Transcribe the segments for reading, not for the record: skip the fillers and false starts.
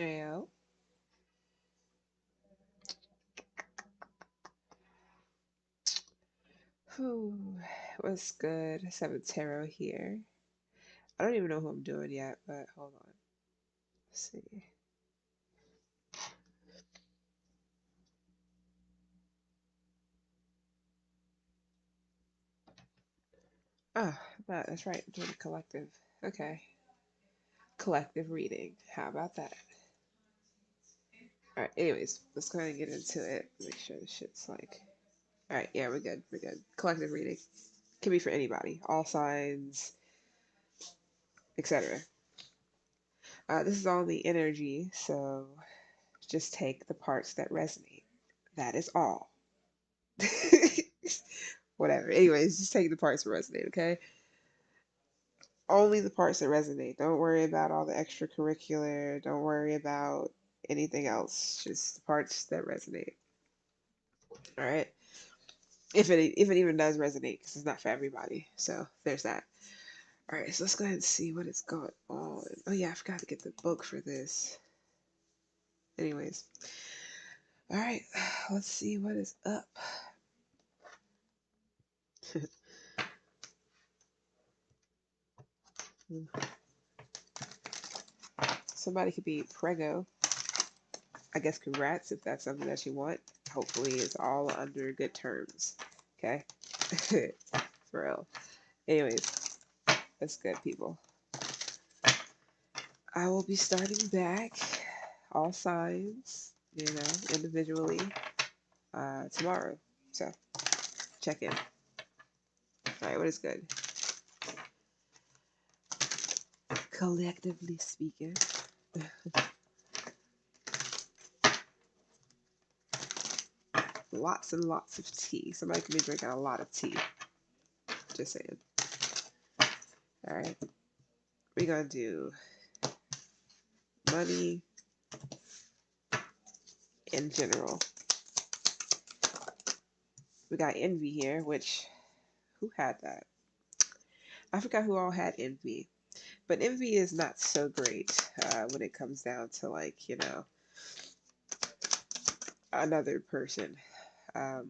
Yeah. Whew. What's good? Let's have a tarot here. I don't even know who I'm doing yet, but hold on. Let's see. Oh, that's right. I'm doing a collective. Okay. Collective reading. How about that? Alright, anyways, let's go ahead and get into it. Make sure the shit's like. Alright, yeah, we're good. We're good. Collective reading. Can be for anybody. All signs, etc. This is all the energy, so just take the parts that resonate. That is all. Whatever. Anyways, just take the parts that resonate, okay? Only the parts that resonate. Don't worry about all the extracurricular. Don't worry about anything else. Just the parts that resonate. All right. If it even does resonate, because it's not for everybody. So there's that. All right. So let's go ahead and see what is going on. Oh yeah, I forgot to get the book for this. Anyways. All right. Let's see what is up. Somebody could be prego. I guess congrats if that's something that you want. Hopefully it's all under good terms. Okay? For real. Anyways, that's good, people. I will be starting back all signs, individually, tomorrow. So check in. All right, what is good? Collectively speaking. Lots and lots of tea. Somebody could be drinking a lot of tea. Just saying. All right. We're going to do money in general. We got envy here, which, who had that? I forgot who all had envy. But envy is not so great when it comes down to, like, another person. Um,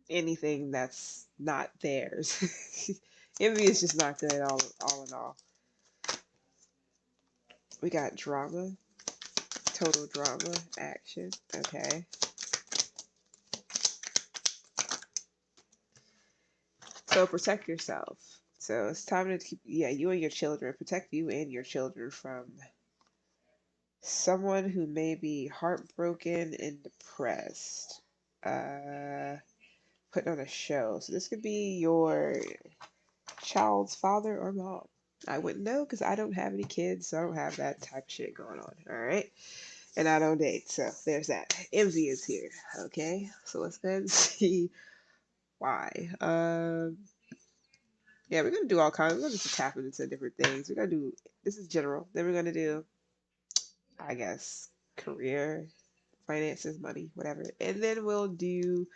Anything that's not theirs. Envy is just not good all in all. We got drama, total drama, action. Okay. So protect yourself. So it's time to keep, yeah, you and your children, protect you and your children from someone who may be heartbroken and depressed. Putting on a show. So this could be your child's father or mom. I wouldn't know because I don't have any kids, so I don't have that type of shit going on. All right. And I don't date, so there's that. Envy is here. Okay. So let's go ahead and see why. Yeah, we're gonna do all kinds. We're gonna just tap into different things. We're gonna do this is general. Then we're gonna do, I guess, career, finances, money, whatever. And then we'll do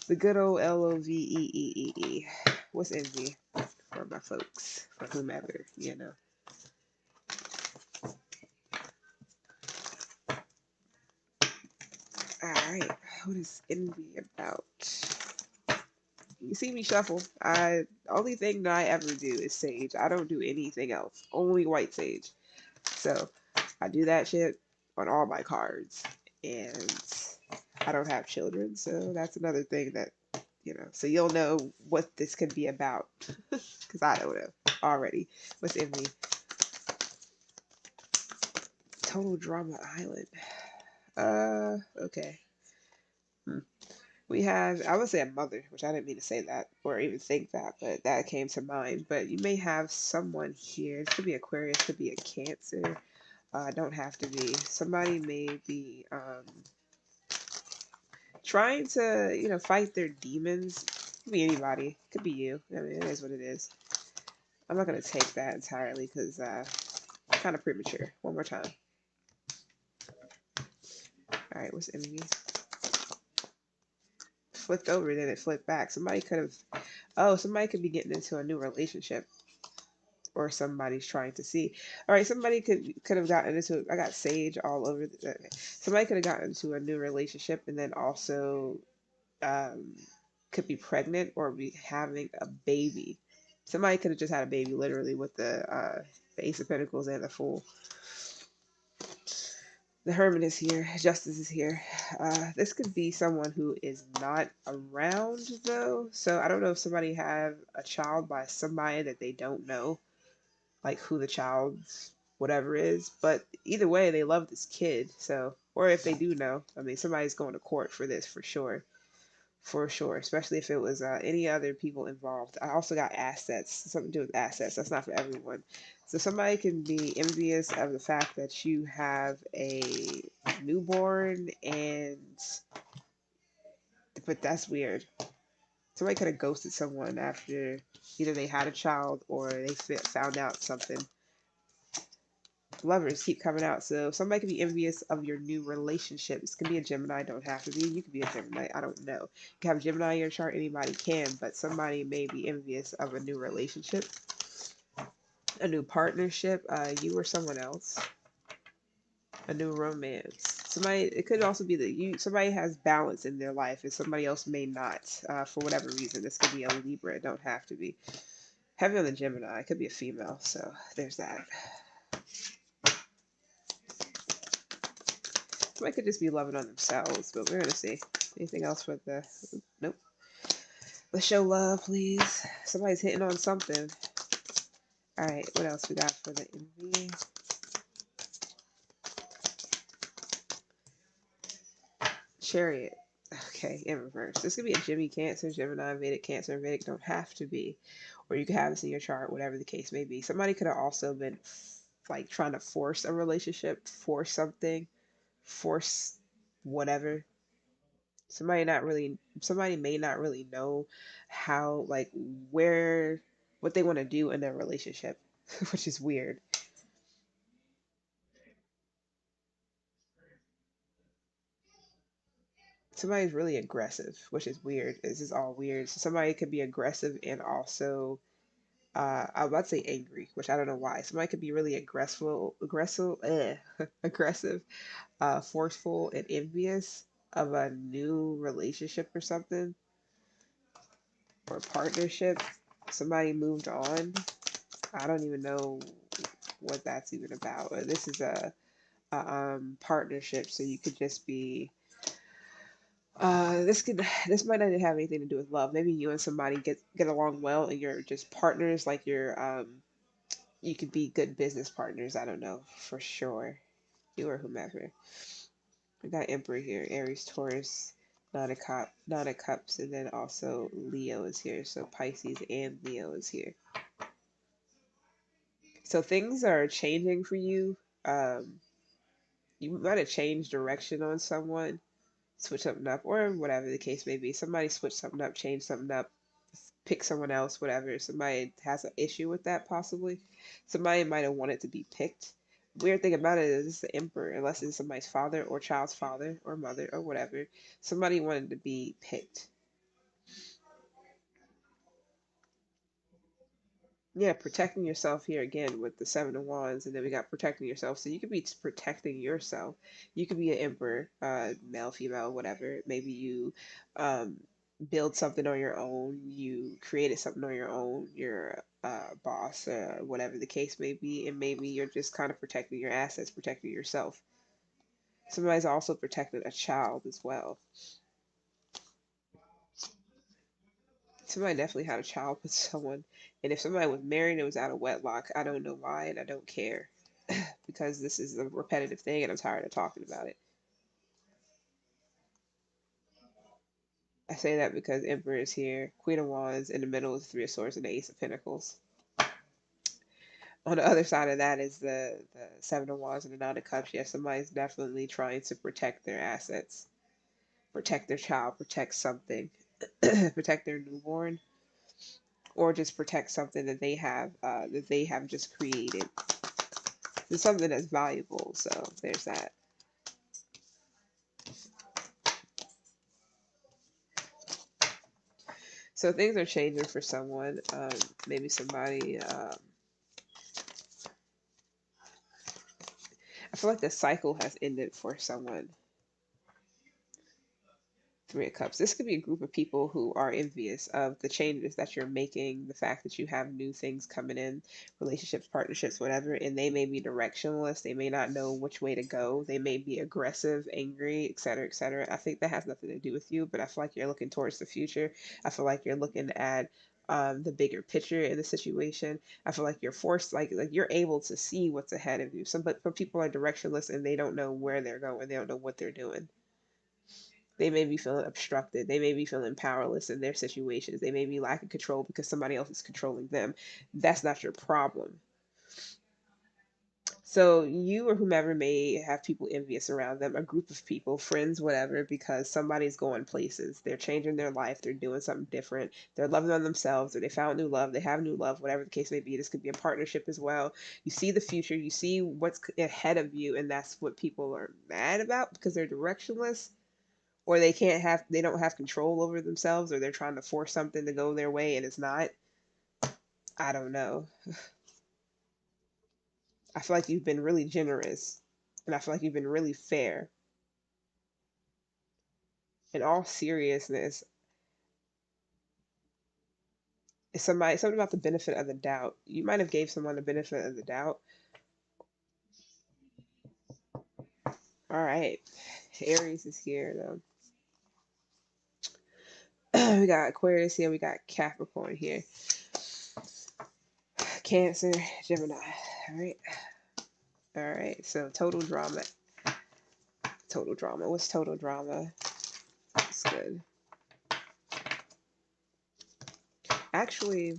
the good old LOVEEEE. What's envy for my folks, for whomever. All right, what is envy about? You see me shuffle. Only thing that I ever do is sage. I don't do anything else. Only white sage. So I do that shit on all my cards. And I don't have children, so that's another thing that. So you'll know what this could be about. Because I don't know already. What's envy? Total Drama Island. Okay. Hmm. We have, I would say a mother, which I didn't mean to say that or even think that, but that came to mind. But you may have someone here. It could be Aquarius, could be a Cancer. Don't have to be. Somebody may be trying to, fight their demons. Could be anybody. Could be you. I mean, it is what it is. I'm not going to take that entirely because kind of premature. One more time. All right, what's enemy? Flipped over, then it flipped back. Somebody could be getting into a new relationship. or somebody's trying to see. All right, somebody could have gotten into, I got sage all over okay. Somebody could have gotten into a new relationship and then also um, could be pregnant or be having a baby. Somebody could have just had a baby literally with the Ace of Pentacles and the Fool. The Hermit is here. Justice is here. This could be someone who is not around though. So I don't know if somebody have a child by somebody that they don't know, like who the child's whatever is. But either way, they love this kid. So, or if they do know, I mean, somebody's going to court for this for sure. For sure, especially if it was any other people involved. I also got assets, something to do with assets. That's not for everyone. So somebody can be envious of the fact that you have a newborn and, but that's weird. Somebody could have ghosted someone after either they had a child or they found out something. Lovers keep coming out. So somebody could be envious of your new relationship. This could be a Gemini, don't have to be. You could be a Gemini, I don't know. You can have Gemini in your chart, anybody can, but somebody may be envious of a new relationship, a new partnership, you or someone else, a new romance. Somebody, it could also be that somebody has balance in their life and somebody else may not, for whatever reason. This could be a Libra, it don't have to be. Heavy on the Gemini, it could be a female, so there's that. Somebody could just be loving on themselves, but we're gonna see. Anything else with the, nope. Let's show love, please. Somebody's hitting on something. All right, what else we got for the envy? Chariot. Okay, in reverse. This could be a Gemini, Cancer, Gemini, Vedic, Cancer, Vedic. Don't have to be. Or you could have this in your chart, whatever the case may be. Somebody could have also been like trying to force a relationship, force something, force whatever. Somebody may not really know how, like, where, what they want to do in their relationship, which is weird. Somebody's really aggressive, which is weird. This is all weird. So somebody could be aggressive and also, I was about to say angry, which I don't know why. Somebody could be really aggressive, forceful, and envious of a new relationship or something, or partnership. Somebody moved on. I don't even know what that's even about. This is a partnership, so you could just be this might not have anything to do with love. Maybe you and somebody get along well and you're just partners, like you could be good business partners. I don't know for sure. You or whomever. We got Emperor here, Aries, Taurus, Nine of Cups, and then also Leo is here. So Pisces and Leo is here. So things are changing for you. Um, you might have changed direction on someone, switch something up, or whatever the case may be. Somebody switch something up, change something up, pick someone else, whatever. Somebody has an issue with that, possibly. Somebody might have wanted to be picked. Weird thing about it is it's the emperor, unless it's somebody's father or child's father or mother or whatever. Somebody wanted to be picked. Yeah, protecting yourself here again with the Seven of Wands, and then we got protecting yourself. So you could be protecting yourself. You could be an emperor, male, female, whatever. Maybe you um, build something on your own. You created something on your own. You're a boss, whatever the case may be, and maybe you're just kind of protecting your assets, protecting yourself. Somebody's also protecting a child as well. Somebody definitely had a child with someone, and if somebody was married and it was out of wedlock, I don't know why, and I don't care. Because this is a repetitive thing and I'm tired of talking about it. I say that because Emperor is here, Queen of Wands, in the middle is Three of Swords and the Ace of Pentacles. On the other side of that is the Seven of Wands and the Nine of Cups. Yes, somebody's definitely trying to protect their assets, protect their child, protect something, protect their newborn, or just protect something that they have just created. It's something that's valuable, so there's that. So things are changing for someone. Maybe somebody I feel like the cycle has ended for someone. Three of Cups. This could be a group of people who are envious of the changes that you're making, the fact that you have new things coming in, relationships, partnerships, whatever, and they may be directionless. They may not know which way to go. They may be aggressive, angry, etc., etc. I think that has nothing to do with you, but I feel like you're looking towards the future. I feel like you're looking at the bigger picture in the situation. I feel like you're forced, like you're able to see what's ahead of you. Some people are directionless and they don't know where they're going. They don't know what they're doing. They may be feeling obstructed. They may be feeling powerless in their situations. They may be lacking control because somebody else is controlling them. That's not your problem. So you or whomever may have people envious around them, a group of people, friends, whatever, because somebody's going places. They're changing their life. They're doing something different. They're loving on themselves, or they found new love. They have new love, whatever the case may be. This could be a partnership as well. You see the future. You see what's ahead of you, and that's what people are mad about because they're directionless, or they don't have control over themselves, or they're trying to force something to go their way and it's not. I don't know. I feel like you've been really generous, and I feel like you've been really fair. In all seriousness, it's something about the benefit of the doubt. You might have gave someone the benefit of the doubt. All right, Aries is here though. We got Aquarius here, we got Capricorn here, Cancer, Gemini. All right. All right, so total drama. Total drama. What's total drama? That's good. Actually,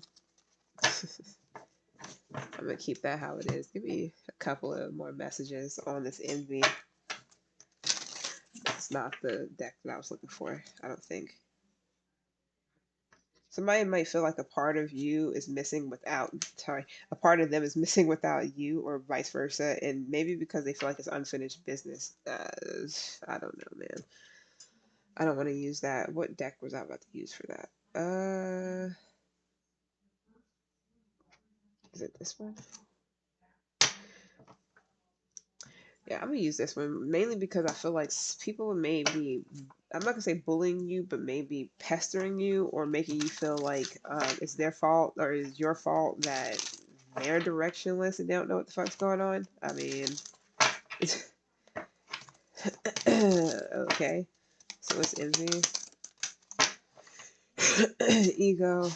I'm gonna keep that how it is. Give me a couple of more messages on this envy. It's not the deck that I was looking for, I don't think. Somebody might feel like a part of you is missing without, sorry, a part of them is missing without you, or vice versa, and maybe because they feel like it's unfinished business. I don't know, man. I don't want to use that. What deck was I about to use for that? Is it this one? Yeah, I'm gonna use this one mainly because I feel like people may be, I'm not gonna say bullying you, but maybe pestering you or making you feel like it's their fault or it's your fault that they're directionless and they don't know what the fuck's going on. I mean, okay, so it's envy, ego.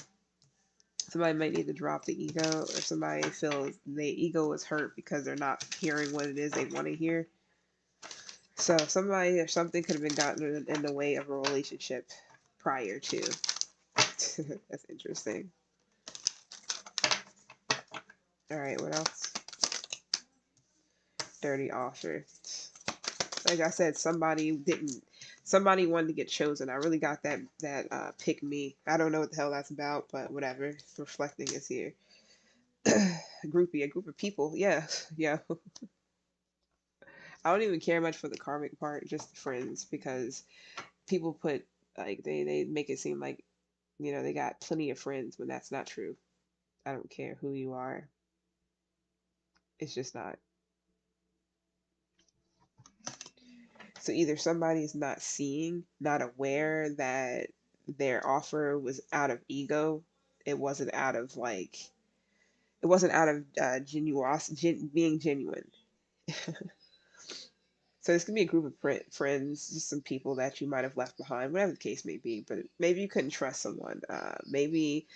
Somebody might need to drop the ego, or somebody feels the ego is hurt because they're not hearing what it is they want to hear. So somebody or something could have been gotten in the way of a relationship prior to. That's interesting. All right, what else? Dirty offer. Like I said, somebody wanted to get chosen. I really got that pick me. I don't know what the hell that's about, but whatever. Reflecting is here. A group of people. Yeah, yeah. I don't even care much for the karmic part, just friends, because people put like they make it seem like they got plenty of friends when that's not true. I don't care who you are. It's just not. So either somebody is not seeing, not aware that their offer was out of ego. It wasn't out of it wasn't out of being genuine. So this could be a group of friends, just some people that you might have left behind, whatever the case may be. But maybe you couldn't trust someone. Maybe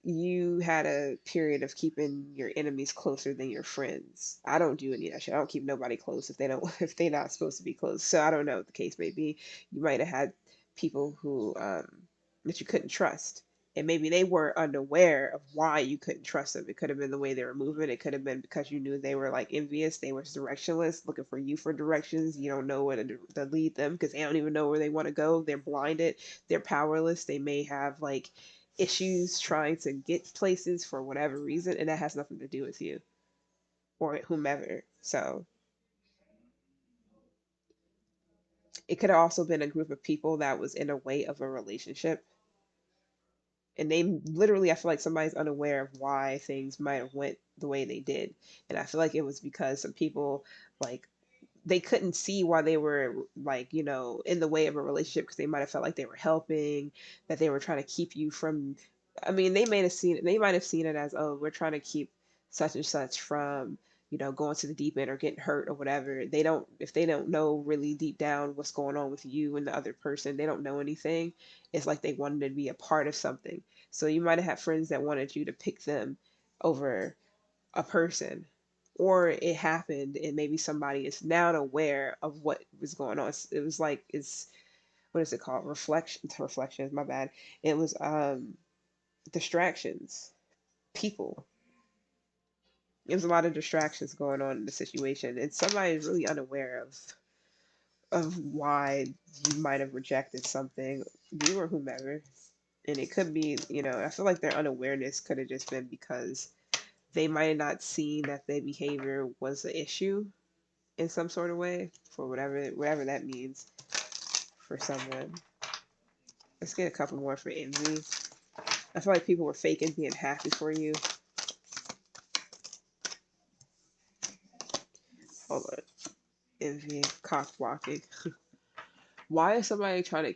you had a period of keeping your enemies closer than your friends. I don't do any of that shit. I don't keep nobody close if they don't if they're not supposed to be close. So I don't know what the case may be. You might have had people who that you couldn't trust. And maybe they were unaware of why you couldn't trust them. It could have been the way they were moving. It could have been because you knew they were like envious. They were directionless, looking for you for directions. You don't know where to lead them because they don't even know where they want to go. They're blinded. They're powerless. They may have like issues trying to get places for whatever reason, and that has nothing to do with you or whomever. So it could have also been a group of people that was in a way of a relationship, and they literally, I feel like somebody's unaware of why things might have went the way they did, and I feel like it was because some people like they couldn't see why they were like, you know, in the way of a relationship because they might have felt like they were helping, that they were trying to keep you from, I mean, they might have seen it as, oh, we're trying to keep such and such from, you know, going to the deep end or getting hurt or whatever. They don't, if they don't know really deep down what's going on with you and the other person, they don't know anything. It's like they wanted to be a part of something. So you might have had friends that wanted you to pick them over a person, or it happened and maybe somebody is now aware of what was going on. It was like, it's, what is it called, reflections, my bad. It was distractions, people. There's a lot of distractions going on in the situation, and somebody is really unaware of why you might have rejected something, you or whomever. And it could be, you know, I feel like their unawareness could have just been because they might have not seen that their behavior was an issue in some sort of way, for whatever that means for someone. Let's get a couple more for envy. I feel like people were faking being happy for you. Hold on. Envy, cock blocking. Why is somebody trying to?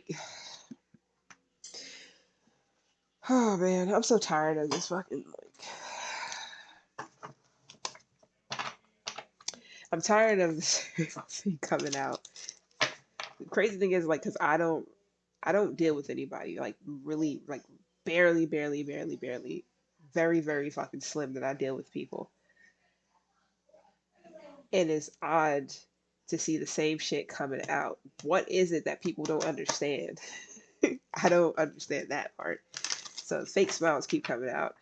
Oh man, I'm so tired of this fucking like. I'm tired of this thing coming out. The crazy thing is like, cause I don't deal with anybody like really like barely, very very fucking slim that I deal with people, and it's odd to see the same shit coming out. What is it that people don't understand? I don't understand that part. So fake smiles keep coming out.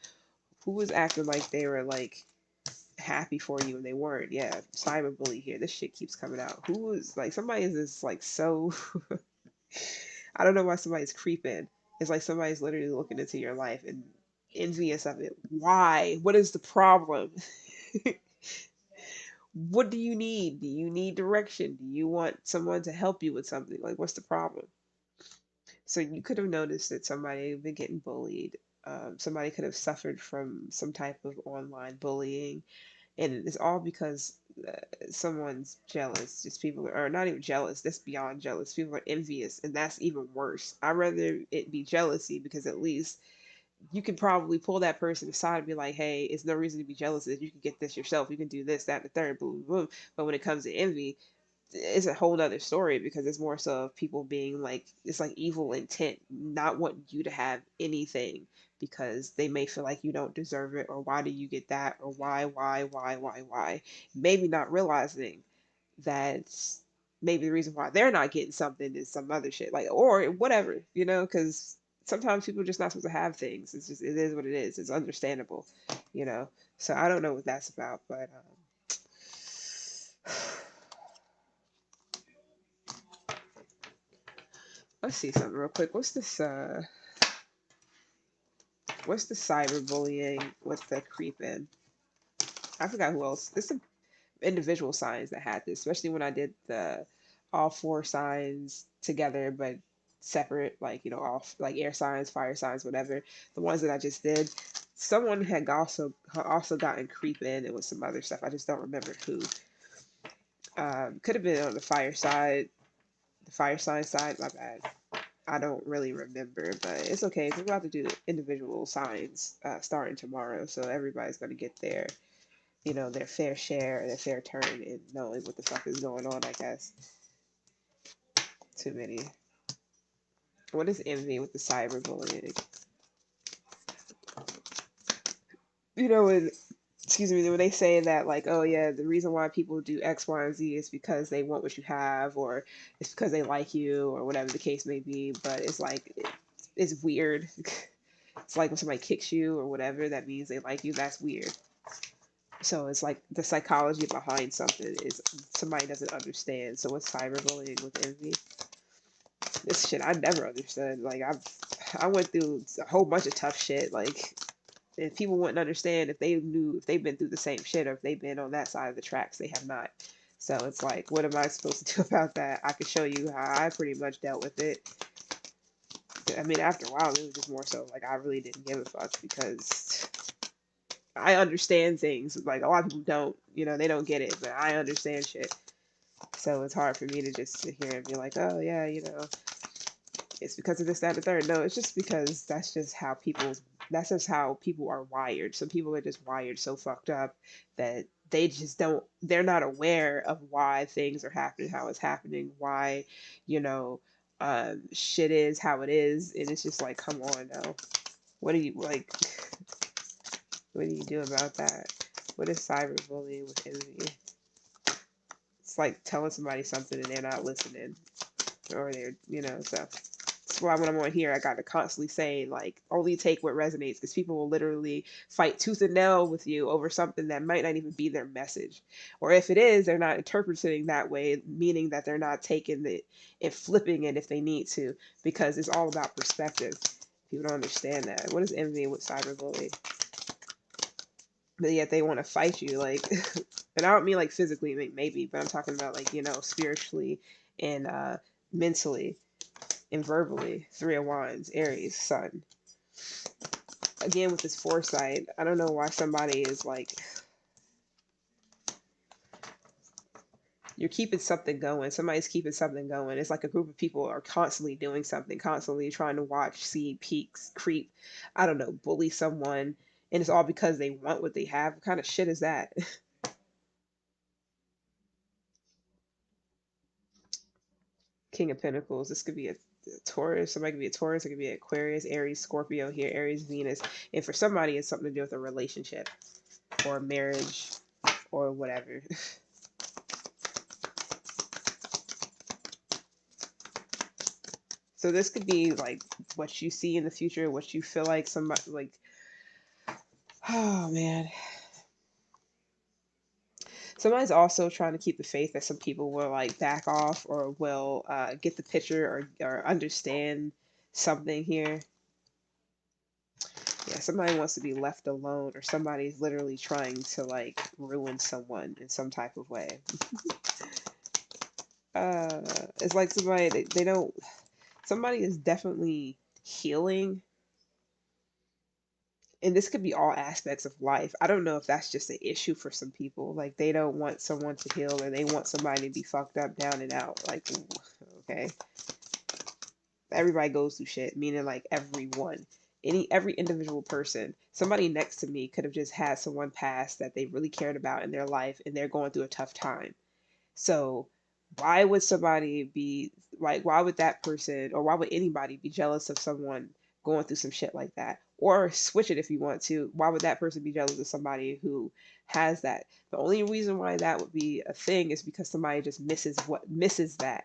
Who was acting like they were like happy for you and they weren't? Yeah, cyberbully here. This shit keeps coming out. Who was like, somebody is just like so I don't know why somebody's creeping. It's like somebody's literally looking into your life and envious of it. Why? What is the problem? What do you need? Do you need direction? Do you want someone to help you with something? Like, what's the problem? So you could have noticed that somebody had been getting bullied. Somebody could have suffered from some type of online bullying, and it's all because someone's jealous. Just people are not even jealous. That's beyond jealous. People are envious, and that's even worse. I'd rather it be jealousy because at least you can probably pull that person aside and be like, hey, it's no reason to be jealous if you can get this yourself. You can do this, that, and the third, boom, boom. But when it comes to envy, it's a whole other story because it's more so of people being like, it's like evil intent, not wanting you to have anything because they may feel like you don't deserve it, or why do you get that, or why, maybe not realizing that maybe the reason why they're not getting something is some other shit, like, or whatever, you know, because sometimes people are just not supposed to have things. It's just, it is what it is. It's understandable, you know. So I don't know what that's about, but let's see something real quick. What's this? What's the cyberbullying with the creeping? I forgot who else. There's some individual signs that had this, especially when I did the all four signs together, but separate, like, you know, all like air signs, fire signs, whatever. The ones that I just did. Someone had also gotten creeping and with some other stuff. I just don't remember who. Could have been on the fire sign side. My bad. I don't really remember, but it's okay. We're about to do individual signs starting tomorrow, so everybody's gonna get their, you know, their fair share, their fair turn in knowing what the fuck is going on. I guess too many. What is envy with the cyberbullying? You know, when, excuse me, when they say that, like, oh yeah, the reason why people do X, Y, and Z is because they want what you have, or it's because they like you, or whatever the case may be. But it's like it's weird. It's like when somebody kicks you or whatever, that means they like you. That's weird. So it's like the psychology behind something is somebody doesn't understand. So what's cyberbullying with envy? This shit I never understood. Like I went through a whole bunch of tough shit. Like, if people wouldn't understand if they knew, if they've been through the same shit, or if they've been on that side of the tracks. They have not. So it's like, what am I supposed to do about that? I could show you how I pretty much dealt with it. I mean, after a while, it was just more so like I really didn't give a fuck because I understand things. Like, a lot of people don't, you know, they don't get it, but I understand shit. So it's hard for me to just sit here and be like, oh yeah, it's because of this, that, and the third. No, it's just because that's just how people are wired. Some people are just wired so fucked up that they're not aware of why things are happening, how it's happening, why, you know, shit is how it is. And it's just like, come on now. What do you like? What do you do about that? What is cyberbullying with envy? It's like telling somebody something and they're not listening, or so that's why when I'm on here, I got to constantly say, like, only take what resonates, because people will literally fight tooth and nail with you over something that might not even be their message. Or if it is, they're not interpreting that way, meaning that they're not taking it and flipping it if they need to, because it's all about perspective. People don't understand that. What is envy with cyberbullying? But yet they want to fight you, like, and I don't mean like physically, maybe, but I'm talking about like, spiritually and mentally and verbally. Three of Wands, Aries, Sun. Again, with this foresight, I don't know why somebody is like, you're keeping something going. Somebody's keeping something going. It's like a group of people are constantly doing something, constantly trying to watch, see, peaks, creep, I don't know, bully someone. And it's all because they want what they have. What kind of shit is that? King of Pentacles. This could be a Taurus. Somebody could be a Taurus. It could be Aquarius, Aries, Scorpio here, Aries, Venus. And for somebody, it's something to do with a relationship or a marriage or whatever. So this could be like what you see in the future, what you feel like somebody like, oh man. Somebody's also trying to keep the faith that some people will like back off or will get the picture or understand something here. Yeah, somebody wants to be left alone, or somebody's literally trying to like ruin someone in some type of way. It's like they don't, somebody is definitely healing, and this could be all aspects of life. I don't know if that's just an issue for some people. Like they don't want someone to heal, or they want somebody to be fucked up, down and out. Like, okay, everybody goes through shit, meaning like everyone. Every individual person, somebody next to me could have just had someone pass that they really cared about in their life, and they're going through a tough time. So why would somebody be like, why would that person, or why would anybody be jealous of someone going through some shit like that? Or switch it if you want to. Why would that person be jealous of somebody who has that? The only reason why that would be a thing is because somebody just misses that.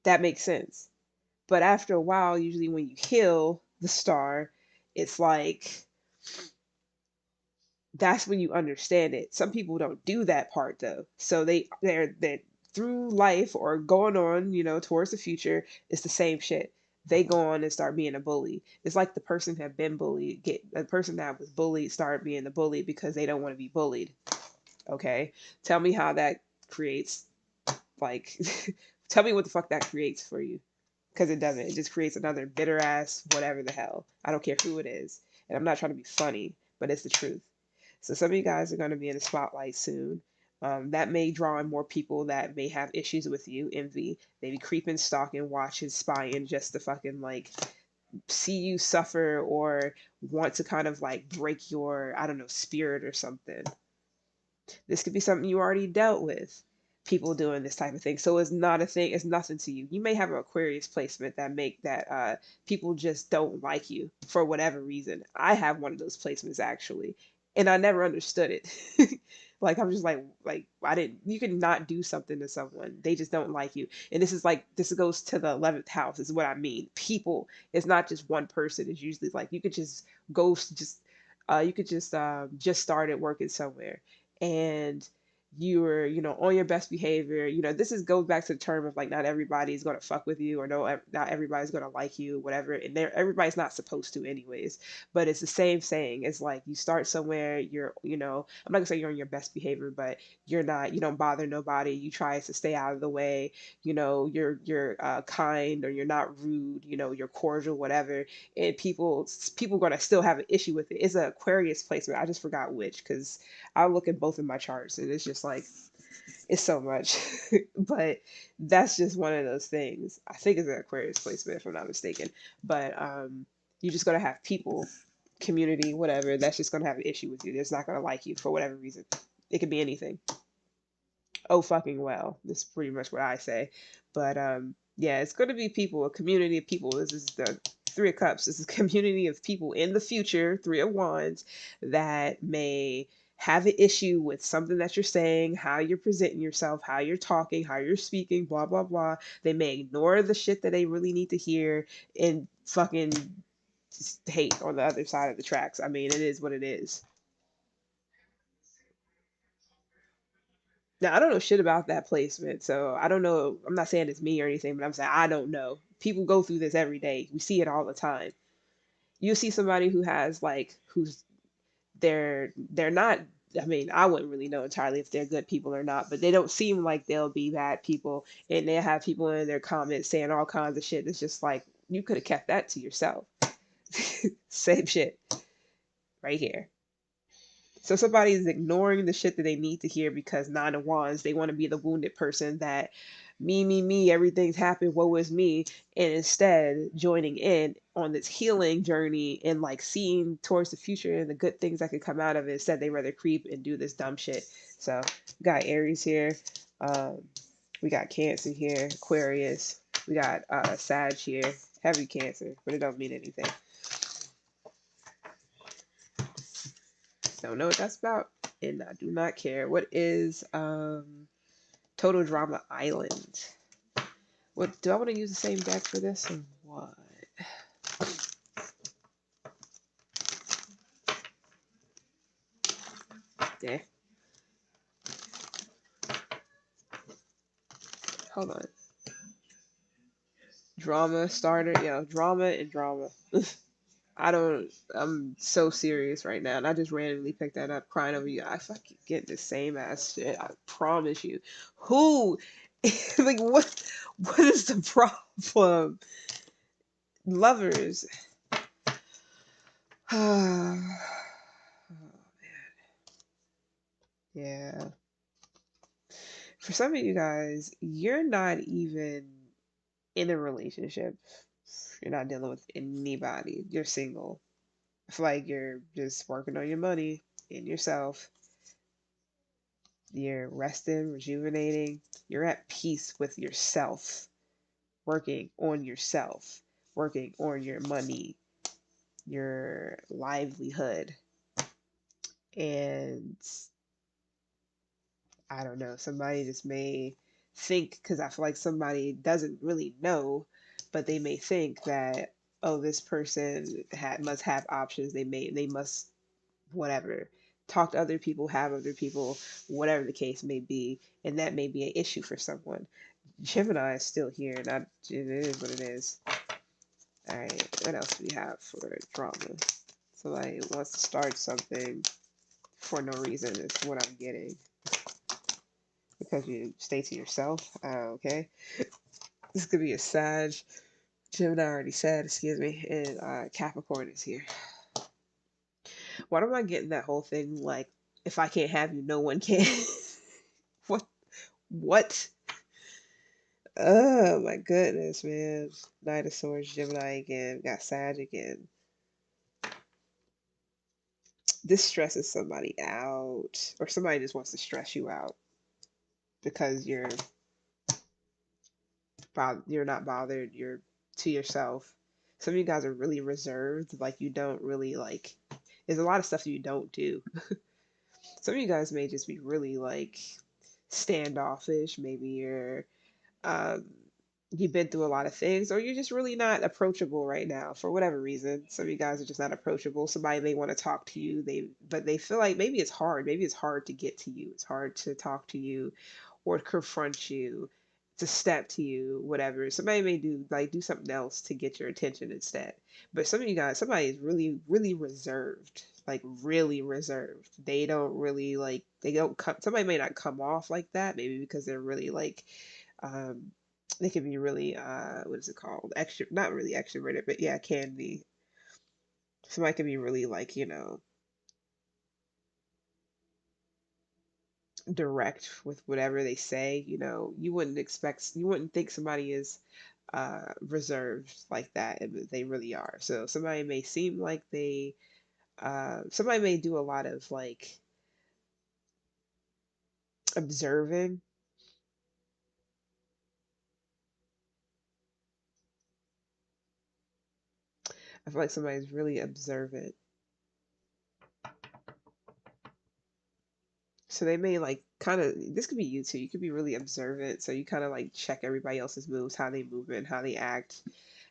That makes sense. But after a while, usually when you heal the star, it's like that's when you understand it. Some people don't do that part though. So they're through life or going on, towards the future, it's the same shit. They go on and start being a bully. It's like the person that been bullied, the person that was bullied start being the bully because they don't want to be bullied. Okay? Tell me how that creates like tell me what the fuck that creates for you. Because it doesn't. It just creates another bitter ass whatever the hell. I don't care who it is. And I'm not trying to be funny, but it's the truth. So some of you guys are going to be in the spotlight soon. That may draw in more people that may have issues with you, envy, maybe creeping, stalking, watching, spying, just to fucking like see you suffer or want to kind of like break your, I don't know, spirit or something. This could be something you already dealt with. People doing this type of thing. So it's not a thing, it's nothing to you. You may have an Aquarius placement that make that people just don't like you for whatever reason. I have one of those placements actually. And I never understood it. Like I'm just like I didn't you can not do something to someone. They just don't like you. And this goes to the 11th house, is what I mean. People, it's not just one person. It's usually like you could just go just started working somewhere and you were, on your best behavior. This goes back to the term of like not everybody's gonna fuck with you, or no, not everybody's gonna like you, whatever. And everybody's not supposed to, anyways. But it's the same saying. It's like you start somewhere. I'm not gonna say you're on your best behavior, but you're not. You don't bother nobody. You try to stay out of the way. You're kind, or you're not rude. You're cordial, whatever. And people gonna still have an issue with it. It's an Aquarius placement. I just forgot which, because I look at both of my charts and it's just just like, it's so much. But that's just one of those things. I think it's an Aquarius placement, if I'm not mistaken. But you're just gonna have people, community, whatever, that's just gonna have an issue with you. That's not gonna like you for whatever reason. It could be anything. Oh fucking well. This is pretty much what I say. But yeah, it's gonna be people, a community of people. This is the Three of Cups. This is a community of people in the future, Three of Wands, that may have an issue with something that you're saying, how you're presenting yourself, how you're talking, how you're speaking, blah blah blah. They may ignore the shit that they really need to hear and fucking just hate on the other side of the tracks. I mean, it is what it is. Now, I don't know shit about that placement, so I don't know. I'm not saying it's me or anything, but I'm saying I don't know. People go through this every day. We see it all the time. You see somebody who has like who's they're not. I mean, I wouldn't really know entirely if they're good people or not, but they don't seem like they'll be bad people, and they have people in their comments saying all kinds of shit. It's just like you could have kept that to yourself. Same shit right here. So somebody's ignoring the shit that they need to hear because Nine of Wands, they want to be the wounded person that me, everything's happened, woe is me, and instead joining in on this healing journey and like seeing towards the future and the good things that could come out of it. Instead, they rather creep and do this dumb shit. So we got Aries here, um, we got Cancer here, Aquarius, we got Sag here, heavy Cancer, but it don't mean anything. Don't know what that's about, and I do not care. What is Total Drama Island? What do I want to use the same deck for this or what? Yeah. Hold on. Drama starter, yeah, drama and drama. I'm so serious right now, and I just randomly picked that up crying over you. I fucking get the same ass shit. I promise you. Who, like, what is the problem? Lovers. Yeah. For some of you guys, you're not even in a relationship. You're not dealing with anybody. You're single. I feel like you're just working on your money and yourself. You're resting, rejuvenating. You're at peace with yourself, working on yourself, working on your money, your livelihood. And I don't know, somebody just may think, because I feel like somebody doesn't really know, but they may think that, oh, this person must have options. They must whatever talk to other people, have other people, whatever the case may be, and that may be an issue for someone. Gemini is still here, and it is what it is. All right, what else do we have for drama? Somebody wants to start something for no reason is what I'm getting. Because you stay to yourself. Okay. This could be a Sag. Gemini already said, excuse me. And Capricorn is here. Why am I getting that whole thing like, if I can't have you, no one can? What? What? Oh my goodness, man. Knight of Swords, Gemini again. Got Sag again. This stresses somebody out. Or somebody just wants to stress you out. Because you're not bothered, you're to yourself. Some of you guys are really reserved, like you don't really like, there's a lot of stuff you don't do. Some of you guys may just be really like standoffish. Maybe um you've been through a lot of things, or you're just really not approachable right now for whatever reason. Some of you guys are just not approachable. Somebody may want to talk to you, but they feel like maybe it's hard. Maybe it's hard to get to you. It's hard to talk to you or confront you, to step to you, whatever. Somebody may do something else to get your attention instead. But some of you guys, somebody is really, really reserved, like really reserved. They don't really like, they don't come, somebody may not come off like that, maybe because they're really like, um, they can be really, what is it called? Extra, not really extroverted, but yeah, can be. Somebody can be really like, direct with whatever they say. You know, you wouldn't think somebody is reserved like that, and they really are. So somebody may seem like somebody may do a lot of like observing. I feel like somebody's really observant. So they may like kind of, this could be you too. You could be really observant. So you kind of like check everybody else's moves, how they move and how they act,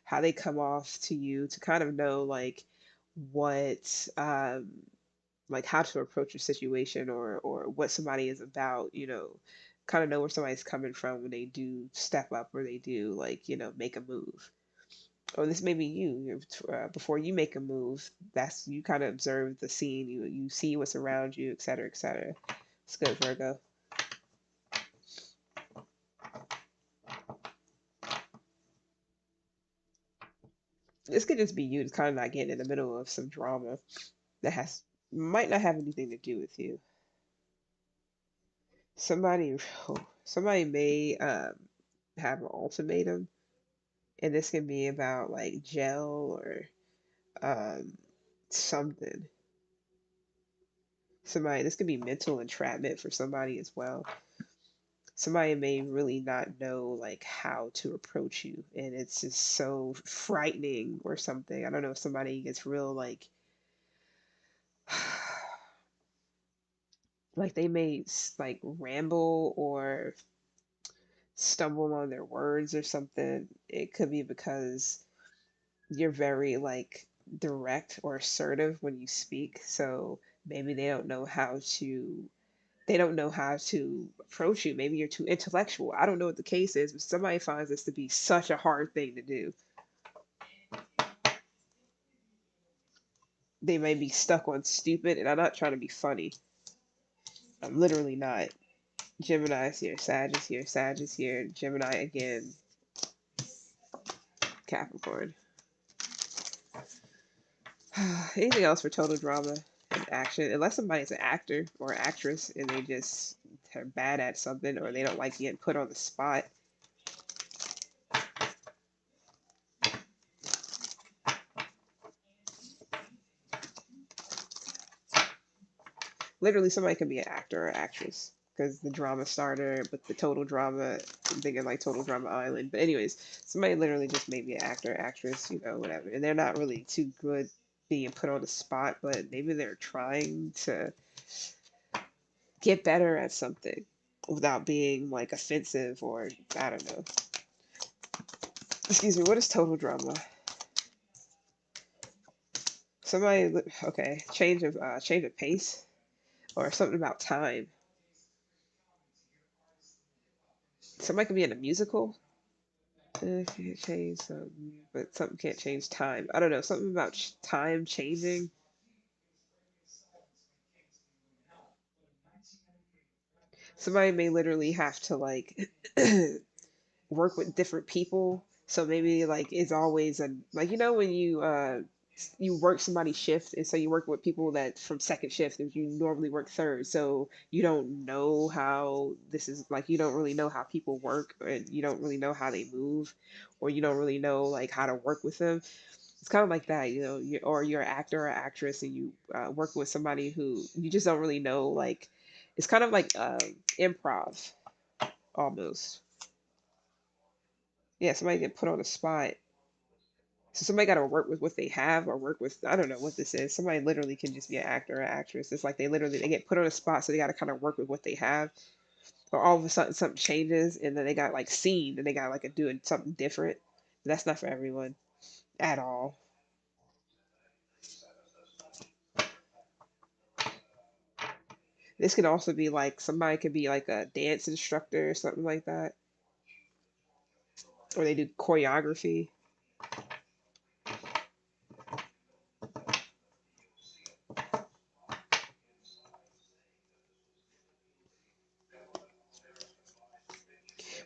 how they come off to you to kind of know what like how to approach a situation or what somebody is about, you know, kind of know where somebody's coming from when they do step up or they do like, you know, make a move. Or this may be before you make a move. That's you kind of observe the scene. You see what's around you, et cetera, et cetera. It's good, Virgo. This could just be you kind of not getting in the middle of some drama that has might not have anything to do with you. Somebody, somebody may have an ultimatum, and this can be about like jail or um, something. This could be mental entrapment for somebody as well. Somebody may really not know like how to approach you, and it's just so frightening or something. I don't know if somebody gets real like they may like ramble or stumble on their words or something. It could be because you're very like direct or assertive when you speak, so maybe they don't know how to approach you. Maybe you're too intellectual. I don't know what the case is, but somebody finds this to be such a hard thing to do. They may be stuck on stupid, and I'm not trying to be funny. I'm literally not. Gemini's here, Sag is here, Sag is here, Gemini again, Capricorn. Anything else for total drama and action? Unless somebody's an actor or actress and they just are bad at something or they don't like getting put on the spot. Literally, somebody can be an actor or actress because the drama starter, but the total drama, I'm thinking like Total Drama Island. But anyways, somebody literally just may be an actor, or actress, you know, whatever, and they're not really too good being put on the spot, but maybe they're trying to get better at something without being like offensive or I don't know. Excuse me. What is total drama? Okay, change of pace or something about time. Somebody could be in a musical. Can't change something, but something can't change time. I don't know, something about time changing. Somebody may literally have to like work with different people. So maybe like it's always a like you know when you work somebody's shift and so you work with people that from second shift and you normally work third. So you don't know how this is like you don't really know how people work and you don't really know how they move or you don't really know like how to work with them. It's kind of like that, you know, or you're an actor or actress and you work with somebody who you just don't really know like it's kind of like improv almost. Yeah, somebody get put on the spot. So somebody got to work with what they have or work with, I don't know what this is. Somebody literally can just be an actor or actress. It's like they get put on a spot, so they got to kind of work with what they have. Or all of a sudden something changes and then they got like seen and they got like a doing something different. That's not for everyone at all. This could also be like somebody could be like a dance instructor or something like that. Or they do choreography.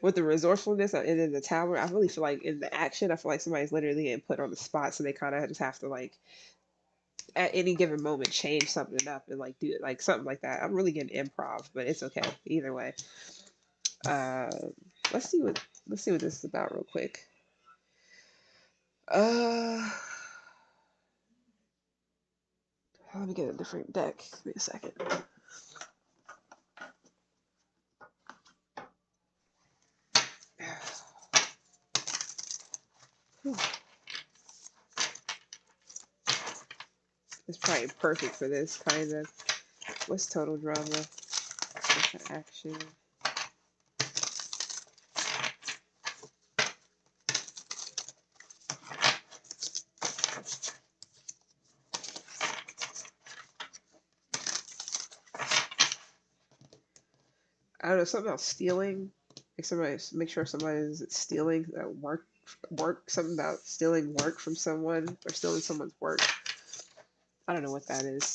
With the resourcefulness and in the tower, I really feel like in the action, I feel like somebody's literally getting put on the spot, so they kind of just have to like at any given moment change something up and like do it like something like that. I'm really getting improv, but it's okay either way. Uh, let's see what this is about real quick. Uh, let me get a different deck. Give me a second. It's probably perfect for this kind of. What's total drama? What's the action? I don't know, something about stealing. Like somebody, make sure somebody's stealing work, something about stealing work from someone or stealing someone's work. I don't know what that is.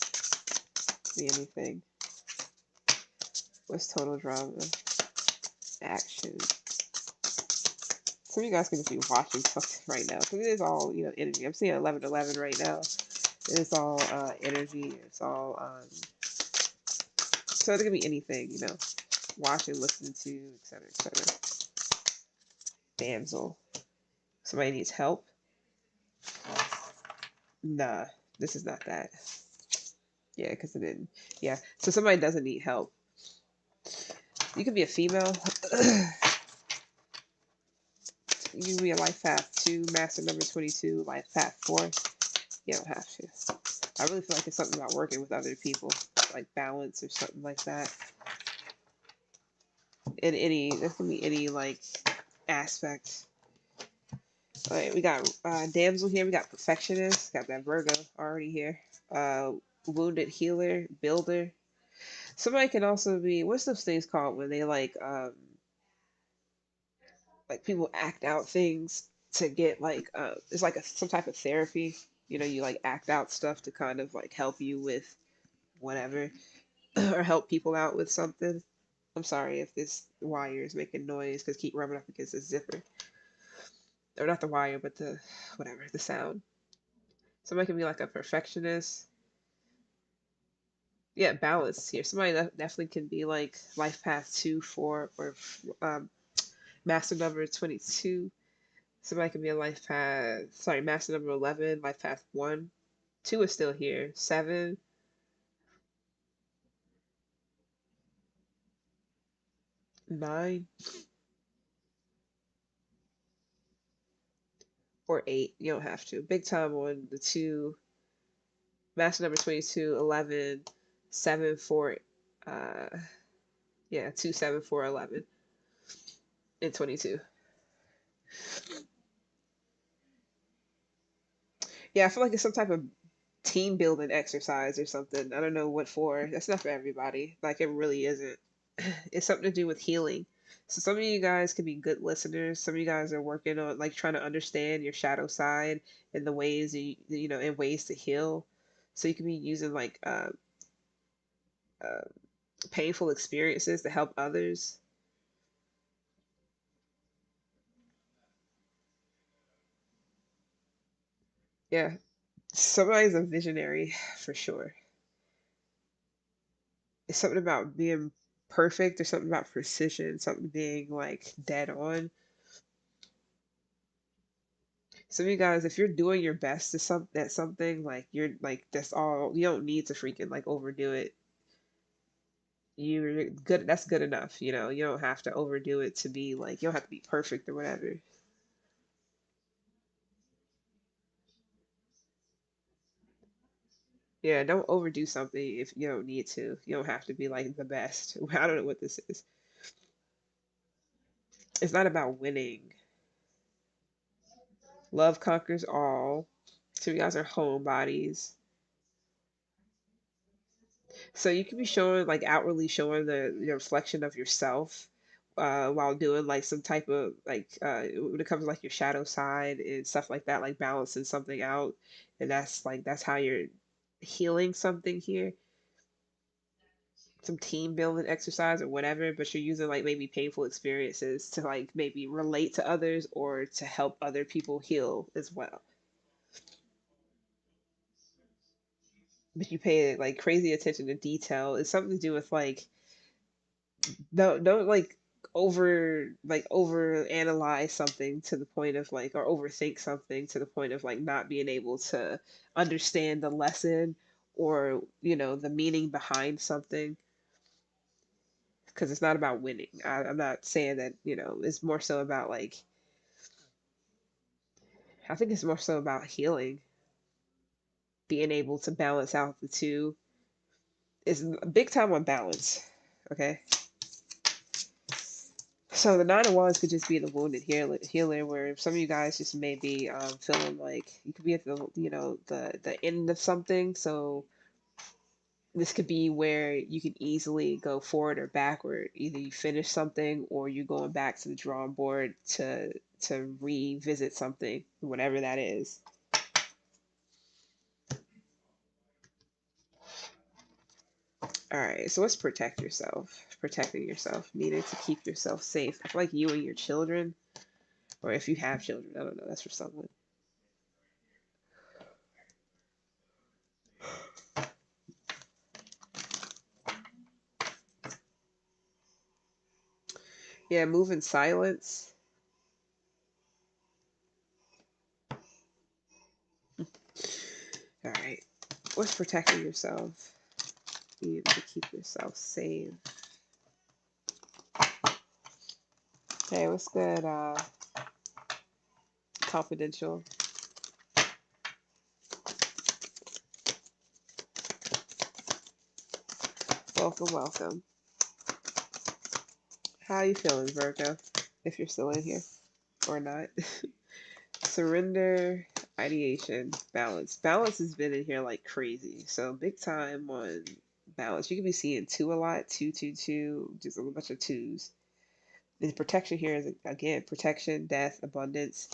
Be anything. What's total drama? Action. Some of you guys can just be watching something right now because it is all, energy. I'm seeing 11:11 right now. It is all energy. It's all so it could be anything, watching, listening to, etc., etc. Damsel. Somebody needs help. Nah, this is not that. Yeah, because it didn't. Yeah, so somebody doesn't need help. You could be a female. You can be a life path 2, master number 22, life path 4. You don't have to. I really feel like it's something about working with other people, like balance or something like that. In there can be any like aspect. All right, we got damsel here. We got perfectionist. Got that Virgo already here. Wounded healer, builder. Somebody can also be, what's those things called when they like people act out things to get like it's like some type of therapy. You like act out stuff to kind of like help you with whatever or help people out with something. I'm sorry if this wire is making noise because keep rubbing up against the zipper. Or not the wire, but the whatever, the sound. Somebody can be like a perfectionist. Yeah, balance here. Somebody that definitely can be like life path 2, 4, or master number 22. Somebody can be a life path, sorry, master number 11, life path 1. 2 is still here. 7, 9, or 8. You don't have to. Big time on the 2, master number 22, 11, 7, 4, uh, yeah, 2, 7, 4, 11, and 22. Yeah, I feel like it's some type of team building exercise or something. I don't know what for. That's not for everybody. Like it really isn't. It's something to do with healing. So some of you guys can be good listeners. Some of you guys are working on like trying to understand your shadow side and the ways and ways to heal. So you can be using like uh, painful experiences to help others. Yeah, somebody's a visionary for sure. It's something about being perfect or something about precision, something being like dead on. Some of you guys, if you're doing your best to at something, like you're like that's all you don't need to freaking like overdo it. You're good, that's good enough, you don't have to overdo it to be like you don't have to be perfect or whatever. Yeah, don't overdo something if you don't need to. You don't have to be like the best. I don't know what this is. It's not about winning. Love conquers all. So you guys are homebodies. So you can be showing like outwardly showing the reflection of yourself while doing like some type of like when it comes to like your shadow side and stuff like that, like balancing something out. And that's how you're healing something here. Some team building exercise or whatever, but you're using like maybe painful experiences to like maybe relate to others or to help other people heal as well. but you pay like crazy attention to detail. It's something to do with like don't over analyze something to the point of like, or overthink something to the point of like not being able to understand the lesson, or the meaning behind something, because it's not about winning. I'm not saying that, it's more so about like, I think it's more so about healing, being able to balance out the two. Is big time on balance. Okay. So the Nine of Wands could just be the wounded healer, where some of you guys just may be feeling like you could be at the end of something. So this could be where you can easily go forward or backward. Either you finish something, or you're going back to the drawing board to revisit something, whatever that is. All right, so let's protect yourself. Protecting yourself, meaning to keep yourself safe. I feel like you and your children, or if you have children, I don't know, that's for someone. Yeah, move in silence. All right, what's protecting yourself? You need to keep yourself safe. Hey, what's good? Confidential. Welcome, welcome. How you feeling, Virgo? If you're still in here or not. Surrender, ideation, balance. Balance has been in here like crazy. So big time on balance. You could be seeing two a lot. Two, two, two. Just a bunch of twos. The protection here is, again, protection, death, abundance.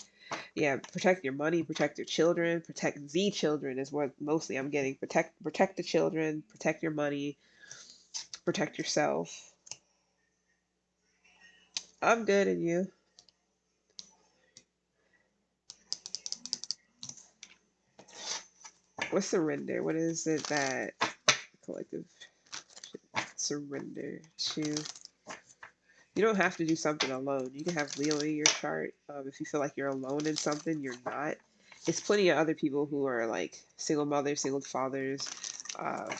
Yeah, protect your money, protect your children, protect the children is what mostly I'm getting. Protect the children, protect your money, protect yourself. I'm good, and you? What's surrender? What is it that collective surrender to? You don't have to do something alone. You can have Leo in your chart. If you feel like you're alone in something, you're not. It's plenty of other people who are like single mothers, single fathers. Uh,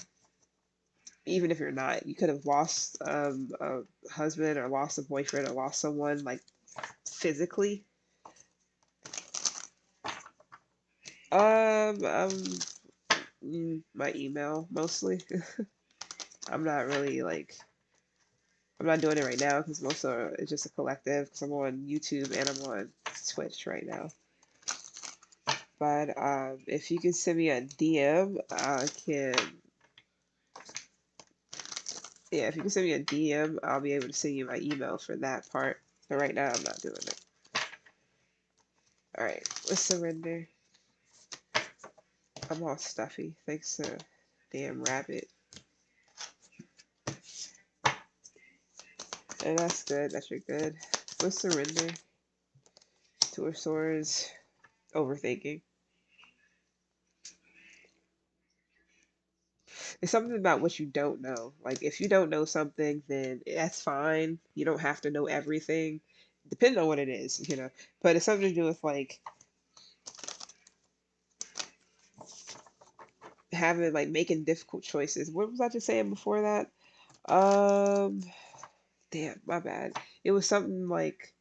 Even if you're not, you could have lost a husband, or lost a boyfriend, or lost someone like physically. Um, um, my email mostly. I'm not really like, I'm not doing it right now because most of it's just a collective. Because I'm on YouTube and I'm on Twitch right now. But if you can send me a DM, I can. Yeah, if you can send me a DM, I'll be able to send you my email for that part. But right now, I'm not doing it. All right, let's surrender. I'm all stuffy, thanks to damn rabbit. And that's good. That you're good. Let's surrender. Two of Swords. Overthinking. It's something about what you don't know. Like, if you don't know something, then that's fine. You don't have to know everything, depending on what it is. But it's something to do with, like, making difficult choices. What was I just saying before that? Um, Damn, my bad. It was something like,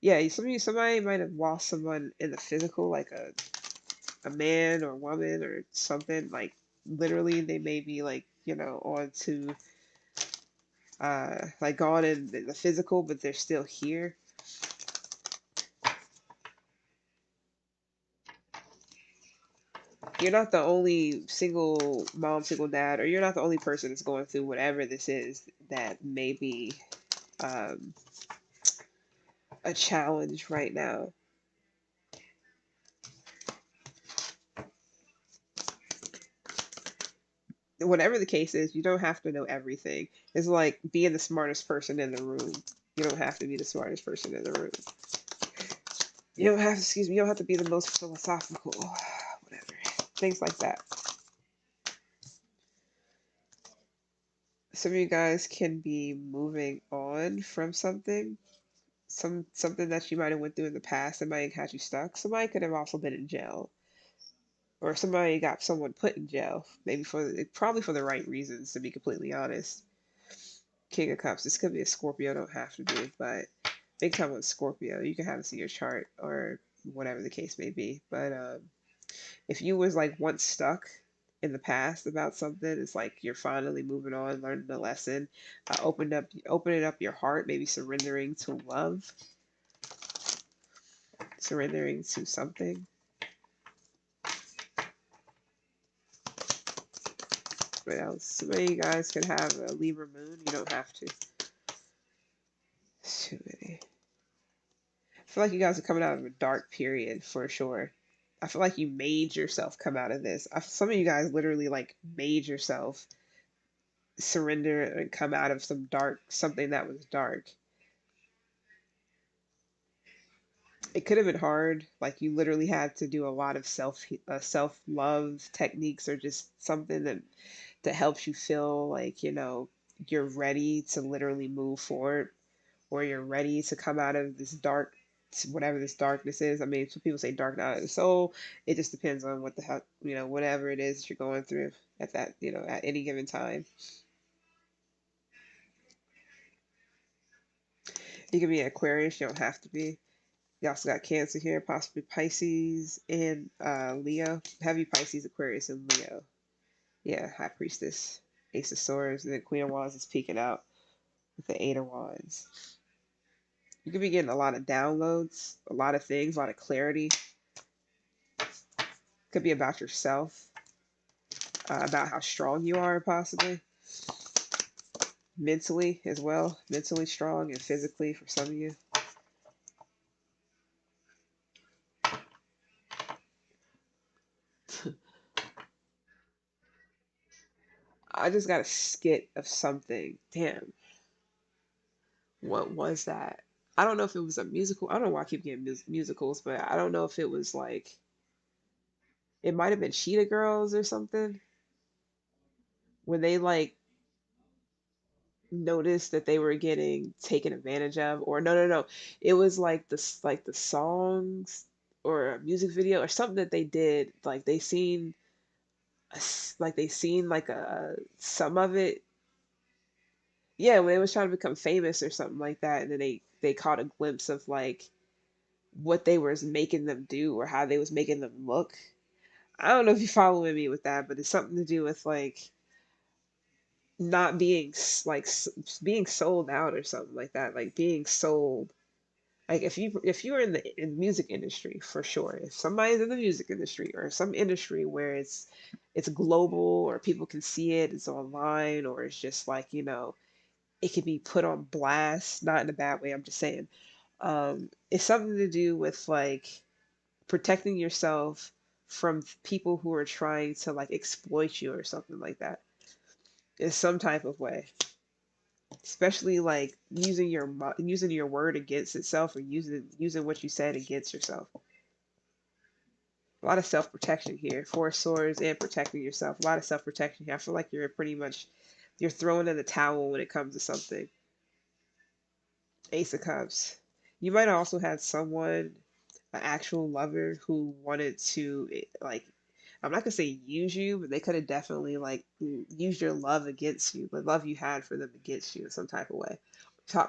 yeah, somebody might have lost someone in the physical, like a man or woman or something. Like, literally, they may be like, on to like gone in the physical, but they're still here. You're not the only single mom, single dad, or you're not the only person that's going through whatever this is that may be um, a challenge right now. Whatever the case is, you don't have to know everything. It's like being the smartest person in the room. You don't have to be the smartest person in the room. You don't have, excuse me, you don't have to be the most philosophical, whatever. Things like that. Some of you guys can be moving on from something, something that you might have went through in the past that might have had you stuck. Somebody could have also been in jail, or somebody got someone put in jail, maybe probably for the right reasons, to be completely honest. King of Cups. This could be a Scorpio, don't have to be, but big time with Scorpio. You can have this in your chart or whatever the case may be. But if you was like once stuck in the past about something, it's like you're finally moving on, learning the lesson, opening up your heart, maybe surrendering to love, surrendering to something. What else? Some of you guys could have a Libra moon. You don't have to. Too many. I feel like you guys are coming out of a dark period for sure. I feel like you made yourself come out of this. Some of you guys literally like made yourself surrender and come out of something that was dark. It could have been hard. Like you literally had to do a lot of self love techniques or just something that helps you feel like you're ready to literally move forward, or you're ready to come out of this whatever this darkness is. I mean, some people say dark night of the soul. It just depends on what the hell, whatever it is that you're going through at that, at any given time. You can be an Aquarius, you don't have to be. You also got Cancer here, possibly Pisces and Leo. Heavy Pisces, Aquarius, and Leo. Yeah, High Priestess, Ace of Swords, and then Queen of Wands is peeking out with the Eight of Wands. You could be getting a lot of downloads, a lot of things, a lot of clarity. Could be about yourself, about how strong you are, possibly. Mentally as well. Mentally strong and physically for some of you. I just got a skit of something. Damn. What was that? I don't know if it was a musical. I don't know why I keep getting musicals, but I don't know if it was like, it might have been Cheetah Girls or something, where they like noticed that they were getting taken advantage of, or no, it was like the songs or a music video or something that they did, like they seen like a some of it. Yeah, when they was trying to become famous or something like that, and then they caught a glimpse of like what they was making them do or how they was making them look. I don't know if you're following me with that, but it's something to do with like not being being sold out or something like that, like being sold. Like if you're in the music industry, for sure, if somebody's in the music industry or some industry where it's global or people can see it, it's online, or it's just like, it can be put on blast, not in a bad way, I'm just saying. It's something to do with like protecting yourself from people who are trying to like exploit you or something like that in some type of way, especially like using your word against itself, or using what you said against yourself. A lot of self-protection here. Four swords and protecting yourself. A lot of self-protection here. I feel like you're throwing in the towel when it comes to something. Ace of Cups. You might have also had someone, an actual lover, who wanted to like, I'm not gonna say use you, but they could have definitely like used your love against you, the love you had for them against you in some type of way,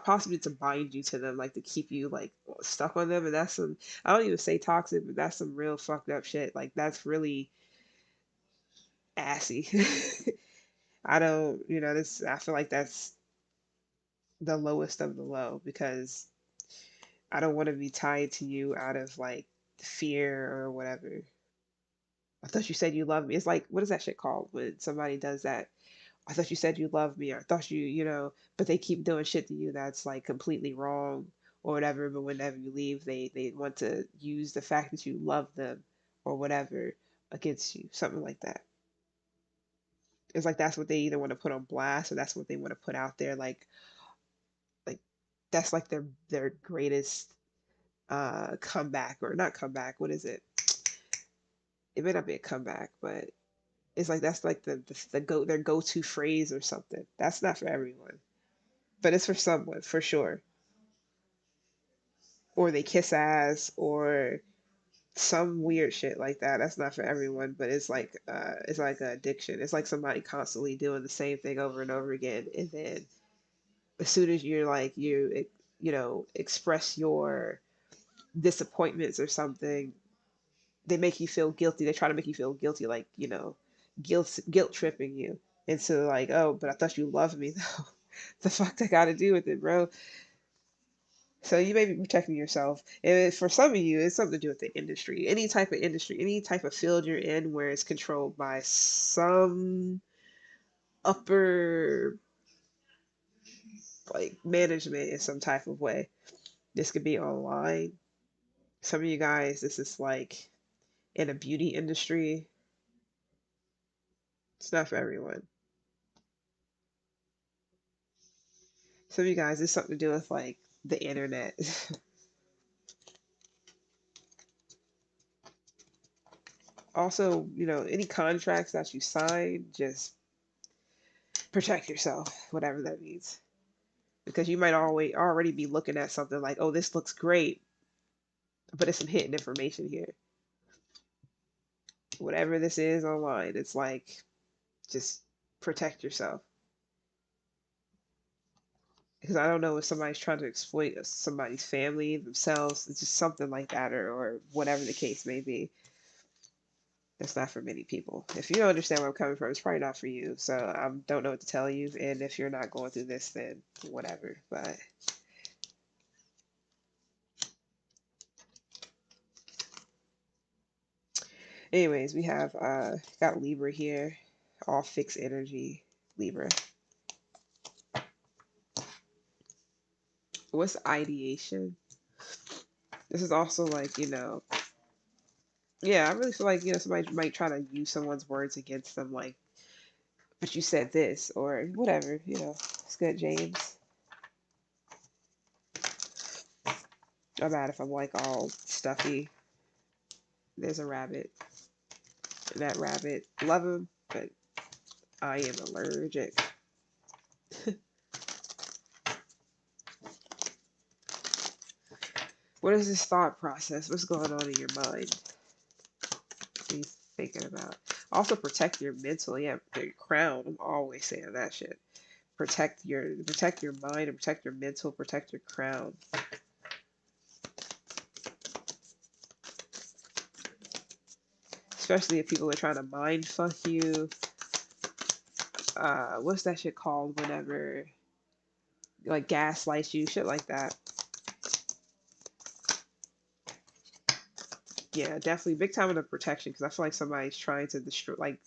possibly to bind you to them, like to keep you like stuck on them. And that's some, I don't even say toxic, but that's some real fucked up shit. Like that's really assy. I don't, this. I feel like that's the lowest of the low, because I don't want to be tied to you out of like fear or whatever. I thought you said you love me. It's like, what is that shit called when somebody does that? I thought you said you loved me, or I thought but they keep doing shit to you that's like completely wrong or whatever. But whenever you leave, they want to use the fact that you love them or whatever against you, something like that. It's like that's what they either want to put on blast, or that's what they want to put out there, like that's like their greatest comeback, or not comeback. What is it? It may not be a comeback, but It's like that's like their go-to phrase or something. That's not for everyone, but it's for someone for sure. Or they kiss ass or some weird shit like that. That's not for everyone, but it's like an addiction. It's like somebody constantly doing the same thing over and over again, and then as soon as you're like you know express your disappointments or something, they make you feel guilty. They try to make you feel guilty, like guilt tripping you into like, oh, but I thought you loved me though. The fuck that got to do with it, bro? So you may be protecting yourself. And for some of you, it's something to do with the industry. Any type of industry, any type of field you're in where it's controlled by some upper like management in some type of way. This could be online. Some of you guys, this is like in a beauty industry. It's not for everyone. Some of you guys, it's something to do with like the internet. Also, any contracts that you sign, just protect yourself, whatever that means. Because you might already be looking at something like, oh, this looks great, but it's some hidden information here. Whatever this is online, it's like, just protect yourself. Because I don't know if somebody's trying to exploit somebody's family, themselves, it's just something like that, or whatever the case may be. It's not for many people. If you don't understand where I'm coming from, it's probably not for you. So I don't know what to tell you. And if you're not going through this, then whatever. But anyways, we have got Libra here, all fixed energy Libra. What's ideation? This is also like, yeah, I really feel like, somebody might try to use someone's words against them, like, but you said this or whatever, It's good, James. I'm mad if I'm like all stuffy. There's a rabbit. And that rabbit, love him, but I am allergic. What is this thought process? What's going on in your mind? What are you thinking about? Also protect your mental, yeah, your crown. I'm always saying that shit. Protect your mind and protect your mental, protect your crown. Especially if people are trying to mind fuck you. What's that shit called whenever like gaslight you, shit like that. Yeah, definitely big time in the protection because I feel like somebody's trying to destroy, like,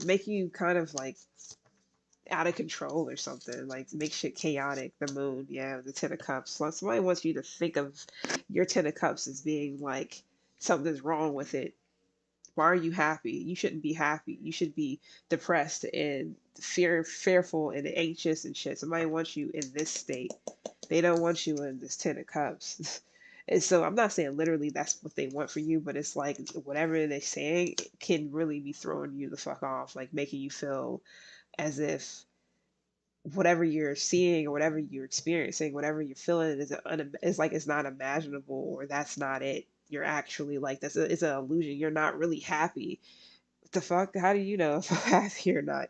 make you kind of like out of control or something, like make shit chaotic. The moon, yeah, the Ten of Cups. Like, somebody wants you to think of your Ten of Cups as being like something's wrong with it. Why are you happy? You shouldn't be happy. You should be depressed and fearful and anxious and shit. Somebody wants you in this state. They don't want you in this Ten of Cups. And so I'm not saying literally that's what they want for you, but it's like whatever they're saying can really be throwing you the fuck off, like making you feel as if whatever you're seeing or whatever you're experiencing, whatever you're feeling is like it's not imaginable or that's not it. You're actually like it's an illusion. You're not really happy. What the fuck? How do you know if I'm happy or not?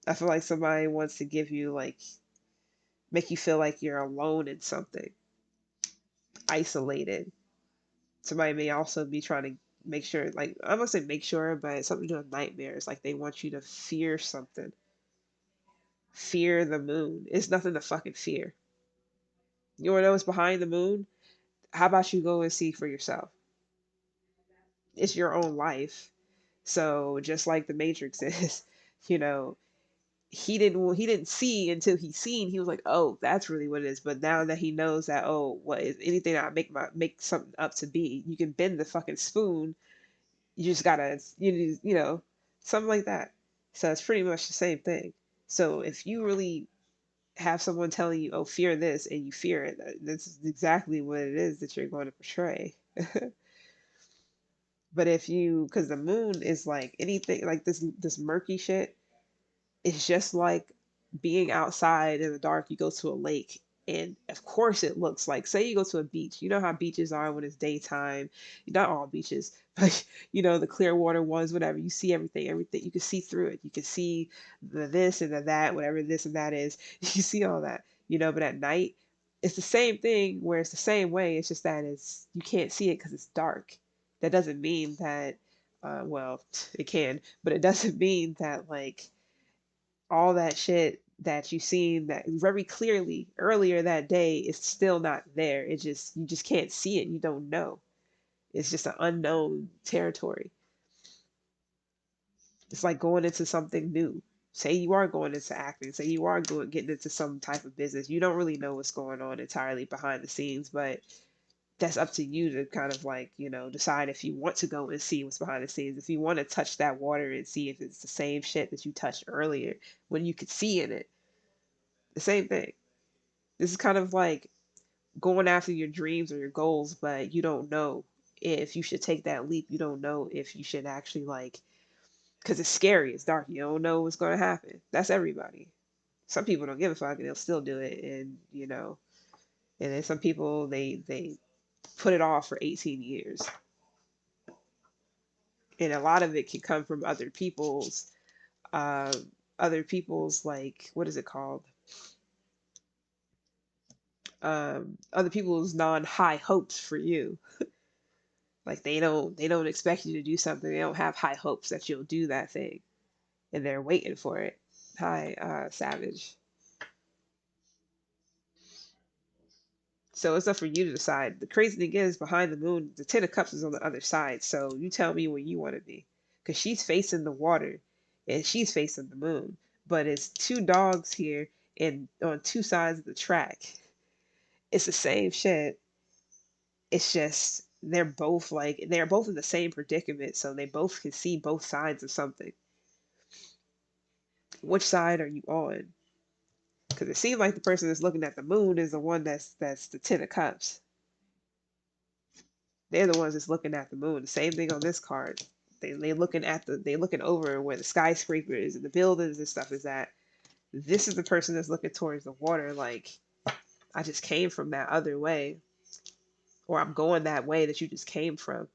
I feel like somebody wants to give you like make you feel like you're alone in something, isolated. Somebody may also be trying to make sure, like I'm gonna say make sure, but it's something to do with nightmares. Like they want you to fear something. Fear the moon. It's nothing to fucking fear. You wanna know what's behind the moon? How about you go and see for yourself? It's your own life. So just like the Matrix is, you know, he didn't see until he seen. He was like, oh, that's really what it is. But now that he knows that, oh, what is anything that I make something up to be, you can bend the fucking spoon. You just gotta something like that. So it's pretty much the same thing. So if you really have someone telling you, oh, fear this, and you fear it, that's exactly what it is that you're going to portray. But if you, because the moon is like anything like this murky shit, it's just like being outside in the dark. You go to a lake, and of course it looks like, say you go to a beach. You know how beaches are when it's daytime. Not all beaches, but the clear water ones, whatever. You see everything. You can see through it. You can see the this and the that, whatever this and that is. You see all that, but at night, it's the same thing where it's the same way. It's just that you can't see it because it's dark. That doesn't mean that, well, it can, but it doesn't mean that like all that shit that you seen that very clearly earlier that day is still not there. You just can't see it. You don't know. It's just an unknown territory. It's like going into something new. Say you are going into acting, say you are getting into some type of business. You don't really know what's going on entirely behind the scenes, but that's up to you to kind of like, decide if you want to go and see what's behind the scenes. If you want to touch that water and see if it's the same shit that you touched earlier when you could see in it. The same thing. This is kind of like going after your dreams or your goals, but you don't know if you should take that leap. You don't know if you should actually like, because it's scary, it's dark. You don't know what's going to happen. That's everybody. Some people don't give a fuck and they'll still do it, and then some people they put it off for 18 years, and a lot of it can come from uh, other people's like, what is it called? Other people's non-high hopes for you. Like they don't expect you to do something. They don't have high hopes that you'll do that thing, and they're waiting for it. Hi, Savage. So it's up for you to decide. The crazy thing is, behind the moon, the Ten of Cups is on the other side. So you tell me where you want to be, because she's facing the water, and she's facing the moon. But it's two dogs here, and on two sides of the track. It's the same shit. It's just they're both in the same predicament, so they both can see both sides of something. Which side are you on? Because it seems like the person that's looking at the moon is the one that's the Ten of Cups. They're the ones that's looking at the moon. The same thing on this card. They looking over where the skyscrapers and the buildings and stuff is at. This is the person that's looking towards the water. Like, I just came from that other way, or I'm going that way that you just came from.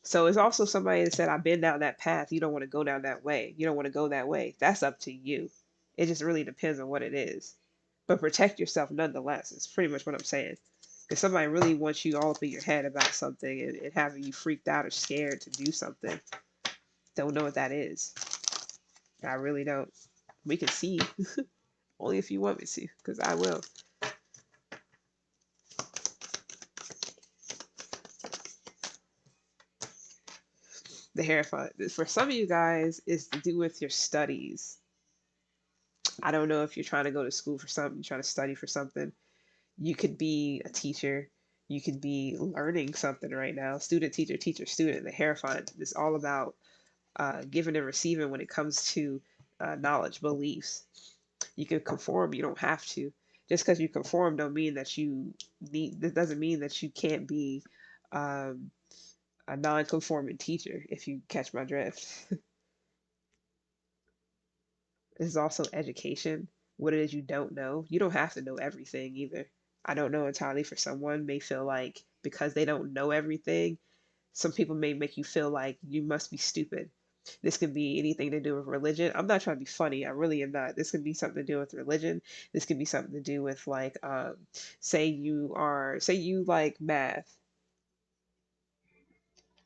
So it's also somebody that said, I've been down that path. You don't want to go down that way. You don't want to go that way. That's up to you. It just really depends on what it is. But protect yourself nonetheless. It's pretty much what I'm saying. Because somebody really wants you all up in your head about something, and having you freaked out or scared to do something. Don't know what that is. I really don't. We can see. Only if you want me to, because I will. The Hierophant. For some of you guys, is to do with your studies. I don't know if you're trying to go to school for something, you're trying to study for something. You could be a teacher. You could be learning something right now. Student, teacher, teacher, student. The Hierophant is all about giving and receiving when it comes to knowledge, beliefs. You can conform. You don't have to. Just because you conform don't mean that you need. That doesn't mean that you can't be um, a non-conforming teacher. If you catch my drift. This is also education. What it is you don't know. You don't have to know everything either. I don't know entirely. For someone may feel like because they don't know everything, some people may make you feel like you must be stupid. This could be anything to do with religion. I'm not trying to be funny. I really am not. This could be something to do with religion. This could be something to do with like, say you like math.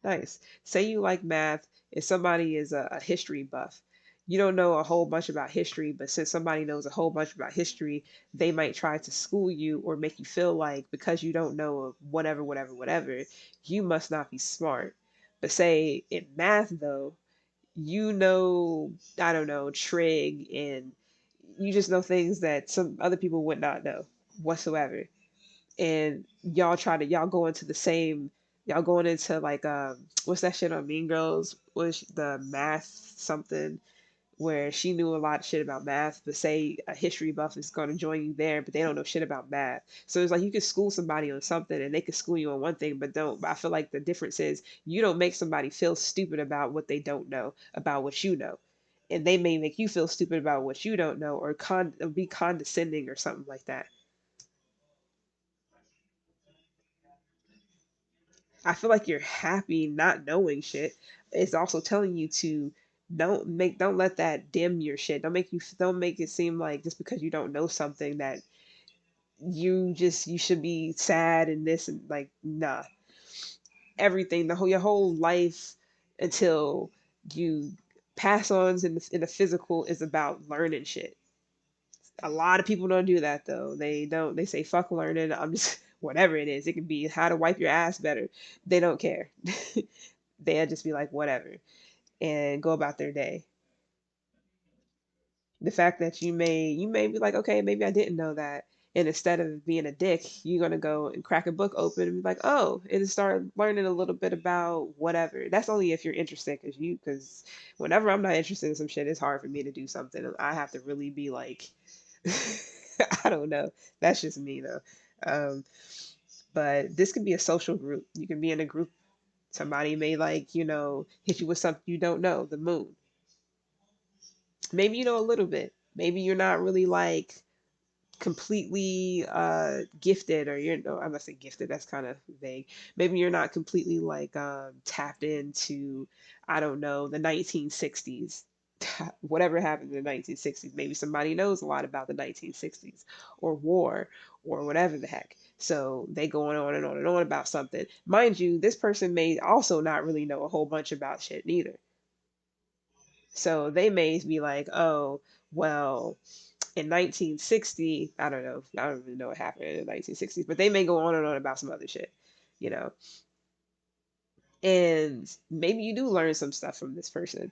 Nice. Say you like math, and somebody is a history buff. You don't know a whole bunch about history, but since somebody knows a whole bunch about history, they might try to school you or make you feel like because you don't know whatever, whatever, whatever, you must not be smart. But say in math, though, I don't know, trig, and you just know things that some other people would not know whatsoever, and y'all go into the same, y'all going into like what's that shit on Mean Girls, was the math something, where she knew a lot of shit about math, but say a history buff is going to join you there, but they don't know shit about math. So it's like you could school somebody on something and they could school you on one thing, but don't. But I feel like the difference is you don't make somebody feel stupid about what they don't know about what you know. And they may make you feel stupid about what you don't know, or or be condescending or something like that. I feel like you're happy not knowing shit. It's also telling you to don't let that dim your shit. Don't make it seem like just because you don't know something that you should be sad and this and like nah. Everything your whole life until you pass on in the physical is about learning shit. A lot of people don't do that though. They say fuck learning. I'm just whatever it is. It can be how to wipe your ass better. They don't care. They'll just be like whatever and go about their day. The fact that you may be like, okay, maybe I didn't know that. And instead of being a dick, you're gonna go and crack a book open and be like, oh, and start learning a little bit about whatever. That's only if you're interested, because whenever I'm not interested in some shit, it's hard for me to do something. I have to really be like, I don't know. That's just me though. Um, but this could be a social group. You can be in a group. Somebody may like, hit you with something you don't know, the moon. Maybe you know a little bit. Maybe you're not really like completely gifted, or you're no, I'm not saying gifted, that's kind of vague. Maybe you're not completely like tapped into, I don't know, the 1960s. Whatever happened in the 1960s, maybe somebody knows a lot about the 1960s or war or whatever the heck, so they going on and on and on about something. Mind you, this person may also not really know a whole bunch about shit neither. So they may be like, oh, well, in 1960, I don't really know what happened in the 1960s, but they may go on and on about some other shit, you know. And maybe you do learn some stuff from this person,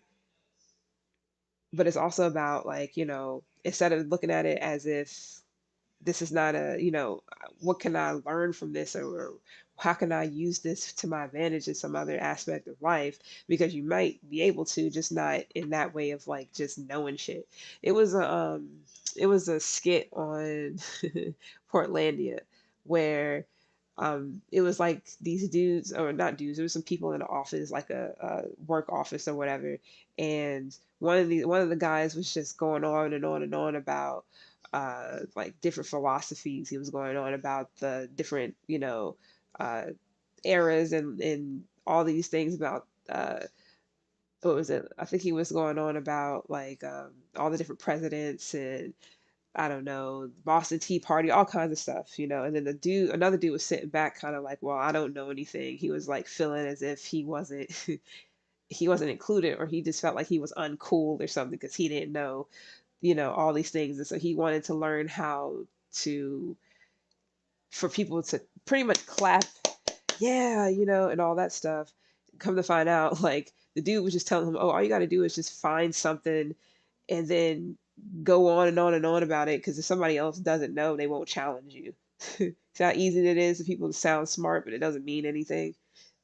but it's also about like, instead of looking at it as if this is not what can I learn from this, or how can I use this to my advantage in some other aspect of life? Because you might be able to, just not in that way of like just knowing shit. It was a skit on Portlandia where it was like these dudes, or not dudes, there was some people in the office, like a work office or whatever, and one of the guys was just going on and on and on about like different philosophies. He was going on about the different, uh, eras and all these things about what was it? I think he was going on about like all the different presidents and I don't know, Boston Tea Party, all kinds of stuff, And then another dude was sitting back, kind of like, well, I don't know anything. He was like feeling as if he wasn't he wasn't included, or he just felt like he was uncool or something because he didn't know, all these things. And so he wanted to learn how to, for people to pretty much clap, yeah, and all that stuff. Come to find out, like, the dude was just telling him, oh, all you got to do is just find something and then go on and on and on about it. Because if somebody else doesn't know, they won't challenge you. See how easy it is for people to sound smart, but it doesn't mean anything.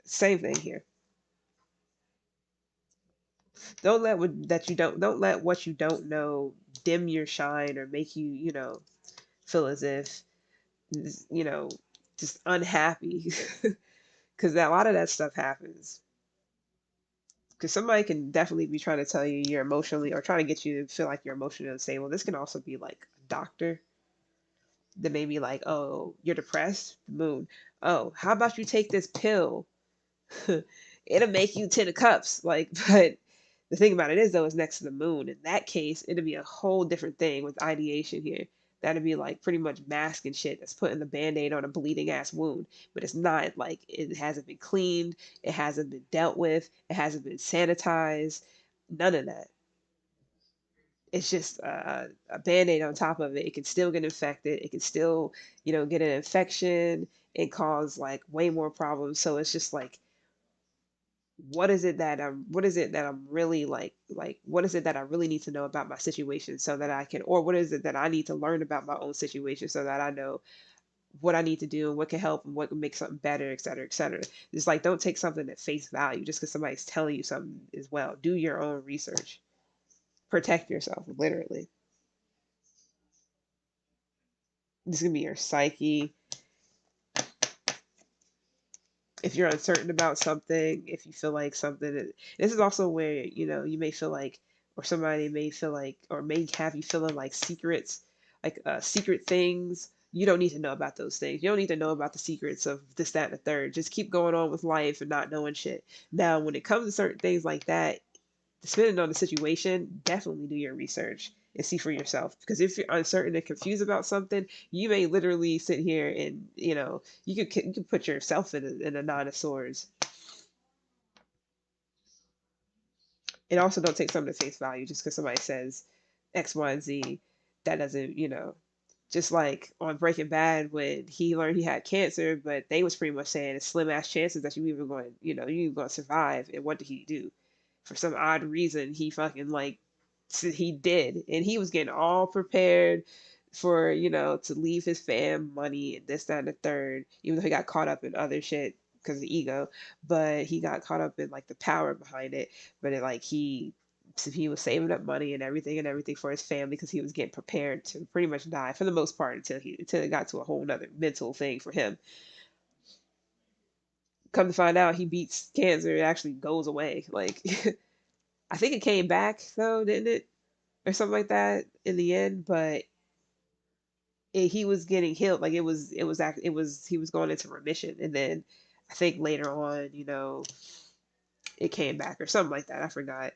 Same thing here. Don't let what you don't know dim your shine or make you, feel as if, you know, just unhappy. Because a lot of that stuff happens. Because somebody can definitely be trying to tell you you're emotionally, or trying to get you to feel like you're emotionally unstable. This can also be like a doctor that may be like, oh, you're depressed? The moon. Oh, how about you take this pill? It'll make you 10 of cups. Like, but the thing about it is though, it's next to the moon. In that case, it'd be a whole different thing with ideation here. That'd be like pretty much masking shit that's putting the band-aid on a bleeding ass wound. But it's not like it hasn't been cleaned, it hasn't been dealt with, it hasn't been sanitized, none of that. It's just a band-aid on top of it. It can still get infected, it can still, get an infection and cause like way more problems. So it's just like, what is it that I'm really like what is it that I really need to know about my situation so that I can, or what is it that I need to learn about my own situation so that I know what I need to do and what can help and what can make something better, et cetera, et cetera. It's like, don't take something at face value just because somebody's telling you something as well. Do your own research. Protect yourself, literally. This is gonna be your psyche. If you're uncertain about something, if you feel like something, this is also where, you may feel like, or somebody may feel like, or may have you feeling like secrets, like secret things. You don't need to know about those things. You don't need to know about the secrets of this, that, and the third. Just keep going on with life and not knowing shit. Now, when it comes to certain things like that, depending on the situation, definitely do your research and see for yourself. Because if you're uncertain and confused about something, you may literally sit here and you could put yourself in a nine of swords. And also, don't take something at face value just because somebody says X, Y, and Z. That doesn't, just like on Breaking Bad when he learned he had cancer, but they was pretty much saying it's slim ass chances that you even going to survive. And what did he do? For some odd reason, he fucking like he did, and he was getting all prepared for to leave his fam money and this, that, and the third. Even though he got caught up in other shit because of ego, but he got caught up in like the power behind it. But it like he was saving up money and everything for his family because he was getting prepared to pretty much die for the most part until it got to a whole nother mental thing for him. Come to find out, he beats cancer. It actually goes away. Like I think it came back though, didn't it, or something like that in the end? But he was getting healed. Like he was going into remission, and then I think later on, it came back or something like that. I forgot,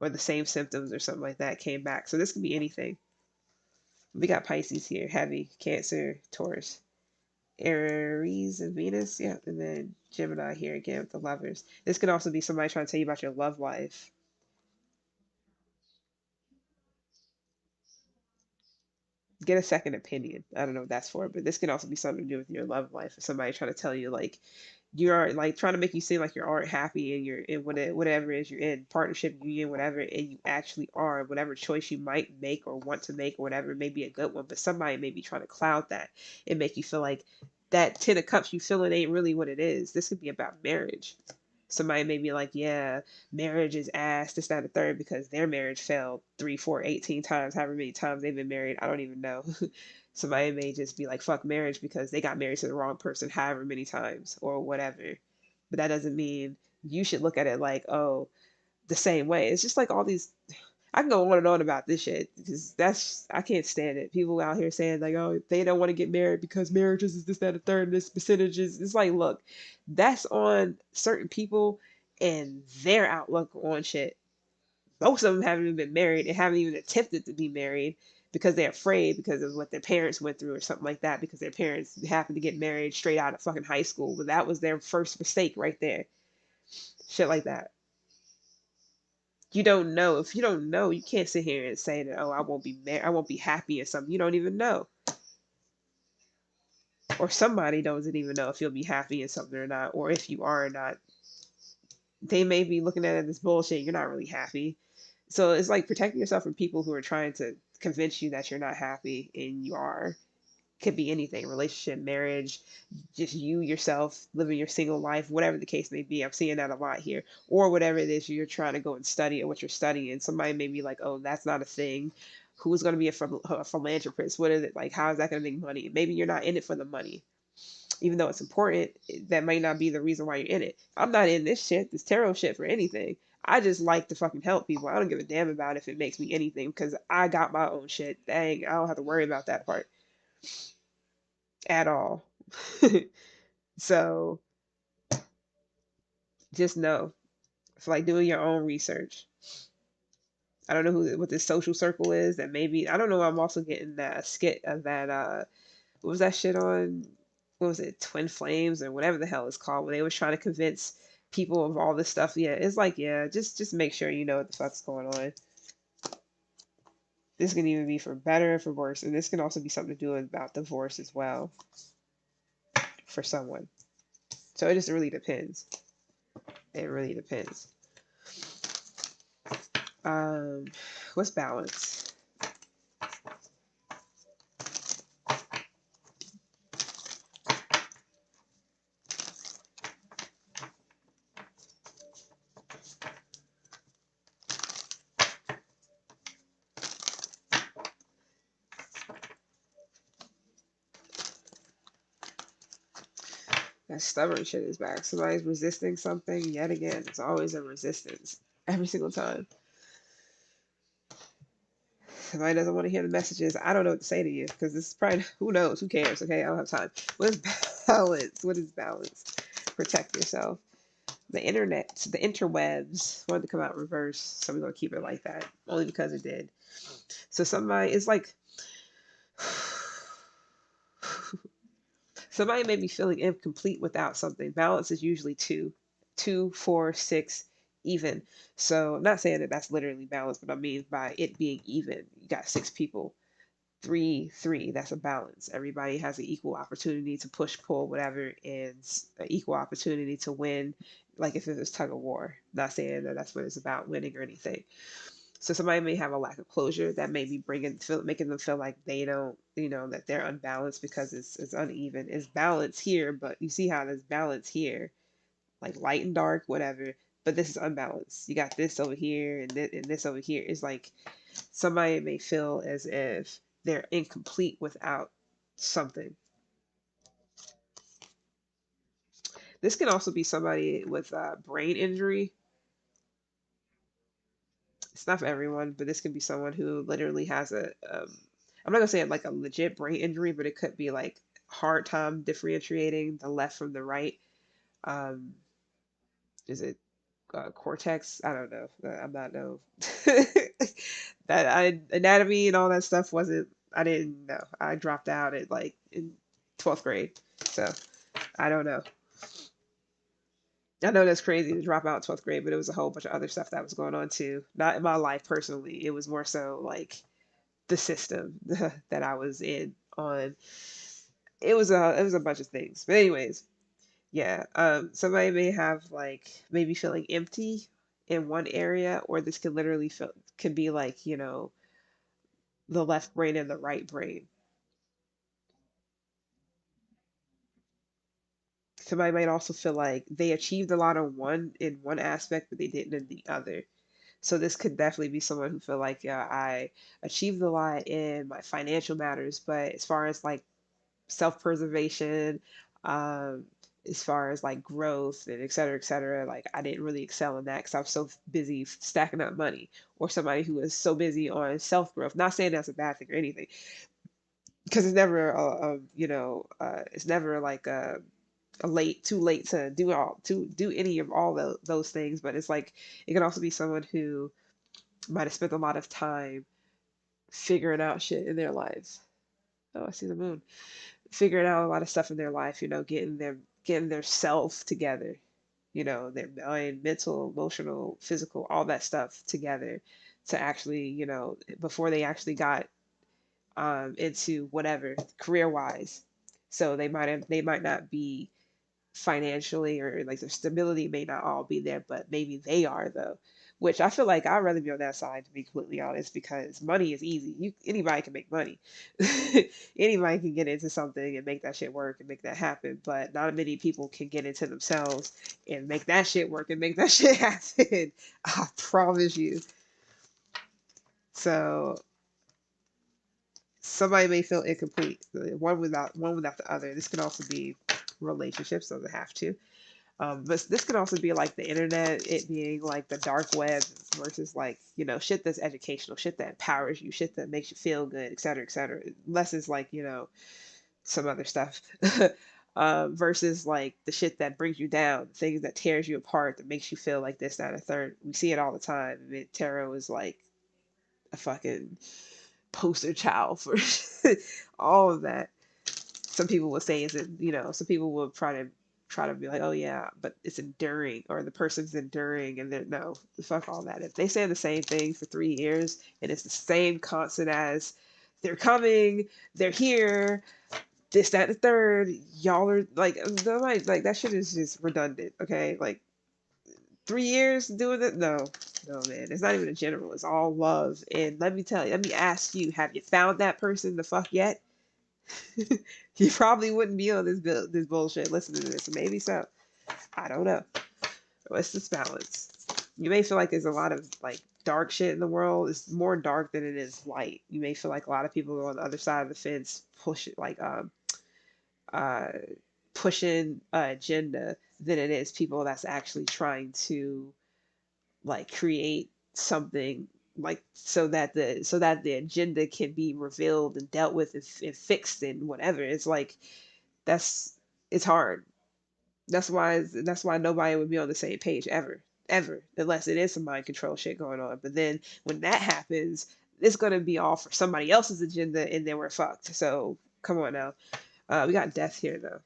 or the same symptoms or something like that came back. So this could be anything. We got Pisces here, heavy, Cancer, Taurus, Aries, and Venus. Yeah, and then Gemini here again with the lovers. This could also be somebody trying to tell you about your love life. Get a second opinion. I don't know what that's for, but this can also be something to do with your love life. If somebody trying to tell you like you are like trying to make you seem like you aren't happy and you're in whatever it is you're in, partnership, union, whatever, and you actually are. Whatever choice you might make or want to make or whatever, may be a good one, but somebody may be trying to cloud that and make you feel like that 10 of cups you feeling ain't really what it is. This could be about marriage. Somebody may be like, yeah, marriage is ass, this, that, and the third, because their marriage failed 3, 4, 18 times, however many times they've been married. I don't even know. Somebody may just be like, fuck marriage because they got married to the wrong person however many times or whatever. But that doesn't mean you should look at it like, oh, the same way. It's just like all these. I can go on and on about this shit because I can't stand it. People out here saying like, oh, they don't want to get married because marriages is this, that, and the third, and this percentages. It's like, look, that's on certain people and their outlook on shit. Most of them haven't even been married and haven't even attempted to be married because they're afraid because of what their parents went through or something like that, because their parents happened to get married straight out of fucking high school. But that was their first mistake right there. Shit like that. You don't know. If you don't know, you can't sit here and say that, oh, I won't be married, I won't be happy or something. You don't even know. Or somebody doesn't even know if you'll be happy in something or not, or if you are or not. They may be looking at it as bullshit. You're not really happy. So it's like protecting yourself from people who are trying to convince you that you're not happy and you are. Could be anything, relationship, marriage, just you yourself living your single life, whatever the case may be. I'm seeing that a lot here. Or whatever it is you're trying to go and study or what you're studying. Somebody may be like, oh, that's not a thing. Who's going to be a philanthropist? What is it like? How is that going to make money? Maybe you're not in it for the money, even though it's important. That might not be the reason why you're in it. I'm not in this tarot shit for anything. I just like to fucking help people. I don't give a damn about if it makes me anything because I got my own shit. Dang, I don't have to worry about that part at all. So just know, it's like doing your own research. I don't know what this social circle is. That maybe I don't know. I'm also getting that skit of that. What was that shit on? What was it? Twin Flames or whatever the hell it's called. When they was trying to convince people of all this stuff. Yeah, it's like yeah, just make sure you know what the fuck's going on. This can even be for better and for worse, and this can also be something to do about divorce as well for someone. So it just really depends. It really depends. Um, what's balance? That stubborn shit is back. Somebody's resisting something yet again. It's always a resistance every single time. Somebody doesn't want to hear the messages. I don't know what to say to you because this is probably, who knows? Who cares? Okay, I don't have time. What is balance? What is balance? Protect yourself. The internet, the interwebs wanted to come out reverse, so we're gonna keep it like that only because it did. So somebody is like, somebody may be feeling incomplete without something. Balance is usually two, 4, 6, even. So I'm not saying that that's literally balance, but I mean by it being even. You got 6 people, 3, 3. That's a balance. Everybody has an equal opportunity to push, pull, whatever, and an equal opportunity to win. Like if it was tug of war. Not saying that that's what it's about, winning or anything. So somebody may have a lack of closure that may be making them feel like they don't, that they're unbalanced because it's uneven. It's balance here, but you see how there's balance here, like light and dark, whatever. But this is unbalanced. You got this over here and this over here. It's like somebody may feel as if they're incomplete without something. This can also be somebody with brain injury. It's not for everyone, but this could be someone who literally has I'm not gonna say like a legit brain injury, but it could be like hard time differentiating the left from the right. Um, is it cortex? I don't know. I'm not no that anatomy and all that stuff wasn't. I didn't know. I dropped out at like in 12th grade, so I don't know. I know that's crazy to drop out in 12th grade, but it was a whole bunch of other stuff that was going on too. Not in my life personally. It was more so like the system that I was in on. It was a bunch of things. But anyways, yeah. Somebody may have like maybe feeling empty in one area, or this could literally feel could be like, the left brain and the right brain. Somebody might also feel like they achieved a lot of one in one aspect, but they didn't in the other. So this could definitely be someone who feel like, yeah, I achieved a lot in my financial matters, but as far as like self-preservation, um, as far as like growth and et cetera, like I didn't really excel in that because I was so busy stacking up money. Or somebody who is so busy on self-growth. Not saying that's a bad thing or anything, because it's never, it's never like a late, too late to do any of all those things. But it's like it can also be someone who might have spent a lot of time figuring out shit in their lives. Oh, I see the moon. Figuring out a lot of stuff in their life, getting their self together, their mind, mental, emotional, physical, all that stuff together to actually, before they actually got into whatever career wise. So they might not be financially, or like their stability may not all be there, but maybe they are though. Which I feel like I'd rather be on that side, to be completely honest, because money is easy. Anybody can make money. Anybody can get into something and make that shit work and make that happen, but not many people can get into themselves and make that shit work and make that shit happen. I promise you. So somebody may feel incomplete, one without the other. This can also be relationships, doesn't have to. But this could also be like the internet, it being like the dark web versus like, shit that's educational, shit that empowers you, shit that makes you feel good, et cetera, et cetera. Less is like, some other stuff. Versus like the shit that brings you down, things that tears you apart, that makes you feel like this, that, and a third. We see it all the time. I mean, tarot is like a fucking poster child for all of that. Some people will say is it, some people will try to be like, oh yeah, but it's enduring, or the person's enduring, and then no, fuck all that. If they say the same thing for 3 years and it's the same constant as they're coming, they're here, this, that, and the third, y'all are like, like that shit is just redundant. Okay, like 3 years doing it, no, no man, it's not even a general. It's all love. And let me ask you, have you found that person the fuck yet? You probably wouldn't be on this bullshit listening to this. Maybe so. I don't know. What's this balance? You may feel like there's a lot of like dark shit in the world. It's more dark than it is light. You may feel like a lot of people on the other side of the fence push it like uh pushing an agenda than it is people that's actually trying to like create something like so that the agenda can be revealed and dealt with and fixed and whatever. It's like that's it's hard. That's why nobody would be on the same page ever, unless it is some mind control shit going on. But then when that happens, it's gonna be all for somebody else's agenda, and then we're fucked. So come on now. We got death here though.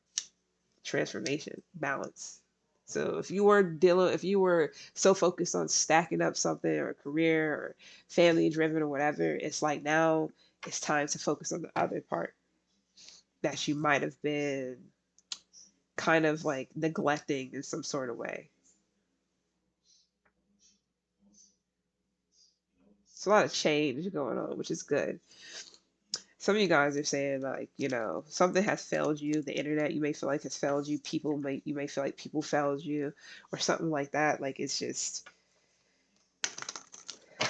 Transformation, balance. So if you were so focused on stacking up something or a career or family driven or whatever, it's like now it's time to focus on the other part that you might have been kind of like neglecting in some sort of way. It's a lot of change going on, which is good. Some of you guys are saying like, something has failed you. The internet you may feel like has failed you. You may feel like people failed you or something like that. Like it's just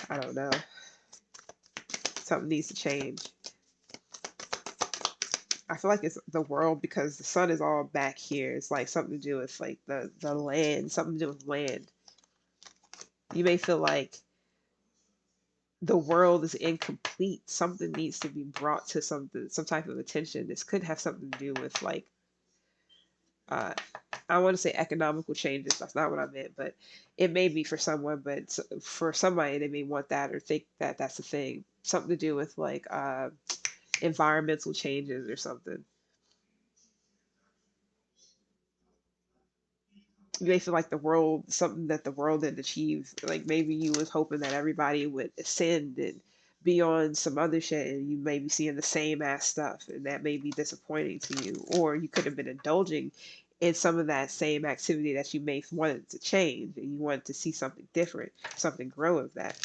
I don't know. Something needs to change. I feel like it's the world because the sun is all back here. It's like something to do with like the land, something to do with land. You may feel like the world is incomplete. Something needs to be brought to some type of attention. This could have something to do with like uh I want to say economical changes. That's not what I meant, but it may be for someone, but for somebody they may want that or think that that's the thing. Something to do with like environmental changes or something. You may feel like the world, something that the world didn't achieve. Like maybe you was hoping that everybody would ascend and be on some other shit, and you may be seeing the same ass stuff, and that may be disappointing to you. Or you could have been indulging in some of that same activity that you may have wanted to change, and you wanted to see something different, something grow of that.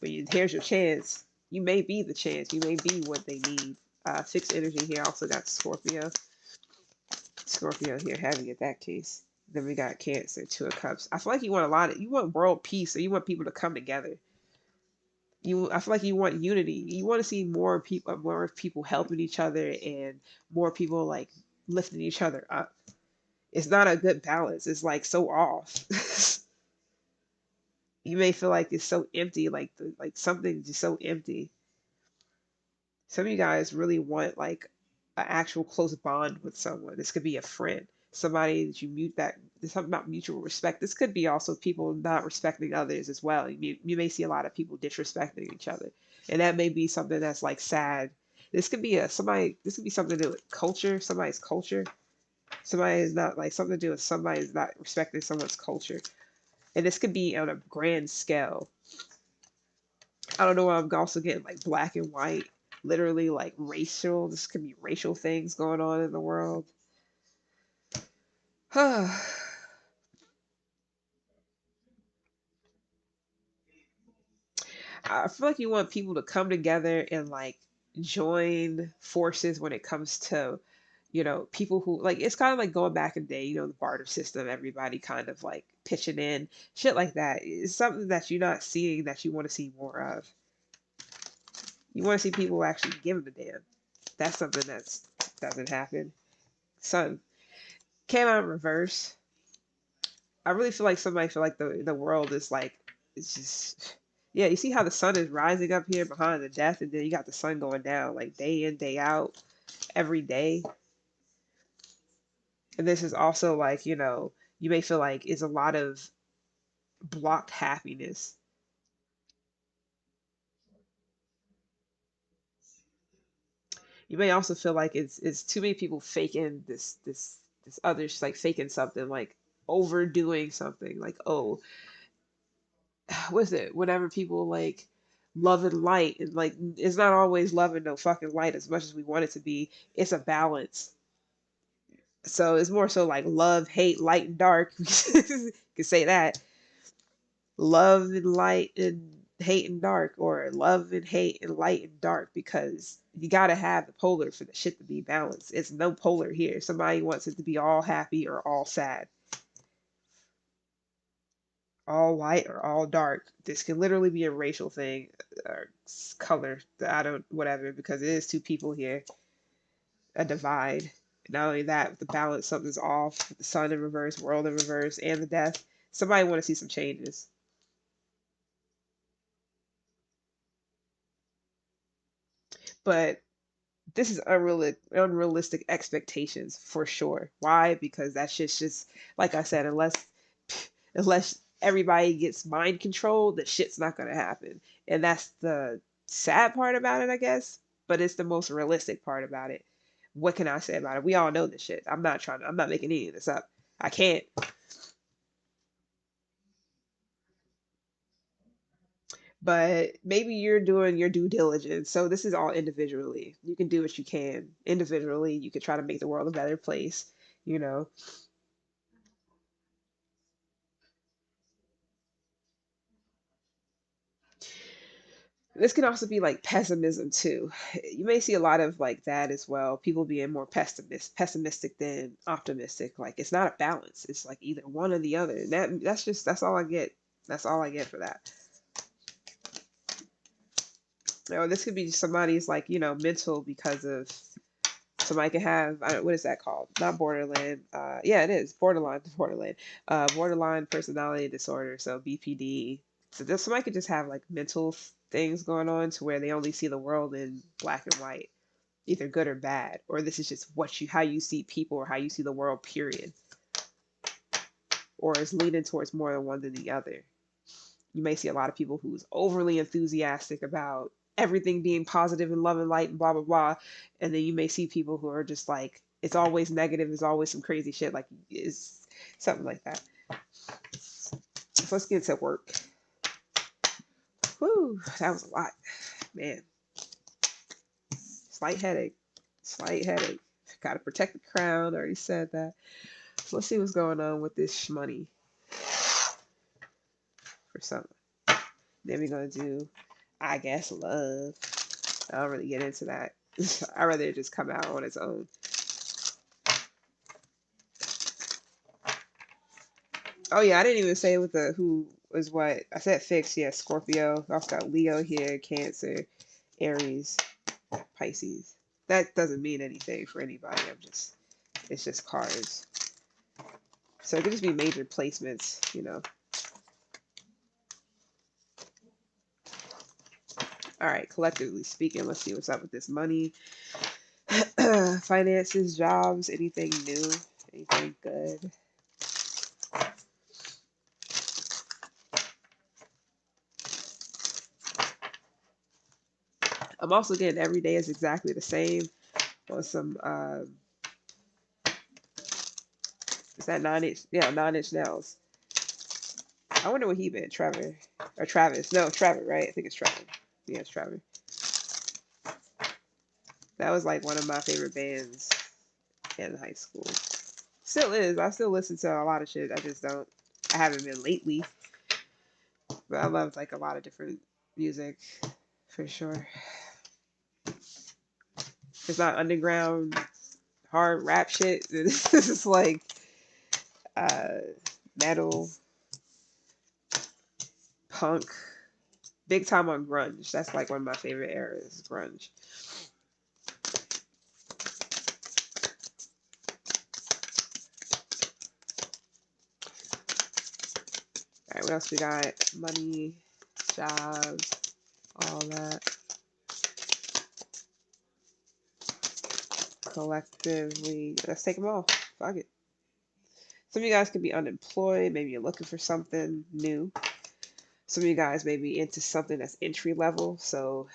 But here's your chance. You may be the chance. You may be what they need. Fixed energy here. Also got Scorpio. Scorpio here heavy at that case. Then we got Cancer, Two of Cups. I feel like you want you want world peace, so you want people to come together. I feel like you want unity. You want to see more people helping each other, and more people like lifting each other up. It's not a good balance. It's like so off. You may feel like it's so empty, like something just so empty. Some of you guys really want like an actual close bond with someone. This could be a friend, somebody that you mute that. There's something about mutual respect. This could be also people not respecting others as well. You may see a lot of people disrespecting each other, and that may be something that's like sad. This could be somebody. This could be something to do with culture. Somebody's culture. Somebody is not like something to do with somebody is not respecting someone's culture, and this could be on a grand scale. I don't know why I'm also getting like black and white, literally like racial. This could be racial things going on in the world. I feel like you want people to come together and like join forces when it comes to, people who like it's kind of like going back in the day, the barter system, everybody kind of like pitching in, shit like that. It's something that you're not seeing that you want to see more of. You want to see people actually giving a damn. That's something that doesn't happen. Sun came out in reverse. I really feel like somebody feel like the world is like it's just yeah, you see how the sun is rising up here behind the death, and then you got the sun going down like day in, day out, every day. And this is also like, you may feel like it's a lot of blocked happiness. You may also feel like it's too many people faking this others like faking something, like overdoing something, like, oh, what's it? Whenever people like love and light, and like it's not always love and no fucking light as much as we want it to be. It's a balance. So it's more so like love, hate, light and dark. You can say that. Love and light and hate and dark, or love and hate and light and dark, because you gotta have the polar for the shit to be balanced. It's no polar here. Somebody wants it to be all happy or all sad, all light or all dark. This can literally be a racial thing or color. I don't, whatever, because it is two people here, a divide. Not only that, with the balance, something's off. The sun in reverse, world in reverse, and the death. Somebody want to see some changes. But this is unrealistic expectations for sure. Why? Because that shit's just like I said, unless everybody gets mind controlled, the shit's not gonna happen. And that's the sad part about it, I guess. But it's the most realistic part about it. What can I say about it? We all know this shit. I'm not making any of this up. I can't. But maybe you're doing your due diligence. So this is all individually. You can do what you can individually. You can try to make the world a better place, you know. This can also be like pessimism too. You may see a lot of like that as well. People being more pessimistic than optimistic. Like it's not a balance. It's like either one or the other. And that's all I get. That's all I get for that. This could be somebody's like, mental because of somebody can have what is that called? Not borderline. Yeah, it is borderline. Borderline. Borderline personality disorder. So BPD. So somebody could just have like mental things going on to where they only see the world in black and white, either good or bad, or this is just how you see people or how you see the world. Period. Or is leaning towards more than one than the other. You may see a lot of people who's overly enthusiastic about everything being positive and love and light and blah blah blah, and then you may see people who are just like it's always negative, it's always some crazy shit, like is something like that. So let's get to work. Whew, that was a lot, man. Slight headache, slight headache. Got to protect the crown. I already said that. So let's see what's going on with this money for someone. Then we're gonna do, I guess, love. I don't really get into that. I'd rather it just come out on its own. Oh yeah, I didn't even say with the who was what. I said fixed, yeah, Scorpio. I also got Leo here, Cancer, Aries, Pisces. That doesn't mean anything for anybody. It's just cards. So it could just be major placements. All right, collectively speaking, let's see what's up with this money. Finances, jobs, anything new, anything good. I'm also getting every day is exactly the same on some is that 9 inch, yeah, 9 inch nails. I wonder what he been, Trevor or Travis. No, Trevor, right? I think it's Trevor. Yeah, it's Trevor. That was like one of my favorite bands in high school. Still is. I still listen to a lot of shit. I haven't been lately. But I love like a lot of different music for sure. It's not underground hard rap shit. This is like uh, metal, punk, big time on grunge. That's like one of my favorite eras, grunge. All right, what else we got? Money, jobs, all that. Collectively, let's take them all. Fuck it. Some of you guys could be unemployed. Maybe you're looking for something new. Some of you guys may be into something that's entry level. So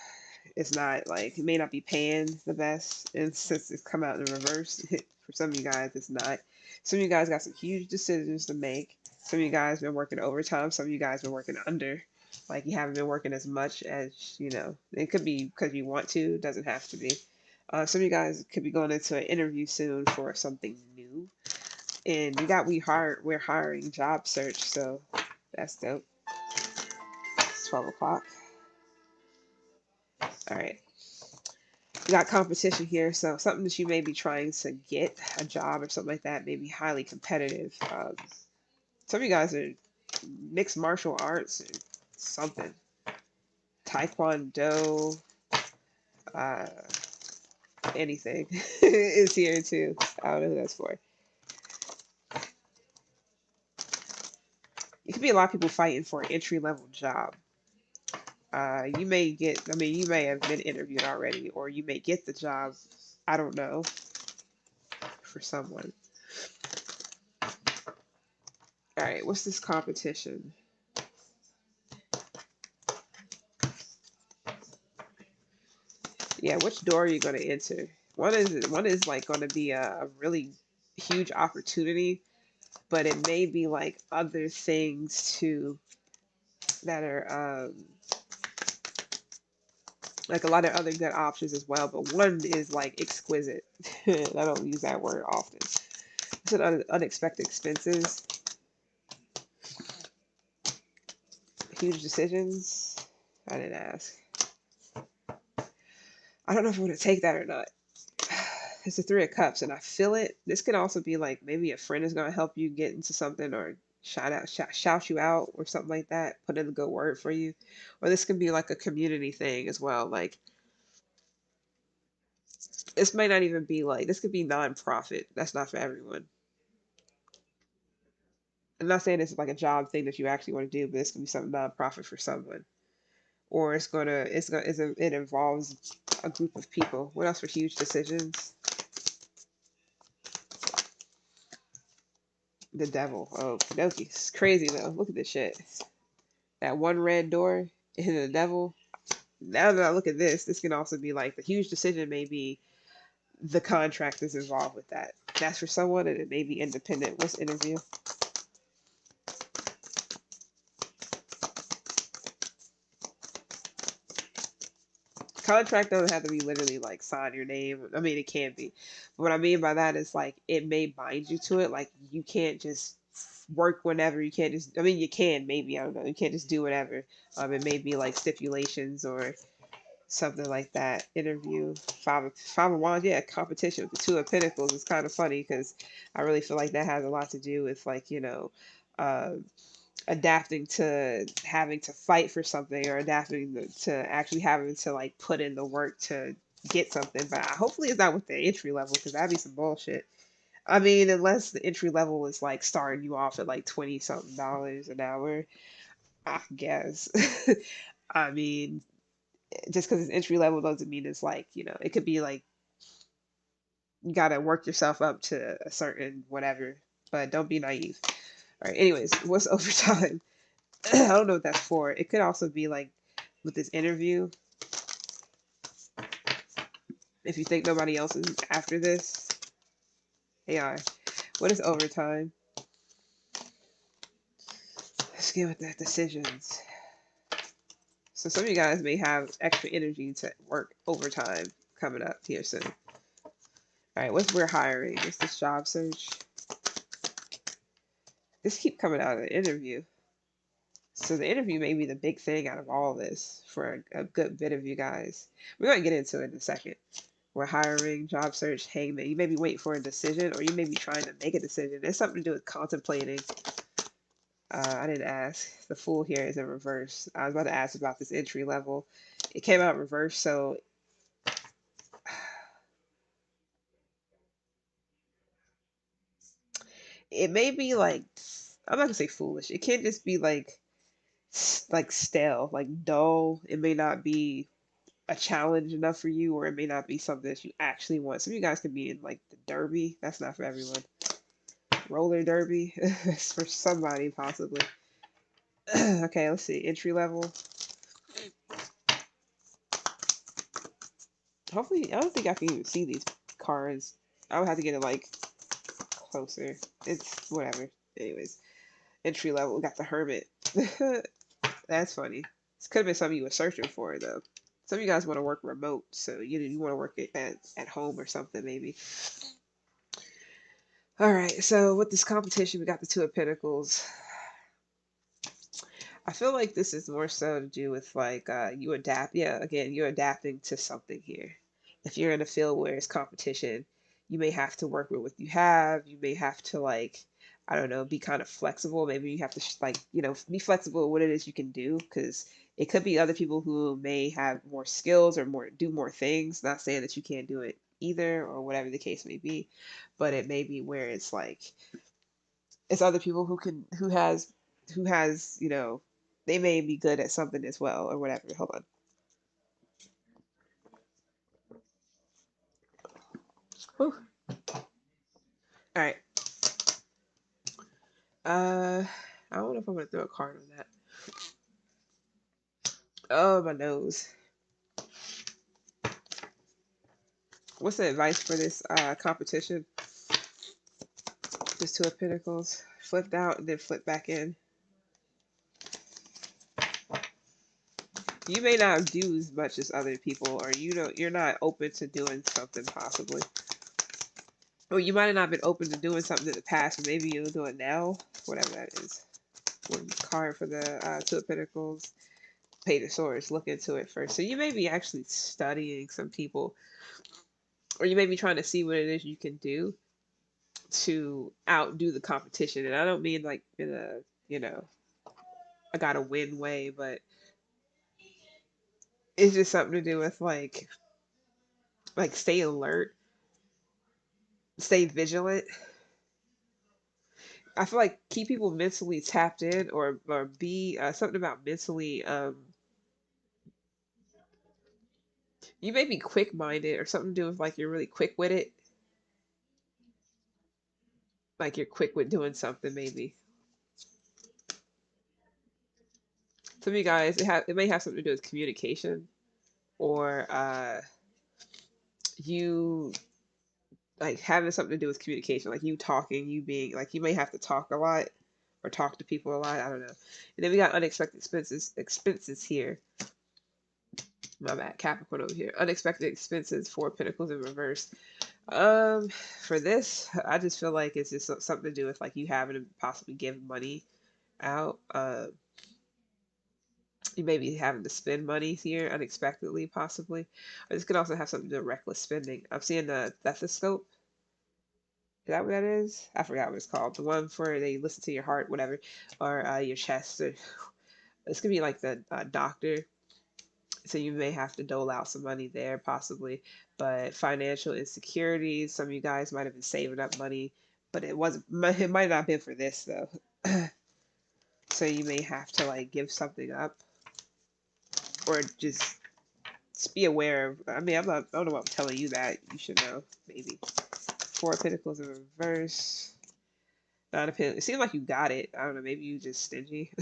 it's not like, it may not be paying the best. And since it's come out in reverse, for some of you guys, it's not. Some of you guys got some huge decisions to make. Some of you guys been working overtime. Some of you guys been working under. Like you haven't been working as much as. It could be because you want to. It doesn't have to be. Some of you guys could be going into an interview soon for something new. And we're hiring job search, so that's dope. It's 12 o'clock. All right. We got competition here, so something that you may be trying to get a job or something like that may be highly competitive. Some of you guys are mixed martial arts or something. Taekwondo, uh, anything is here too. I don't know who that's for. It could be a lot of people fighting for an entry level job. You may get, I mean, you may have been interviewed already, or you may get the job. I don't know, for someone. All right, what's this competition? Yeah, which door are you going to enter? One is like going to be a really huge opportunity, but it may be like other things too that are like a lot of other good options as well. But one is like exquisite. I don't use that word often. It's an unexpected expenses, huge decisions. I didn't ask. I don't know if I want to take that or not. It's the Three of Cups, and I feel it. This could also be like maybe a friend is going to help you get into something, or shout you out, or something like that. Put in a good word for you, or this could be like a community thing as well. Like this might not even be like this could be non-profit. That's not for everyone. I'm not saying this is like a job thing that you actually want to do, but this could be something non-profit for someone, or it involves a group of people. What else for huge decisions? The devil. Oh, Pinocchio. It's crazy though. Look at this shit. That one red door and the devil. Now that I look at this can also be like the huge decision may be the contract is involved with that. That's for someone, and it may be independent. What's interview? Contract doesn't have to be literally like sign your name. I mean, it can be. But what I mean by that is like it may bind you to it. Like you can't just work whenever. You can't just. I mean, you can maybe. I don't know. You can't just do whatever. It may be like stipulations or something like that. Interview. Five of Wands. Yeah, competition with the Two of Pentacles is kind of funny because I really feel like that has a lot to do with like Uh, adapting to having to fight for something, or adapting to actually having to like put in the work to get something. But hopefully it's not with the entry level, because that'd be some bullshit. I mean, unless the entry level is like starting you off at like 20 something dollars an hour, I guess. I mean, just because it's entry level doesn't mean it's like, it could be like you gotta work yourself up to a certain whatever, but don't be naive. All right, anyways, what's overtime? I don't know what that's for. It could also be like with this interview. If you think nobody else is after this, AI. What is overtime? Let's get with the decisions. So some of you guys may have extra energy to work overtime coming up here soon. All right, what's we're hiring? What's this job search? This keep coming out of the interview. So the interview may be the big thing out of all this for a good bit of you guys. We're going to get into it in a second. We're hiring, job search, hangman. You may be waiting for a decision, or you may be trying to make a decision. There's something to do with contemplating. I didn't ask. The Fool here is in reverse. I was about to ask about this entry level. It came out reverse, so it may be like, I'm not gonna say foolish. It can't just be like stale, like dull. It may not be a challenge enough for you, or it may not be something that you actually want. Some of you guys could be in like the derby. That's not for everyone. Roller derby. That's for somebody possibly. Okay, let's see. Entry level. Hopefully, I don't think I can even see these cards. I would have to get it like closer. It's whatever. Anyways, entry level. We got the Hermit. That's funny. This could have been something you were searching for though. Some of you guys want to work remote, so you want to work at home or something maybe. All right. So with this competition, we got the Two of Pentacles. I feel like this is more so to do with like you adapt. Yeah, again, you're adapting to something here. If you're in a field where it's competition, you may have to work with what you have. You may have to like, I don't know, be kind of flexible. Maybe you have to like, be flexible with what it is you can do, because it could be other people who may have more skills or do more things. Not saying that you can't do it either, or whatever the case may be. But it may be where it's like it's other people who has, they may be good at something as well or whatever. Hold on. Whew. All right. I don't know if I'm gonna throw a card on that. Oh, my nose. What's the advice for this competition? This Two of Pentacles flipped out and then flipped back in. You may not do as much as other people, or you're not open to doing something possibly. Or you might have not been open to doing something in the past, but maybe you'll do it now, whatever that is. One card for the Two of Pentacles, Page of Swords. Look into it first. So you may be actually studying some people, or you may be trying to see what it is you can do to outdo the competition. And I don't mean like in a, I gotta win way, but it's just something to do with like stay alert, stay vigilant. I feel like keep people mentally tapped in, or be something about mentally. You may be quick minded, or something to do with like you're really quick with it, like you're quick with doing something maybe. Some of you guys, it may have something to do with communication, or you like having something to do with communication, like you talking, you being like you may have to talk a lot or talk to people a lot. I don't know. And then we got unexpected expenses here. My bad, Capricorn over here. Unexpected expenses, Four of Pentacles in reverse. For this, I just feel like it's just something to do with like you having to possibly give money out. You may be having to spend money here unexpectedly, possibly. Or this could also have something to do with reckless spending. I'm seeing the stethoscope. Is that what that is? I forgot what it's called. The one for they listen to your heart, whatever, or your chest. Or this could be like the doctor. So you may have to dole out some money there, possibly. But financial insecurities. Some of you guys might have been saving up money, but it wasn't. It might not have been for this though. So you may have to like give something up, or just be aware of. I mean, I don't know what I'm telling you that you should know. Maybe Four of Pentacles in reverse. Nine of Pentacles. It seems like you got it. I don't know. Maybe you just stingy.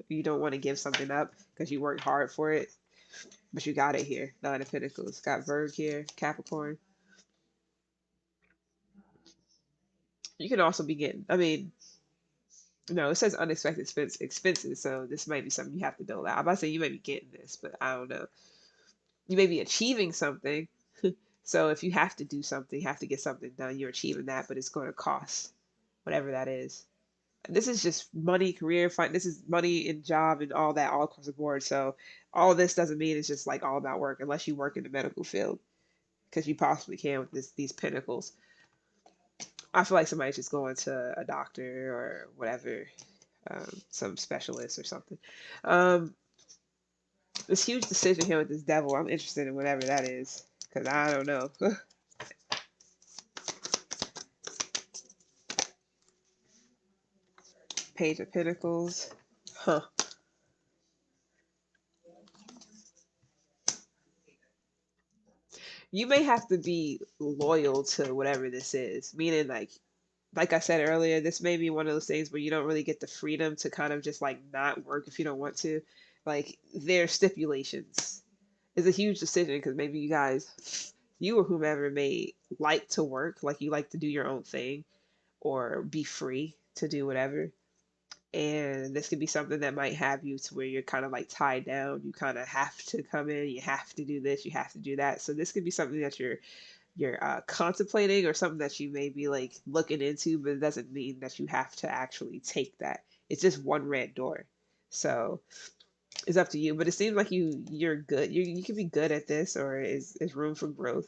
You don't want to give something up because you worked hard for it, but you got it here. Nine of Pentacles. Got Virgo here. Capricorn. You can also be getting. I mean, no, it says unexpected expenses, so this might be something you have to dole out. I'm about to say you may be getting this, but I don't know. You may be achieving something. So if you have to do something, you have to get something done, you're achieving that, but it's going to cost whatever that is. This is just money, career, this is money and job and all that all across the board. So all this doesn't mean it's just like all about work unless you work in the medical field, because you possibly can with these pentacles. I feel like somebody's just going to a doctor or whatever, some specialist or something. Um, this huge decision here with this devil, I'm interested in whatever that is because I don't know. Page of Pentacles. Huh. You may have to be loyal to whatever this is, meaning like I said earlier, this may be one of those things where you don't really get the freedom to kind of just like not work if you don't want to. Like their stipulations is a huge decision because maybe you guys, you or whomever may like to work, like you like to do your own thing or be free to do whatever. And this could be something that might have you to where you're kind of like tied down. You kind of have to come in, you have to do this, you have to do that. So this could be something that you're contemplating, or something that you may be like looking into, but it doesn't mean that you have to actually take that. It's just one red door. So it's up to you. But it seems like you're good. You can be good at this, or is room for growth.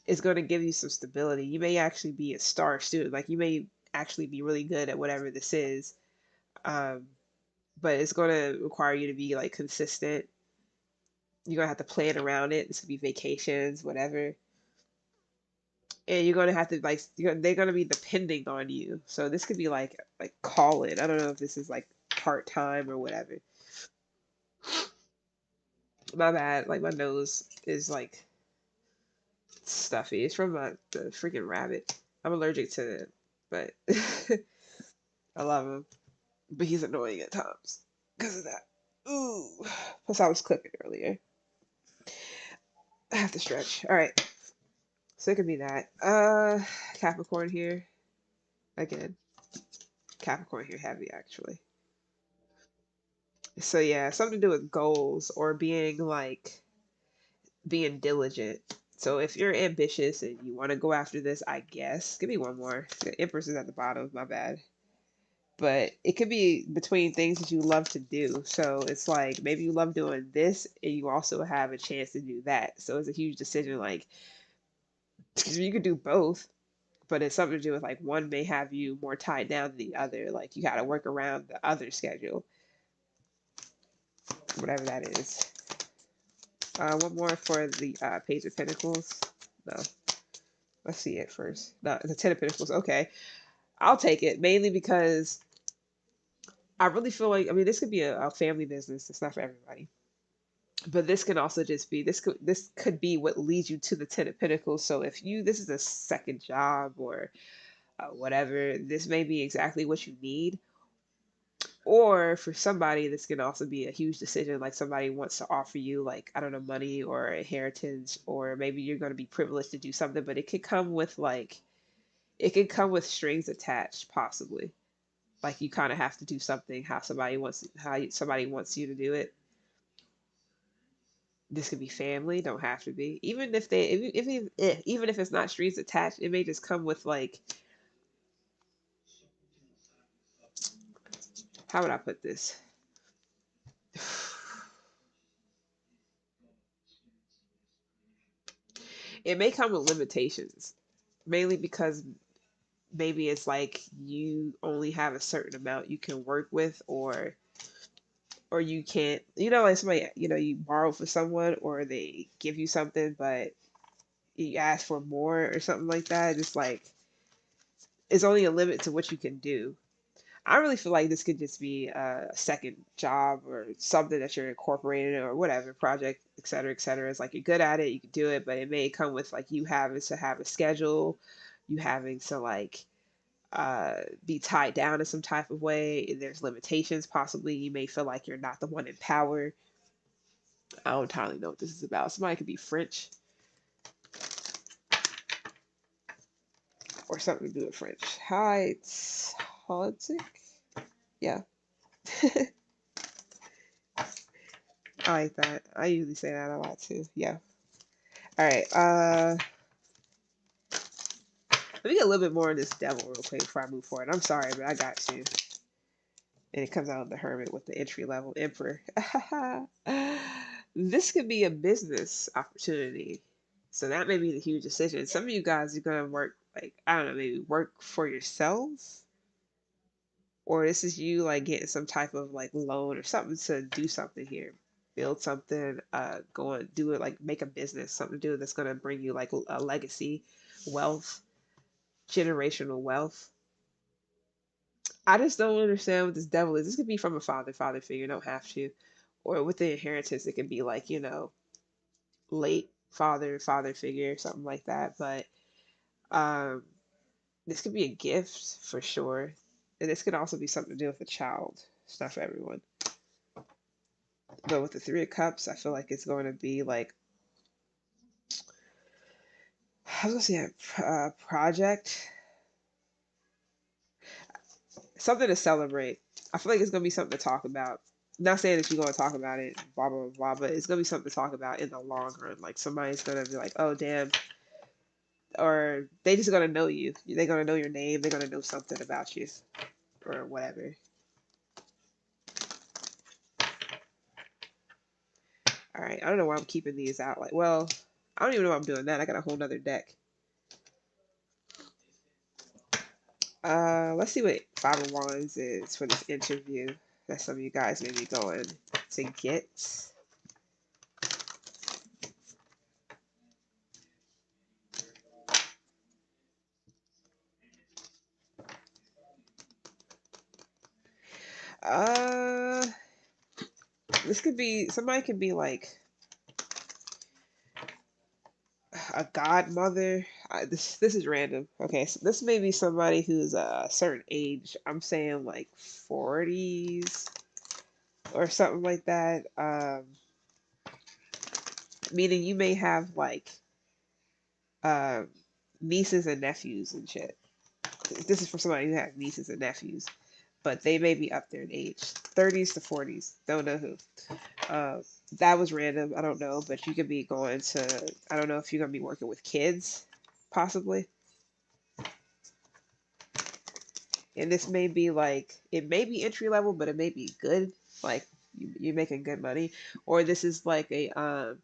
It's going to give you some stability. You may actually be a star student. Like you may actually be really good at whatever this is. Um, but it's going to require you to be like consistent You're gonna have to plan around it. This could be vacations, whatever. And you're gonna have to like they're gonna be depending on you. So this could be like call in. I don't know if this is like part time or whatever. My bad. Like my nose is like stuffy. It's from the freaking rabbit. I'm allergic to it, but I love him. But he's annoying at times because of that. Ooh. Plus I was cooking earlier. I have to stretch. All right. So it could be that. Capricorn here again. Capricorn here heavy actually. So yeah, something to do with goals or being diligent. So if you're ambitious and you want to go after this, I guess. Give me one more. The Empress is at the bottom, my bad. But it could be between things that you love to do. So it's like maybe you love doing this and you also have a chance to do that. So it's a huge decision like excuse me, you could do both, but it's something to do with like one may have you more tied down than the other. Like you got to work around the other schedule, whatever that is. One more for the Page of Pentacles. No, let's see it first. No, the Ten of Pentacles. Okay, I'll take it mainly because I really feel like I mean this could be a family business. It's not for everybody, but this can also just be this could be what leads you to the Ten of Pentacles. So if you this is a second job or whatever, this may be exactly what you need. Or for somebody, this can also be a huge decision. Like somebody wants to offer you, like, I don't know, money or inheritance, or maybe you're going to be privileged to do something, but it could come with strings attached, possibly. Like you kind of have to do something somebody wants you to do it. This could be family, don't have to be. Even if they, even if it's not strings attached, it may just come with like, how would I put this? It may come with limitations, mainly because maybe it's like you only have a certain amount you can work with or you can't like somebody you borrow for someone or they give you something but you ask for more or something like that. It's like it's only a limit to what you can do. I really feel like this could just be a second job or something that you're incorporating or whatever project, et cetera, et cetera. It's like you're good at it, you can do it, but it may come with like you having to have a schedule, you having to like be tied down in some type of way. There's limitations. Possibly you may feel like you're not the one in power. I don't entirely know what this is about. Somebody could be French or something to do with French. Hi, it's politic. Yeah, I like that. I usually say that a lot too. Yeah. All right. Let me get a little bit more of this devil real quick before I move forward. I'm sorry, but I got to. And it comes out of the hermit with the entry level emperor. This could be a business opportunity. So that may be the huge decision. Some of you guys are gonna work like I don't know, maybe work for yourselves, or this is you like getting some type of like loan or something to do something here, build something, go and do it like make a business, something to do that's gonna bring you like a legacy, wealth, generational wealth. I just don't understand what this devil is. This could be from a father figure, don't have to. Or with the inheritance, it could be like, late father figure, something like that. But um, this could be a gift for sure. And this could also be something to do with a child. It's not for everyone. But with the Three of Cups, I feel like it's going to be like, I was going to say a project, something to celebrate. I feel like it's going to be something to talk about. Not saying that you're going to talk about it, blah, blah, blah, but it's going to be something to talk about in the long run. Like somebody's going to be like, oh, damn. Or they just going to know you. They're going to know your name. They're going to know something about you or whatever. All right. I don't know why I'm keeping these out. Like, well, I don't even know why I'm doing that. I got a whole nother deck. Let's see what Five of Wands is for this interview that some of you guys may be going to get. Uh, this could be, somebody could be like a godmother. This is random. Okay, so this may be somebody who's a certain age. I'm saying like 40s or something like that. Meaning you may have like uh, nieces and nephews and shit. This is for somebody who has nieces and nephews, but they may be up there in age, 30s to 40s. Don't know who. Uh, that was random. I don't know, but you could be going to. I don't know if you're gonna be working with kids, possibly. And this may be like it may be entry level, but it may be good. Like you're making good money, or this is like a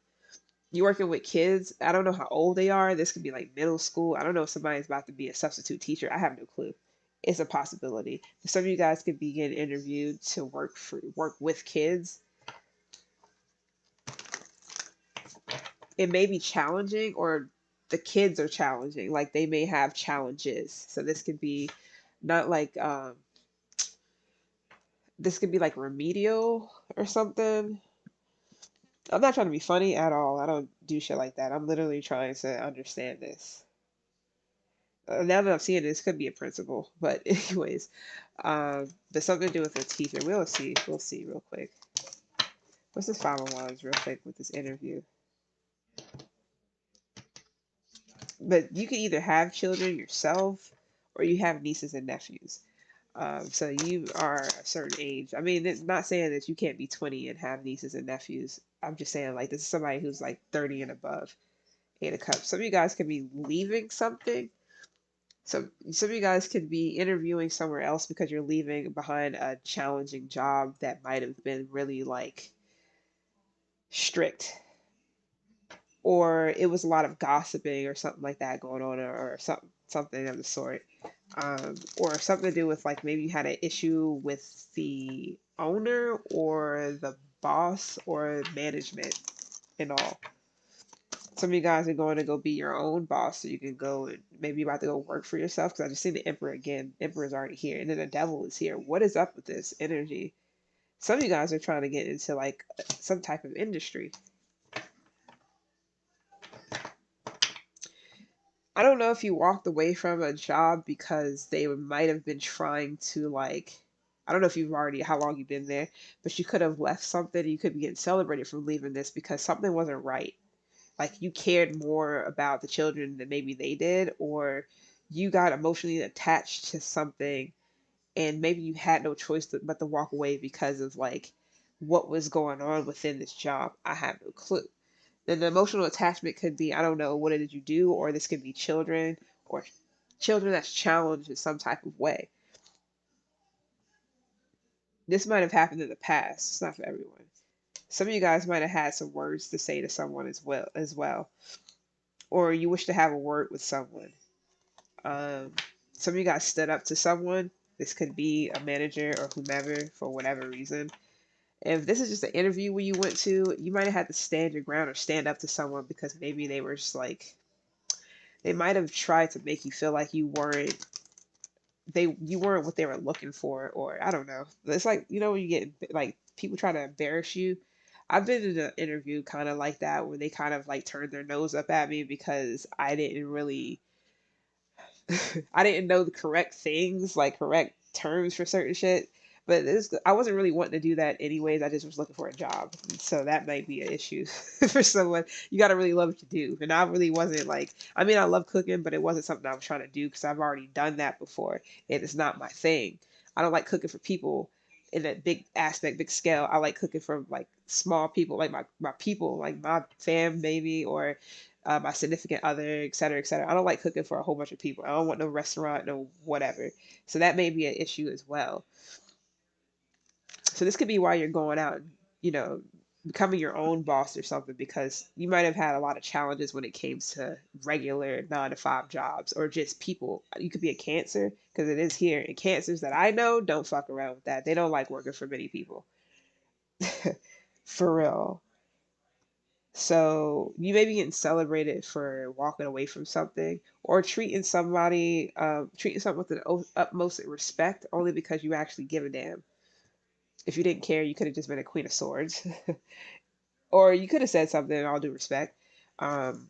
you're working with kids. I don't know how old they are. This could be like middle school. I don't know if somebody's about to be a substitute teacher. I have no clue. It's a possibility. Some of you guys could be getting interviewed to work with kids. It may be challenging, or the kids are challenging. Like they may have challenges. So this could be not like this could be like remedial or something. I'm not trying to be funny at all. I don't do shit like that. I'm literally trying to understand this. Now that I'm seeing this, could be a principal, but anyways, but something to do with a teacher. We'll see. We'll see real quick. What's this Five of Wands real quick with this interview? But you can either have children yourself, or you have nieces and nephews. So you are a certain age. I mean, it's not saying that you can't be 20 and have nieces and nephews. I'm just saying like this is somebody who's like 30 and above. Eight of Cups. Some of you guys could be leaving something. Some of you guys could be interviewing somewhere else because you're leaving behind a challenging job that might have been really like strict, or it was a lot of gossiping or something like that going on, or something of the sort, or something to do with like maybe you had an issue with the owner or the boss or management and all. Some of you guys are going to go be your own boss, so you can go and maybe you're about to go work for yourself. Because I just seen the Emperor again. Emperor is already here, and then the Devil is here. What is up with this energy? Some of you guys are trying to get into like some type of industry. I don't know if you walked away from a job because they might have been trying to like. I don't know if you've already how long you've been there, but you could have left something. You could be getting celebrated for leaving this because something wasn't right. Like you cared more about the children than maybe they did, or you got emotionally attached to something and maybe you had no choice but to walk away because of like what was going on within this job. I have no clue. Then the emotional attachment could be, I don't know, what did you do? Or this could be children, or children that's challenged in some type of way. This might have happened in the past. It's not for everyone. Some of you guys might have had some words to say to someone as well, or you wish to have a word with someone. Um, some of you guys stood up to someone. This could be a manager or whomever for whatever reason. If this is just an interview where you went to, you might have had to stand your ground or stand up to someone because maybe they were just like, they might have tried to make you feel like you weren't what they were looking for, or I don't know. It's like, when you get like people try to embarrass you. I've been in an interview kind of like that where they kind of like turned their nose up at me because I didn't know the correct things, like correct terms for certain shit. But I wasn't really wanting to do that anyways. I just was looking for a job. So that might be an issue for someone. You got to really love what you do. And I really wasn't like, I mean, I love cooking, but it wasn't something I was trying to do because I've already done that before. And it's not my thing. I don't like cooking for people in that big aspect, big scale. I like cooking for like small people, like my people, like my fam, maybe, or my significant other, et cetera, et cetera. I don't like cooking for a whole bunch of people. I don't want no restaurant, no whatever. So that may be an issue as well. So this could be why you're going out and, becoming your own boss or something, because you might have had a lot of challenges when it came to regular 9 to 5 jobs or just people. You could be a Cancer because it is here. And Cancers that I know don't fuck around with that. They don't like working for many people. For real. So you may be getting celebrated for walking away from something or treating someone with the utmost respect only because you actually give a damn. If you didn't care, you could have just been a queen of swords. Or you could have said something in all due respect. Um,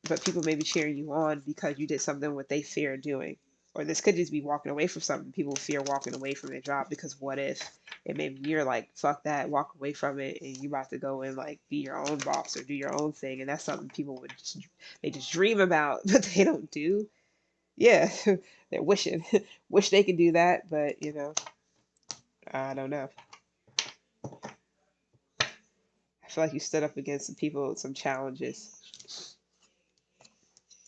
but people may be cheering you on because you did something what they fear doing. Or this could just be walking away from something. People fear walking away from their job because what if? And maybe you're like, fuck that, walk away from it, and you're about to go and like be your own boss or do your own thing, and that's something people would just, they just dream about, but they don't do. Yeah, they're wishing, wish they could do that, but I don't know. I feel like you stood up against some people with some challenges.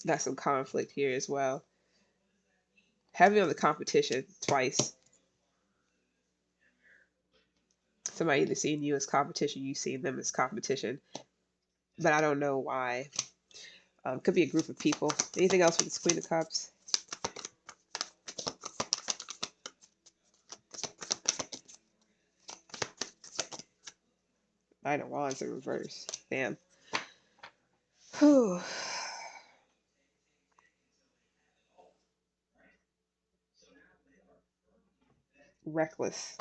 Got some conflict here as well. Heavy on the competition twice. Somebody either seeing you as competition, you seeing them as competition, but I don't know why. Could be a group of people. Anything else with this Queen of Cups? Nine of Wands in reverse. Damn. Whew. Reckless.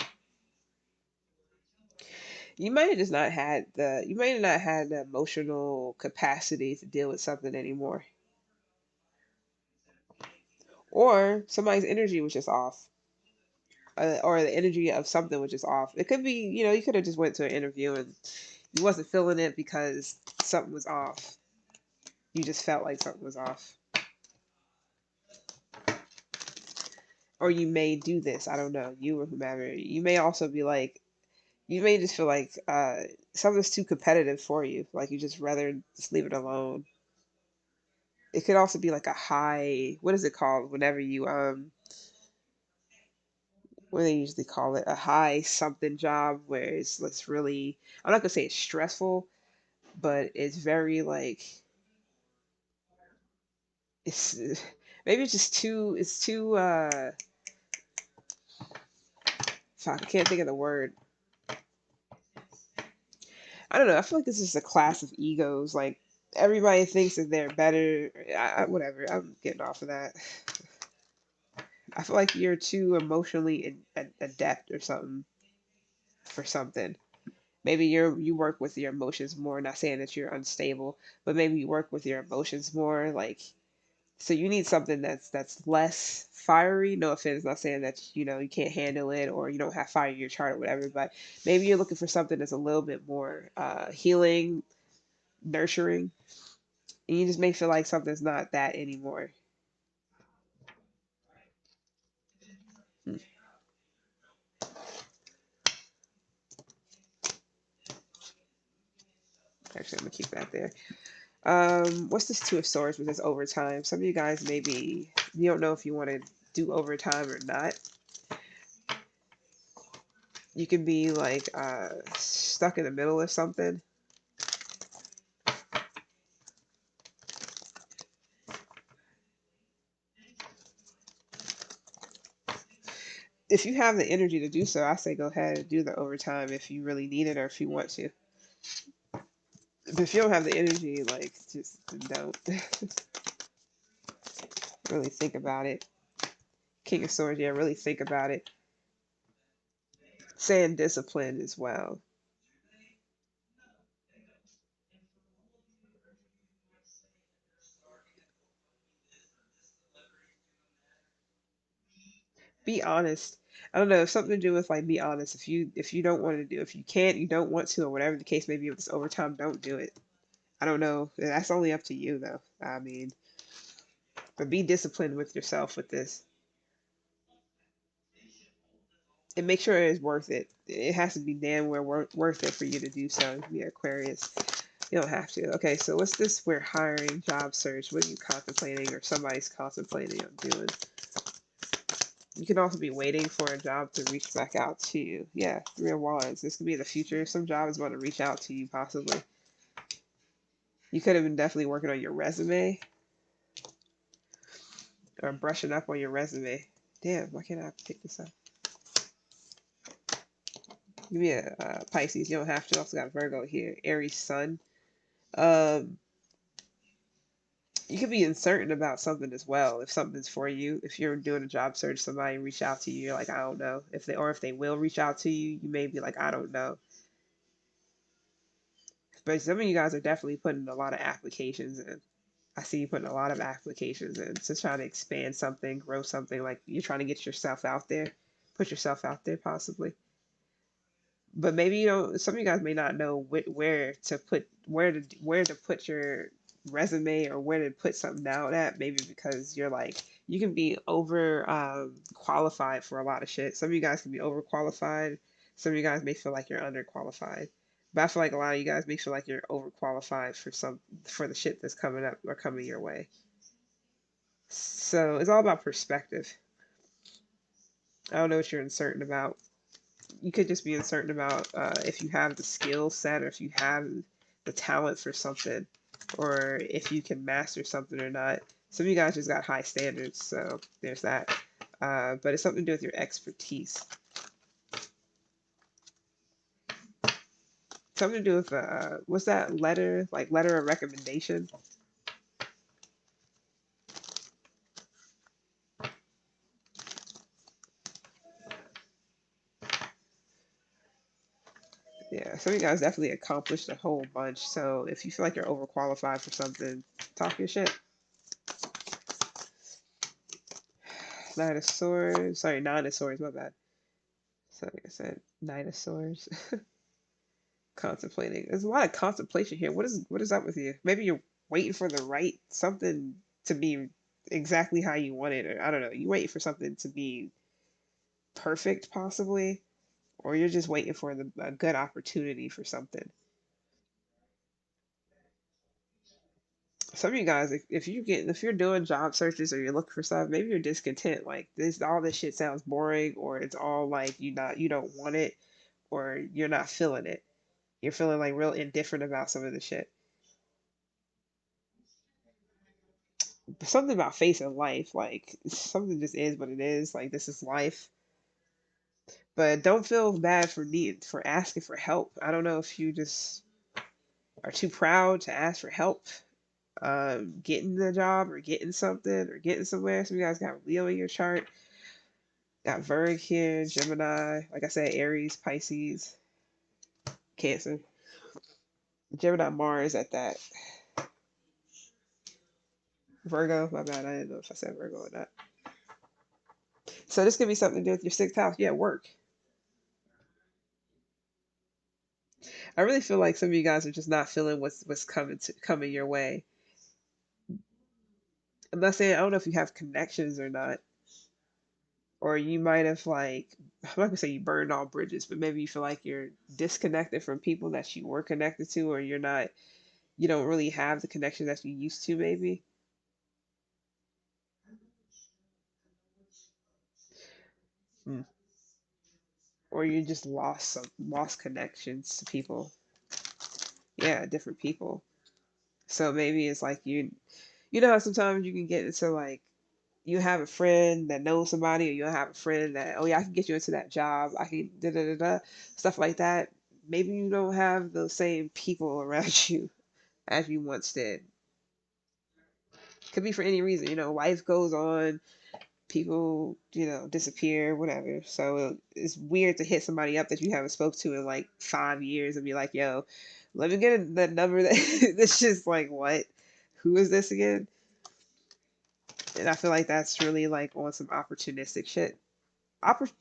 You might have just not had the. You might have not had the emotional capacity to deal with something anymore, or somebody's energy was just off, or the energy of something was just off. It could be, you could have just went to an interview and you wasn't feeling it because something was off. You just felt like something was off. Or you may do this. I don't know. You or whomever. You may also be like, you may just feel like something's too competitive for you. Like you just rather just leave it alone. It could also be like a high, what is it called? Whenever you, what do they usually call it? A high something job where it's really, I'm not gonna say it's stressful, but it's very like, it's maybe it's just too fuck, I can't think of the word. I don't know. I feel like this is a class of egos. Like everybody thinks that they're better. Whatever. I'm getting off of that. I feel like you're too emotionally adept or something for something. Maybe you work with your emotions more. Not saying that you're unstable, but maybe you work with your emotions more. Like so, you need something that's less fiery. No offense. Not saying that you can't handle it or you don't have fire in your chart or whatever. But maybe you're looking for something that's a little bit more healing, nurturing, and you just may feel like something's not that anymore. Hmm. Actually, I'm gonna keep that there. What's this Two of Swords with this overtime? Some of you guys maybe you don't know if you want to do overtime or not. You can be like stuck in the middle of something. If you have the energy to do so, I say go ahead and do the overtime if you really need it or if you want to. But if you don't have the energy, like just don't. Really think about it. King of Swords, yeah, really think about it. Saying discipline as well. Be honest. I don't know, something to do with like be honest. If you don't want to do, if you can't, you don't want to, or whatever the case may be with this overtime, don't do it. I don't know. That's only up to you though. I mean, but be disciplined with yourself with this. And make sure it's worth it. It has to be damn well worth it for you to do so. Be Aquarius. You don't have to. Okay, so what's this? We're hiring, job search. What are you contemplating or somebody's contemplating on doing? You can also be waiting for a job to reach back out to you. Yeah, Three of Wands. This could be in the future. Some job is going to reach out to you, possibly. You could have been definitely working on your resume or brushing up on your resume. Damn, why can't I pick this up? Give me a Pisces. You don't have to. Also got Virgo here. Aries Sun. Um, You could be uncertain about something as well. If something's for you, if you're doing a job search, somebody reach out to you, you're like, I don't know. If they will reach out to you, you may be like, I don't know. But some of you guys are definitely putting a lot of applications in. I see you putting a lot of applications in. So trying to expand something, grow something, like you're trying to get yourself out there, put yourself out there possibly. But maybe you don't, some of you guys may not know where to put your resume or where to put something out at. Maybe because you're like, you can be over qualified for a lot of shit. Some of you guys can be overqualified. Some of you guys may feel like you're underqualified. But I feel like a lot of you guys may feel like you're overqualified for the shit that's coming up or coming your way. So it's all about perspective. I don't know what you're uncertain about. You could just be uncertain about if you have the skill set or if you have the talent for something or if you can master something or not. Some of you guys just got high standards, so there's that. But it's something to do with your expertise. Something to do with what's that letter? Like letter of recommendation. Yeah, some of you guys definitely accomplished a whole bunch. So if you feel like you're overqualified for something, talk your shit. Nine of Swords. Sorry, Nine of Swords. My bad. So like I said, Nine of Swords. Contemplating. There's a lot of contemplation here. What is up with you? Maybe you're waiting for the right something to be exactly how you want it, or I don't know. You waiting for something to be perfect, possibly, or you're just waiting for a good opportunity for something. Some of you guys, if you're doing job searches or you're looking for stuff, maybe you're discontent. Like all this shit sounds boring, or it's all like you don't want it, or you're not feeling it. You're feeling like real indifferent about some of the shit. Something about facing life, like something just is what it is. Like this is life. But don't feel bad for asking for help. I don't know if you just are too proud to ask for help, getting the job or getting something or getting somewhere. Some of you guys got Leo in your chart, got Virgo here, Gemini, like I said, Aries, Pisces, Cancer, Gemini, Mars at that. Virgo, my bad, I didn't know if I said Virgo or not. So this could be something to do with your sixth house. Yeah, work. I really feel like some of you guys are just not feeling what's coming your way. I'm not saying I don't know if you have connections or not, or you might have like I'm not gonna say you burned all bridges, but maybe you feel like you're disconnected from people that you were connected to, or you don't really have the connection that you used to, maybe. Hmm. Or you just lost connections to people. Yeah, different people. So maybe it's like you know how sometimes you can get into like you have a friend that knows somebody, or you'll have a friend that, oh yeah, I can get you into that job. I can da da da da, stuff like that. Maybe you don't have those same people around you as you once did. Could be for any reason, life goes on, people, disappear, whatever. So it's weird to hit somebody up that you haven't spoke to in like 5 years and be like, yo, let me get the number that that's just like, what? Who is this again? And I feel like that's really like on some opportunistic shit. Oppor-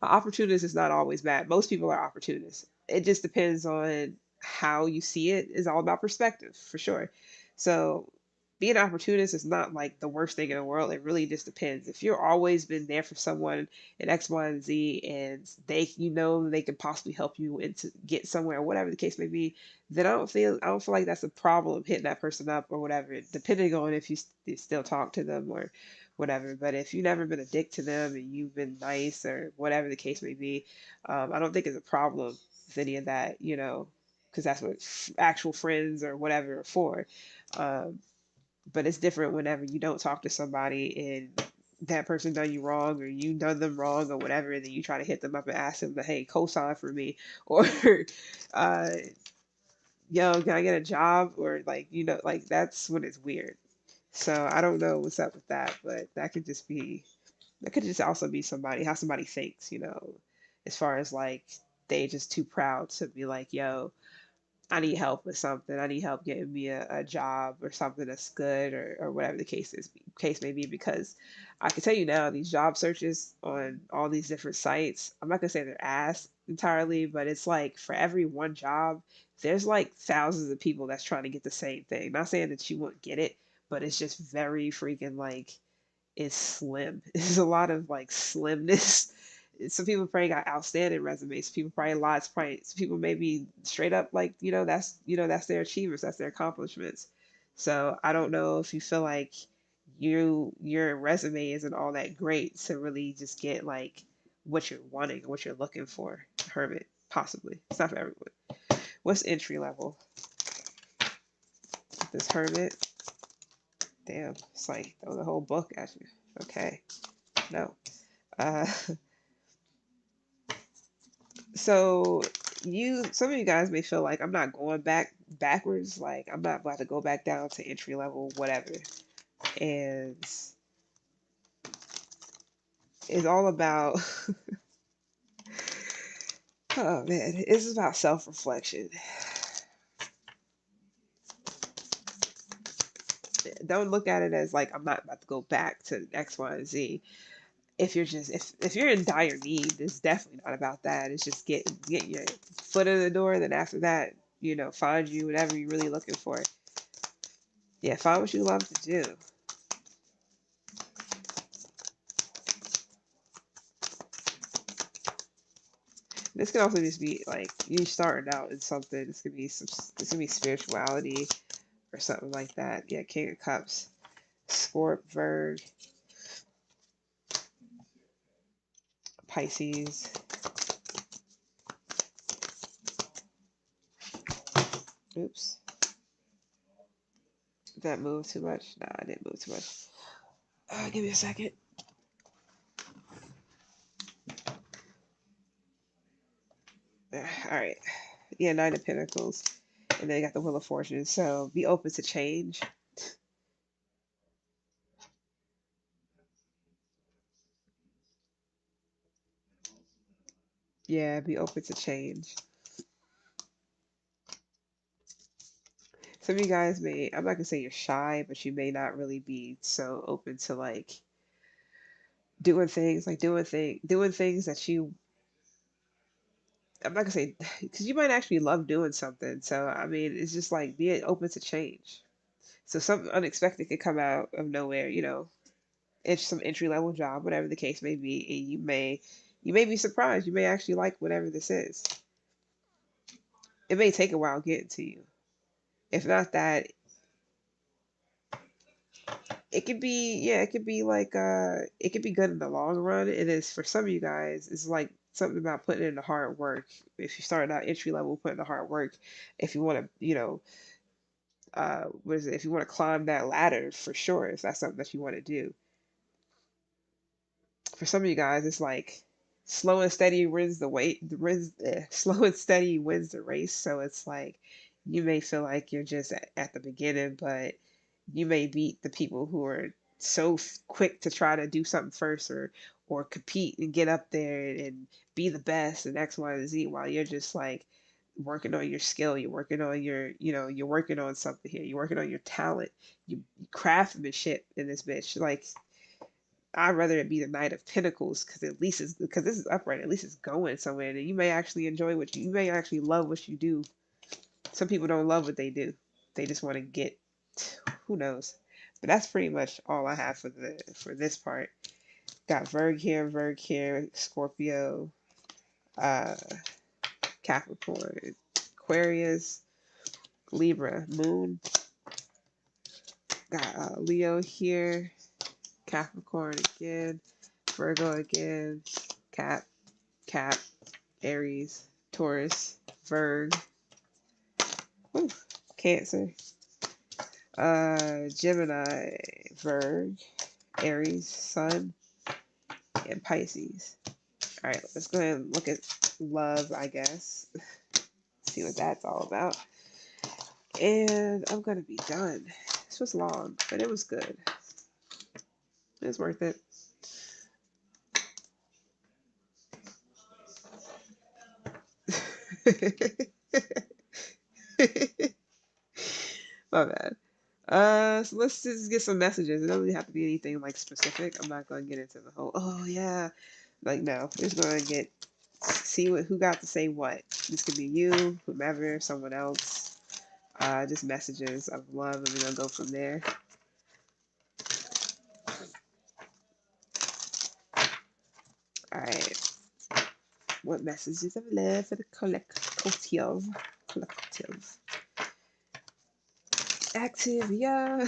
opportunist is not always bad. Most people are opportunists. It just depends on how you see it. Is all about perspective for sure. So being an opportunist is not like the worst thing in the world. It really just depends. If you're always been there for someone in X, Y, and Z, and they could possibly help you into get somewhere, whatever the case may be, then I don't feel like that's a problem hitting that person up or whatever. Depending on if you still talk to them or whatever. But if you've never been a dick to them and you've been nice or whatever the case may be, I don't think it's a problem with any of that, because that's what actual friends or whatever are for. Um, but it's different whenever you don't talk to somebody and that person done you wrong or you done them wrong or whatever, and then you try to hit them up and ask them to, hey, co-sign for me, or uh, yo, can I get a job? Or like, like that's when it's weird. So I don't know what's up with that, but that could just also be how somebody thinks, as far as like they just too proud to be like, yo, I need help with something. I need help getting me a job or something that's good, or whatever the case may be. Because I can tell you now, these job searches on all these different sites, I'm not gonna say they're ass entirely, but it's like for every one job, there's like thousands of people that's trying to get the same thing. Not saying that you won't get it, but it's just very freaking like it's slim. There's a lot of like slimness. Some people probably got outstanding resumes. Some people probably lots. Probably some people maybe straight up like that's their achievements. That's their accomplishments. So I don't know if you feel like your resume isn't all that great to really just get like what you're wanting, what you're looking for. Hermit, possibly. It's not for everyone. What's entry level? This hermit. Damn, it's like throw the whole book at you. Okay, no. Uh, so some of you guys may feel like I'm not going backwards, like I'm not about to go back down to entry level, whatever. And it's all about, oh man, it's about self-reflection. Don't look at it as like I'm not about to go back to X, Y, and Z. If you're in dire need, it's definitely not about that. It's just get your foot in the door. Then after that, find you whatever you're really looking for. Yeah, find what you love to do. This can also just be like you starting out in something. This could be spirituality or something like that. Yeah, King of Cups, Scorp, Virg, Pisces. Oops. Did that move too much? Nah, I didn't move too much. Give me a second. All right. Yeah, Nine of Pentacles. And then you got the Wheel of Fortune. So be open to change. Yeah, be open to change. Some of you guys I'm not gonna say you're shy, but you may not really be so open to like doing things that I'm not gonna say because you might actually love doing something. So I mean, it's just like being open to change. So something unexpected could come out of nowhere. It's some entry level job, whatever the case may be, and you may be surprised. You may actually like whatever this is. It may take a while getting to you. If not that, it could be like it could be good in the long run. It is for some of you guys. It's like something about putting in the hard work. If you start out entry level, putting the hard work. If you want to, what is it? If you want to climb that ladder, for sure, if that's something that you want to do. For some of you guys, it's like slow and steady wins the weight. Slow and steady wins the race. So it's like you may feel like you're just at the beginning, but you may beat the people who are so quick to try to do something first, or compete and get up there and be the best and X, Y, and Z, while you're just like working on your skill. You're working on you're working on something here. You're working on your talent, you craftsmanship in this bitch. Like I'd rather it be the Knight of Pentacles, because at least it's because this is upright. At least it's going somewhere, and you may actually enjoy you may actually love what you do. Some people don't love what they do; they just want to get. Who knows? But that's pretty much all I have for this part. Got Virg here, Scorpio, uh, Capricorn, Aquarius, Libra, Moon. Got Leo here, Capricorn again, Virgo again, Cap, Aries, Taurus, Virg, whew, Cancer, Gemini, Virg, Aries, Sun, and Pisces. All right, let's go ahead and look at love, I guess. See what that's all about. And I'm gonna be done. This was long, but it was good. It was worth it. My bad. So let's just get some messages. It doesn't really have to be anything like specific. I'm not gonna get into the whole, oh yeah, like no. We're just gonna see who got to say what. This could be you, whomever, someone else. Just messages of love, and we're gonna go from there. All right. What messages of love for the collective? Collective. Active, yeah.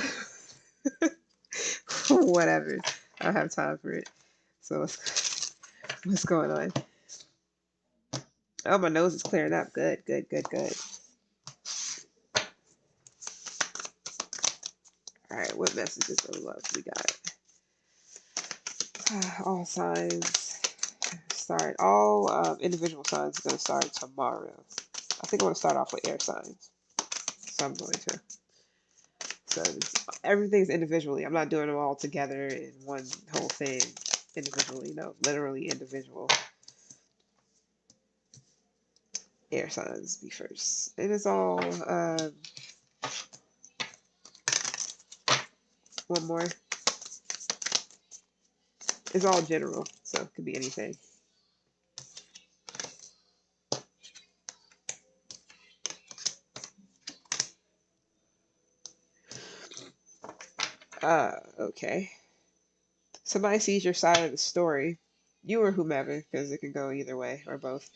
Whatever. I don't have time for it. So what's going on? Oh, my nose is clearing up. Good, good, good, good. All right, what messages of love we got? All signs start. All individual signs are going to start tomorrow. I think I want to start off with air signs. So I'm going to. So everything's individually. I'm not doing them all together in one whole thing individually. No, literally individual. Air signs be first. It is all one more. It's all general, so it could be anything. Okay. Somebody sees your side of the story, you or whomever, because it can go either way or both.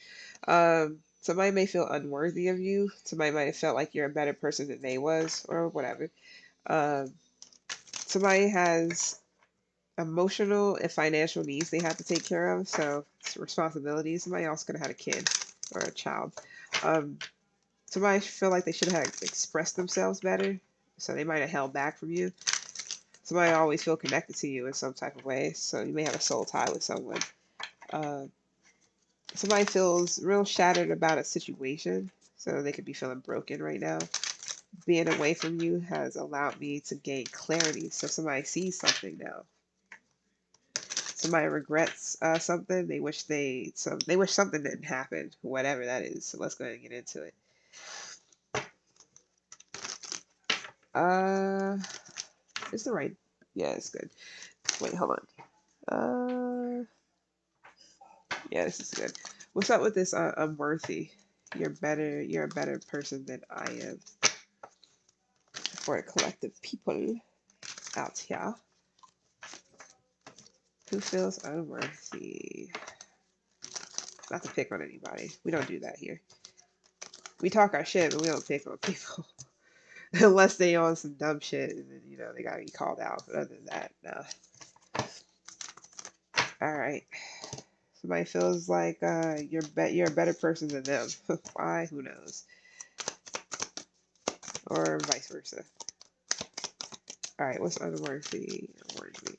Somebody may feel unworthy of you. Somebody might have felt like you're a better person than they was, or whatever. Um, Somebody has emotional and financial needs they have to take care of, so it's responsibilities. Somebody else could have had a kid or a child. Um, Somebody feel like they should have expressed themselves better, so they might have held back from you. Somebody always feel connected to you in some type of way, so you may have a soul tie with someone. Uh, Somebody feels real shattered about a situation, so they could be feeling broken right now. Being away from you has allowed me to gain clarity, so somebody sees something now. Somebody regrets something. They wish something didn't happen, whatever that is. So let's go ahead and get into it. Uh, it's the right. Yeah, it's good. Wait, hold on. Yeah, this is good. What's up with this? I'm worthy. You're better. You're a better person than I am. For a collective people out here who feels unworthy. Not to pick on anybody. We don't do that here. We talk our shit, but we don't pick on people unless they on some dumb shit, and then they gotta be called out. But other than that, no. All right. Somebody feels like you're a better person than them. Why? Who knows? Or vice versa. All right. What's unworthy? Unworthy.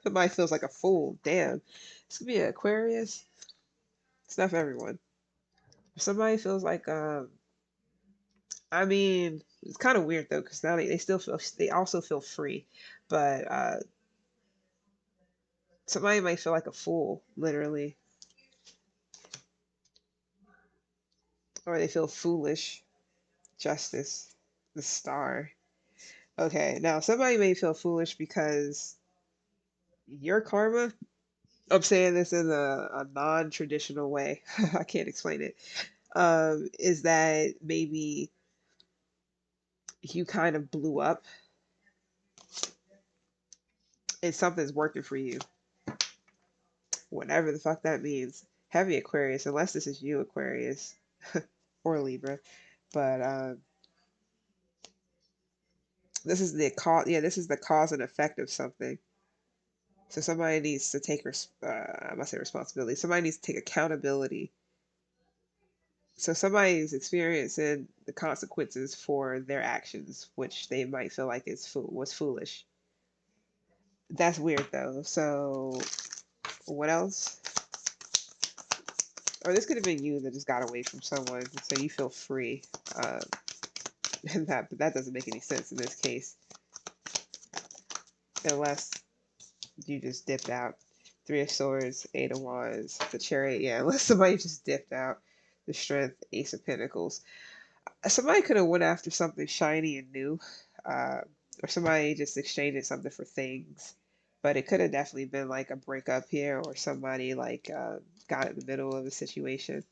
Somebody feels like a fool. Damn. This could be an Aquarius. It's not for everyone. Somebody feels like I mean, it's kind of weird though, because now they still feel they also feel free, but somebody might feel like a fool, literally, or they feel foolish. Justice, the star. Okay, now somebody may feel foolish because your karma. I'm saying this in a non-traditional way. I can't explain it. Is that maybe you kind of blew up and something's working for you, whatever the fuck that means. Heavy Aquarius, unless this is you, Aquarius, or Libra. But this is the cause. Yeah, this is the cause and effect of something. So somebody needs to take I must say responsibility. Somebody needs to take accountability. So somebody's experiencing the consequences for their actions, which they might feel like was foolish. That's weird though. So what else? Or this could have been you that just got away from someone, so you feel free. Uh, and that doesn't make any sense in this case, unless you just dipped out. Three of Swords, Eight of Wands, the Chariot. Yeah, unless somebody just dipped out. The Strength, Ace of Pentacles. Somebody could have went after something shiny and new, uh, or somebody just exchanged something for things. But it could have definitely been like a breakup here, or somebody like got in the middle of a situation.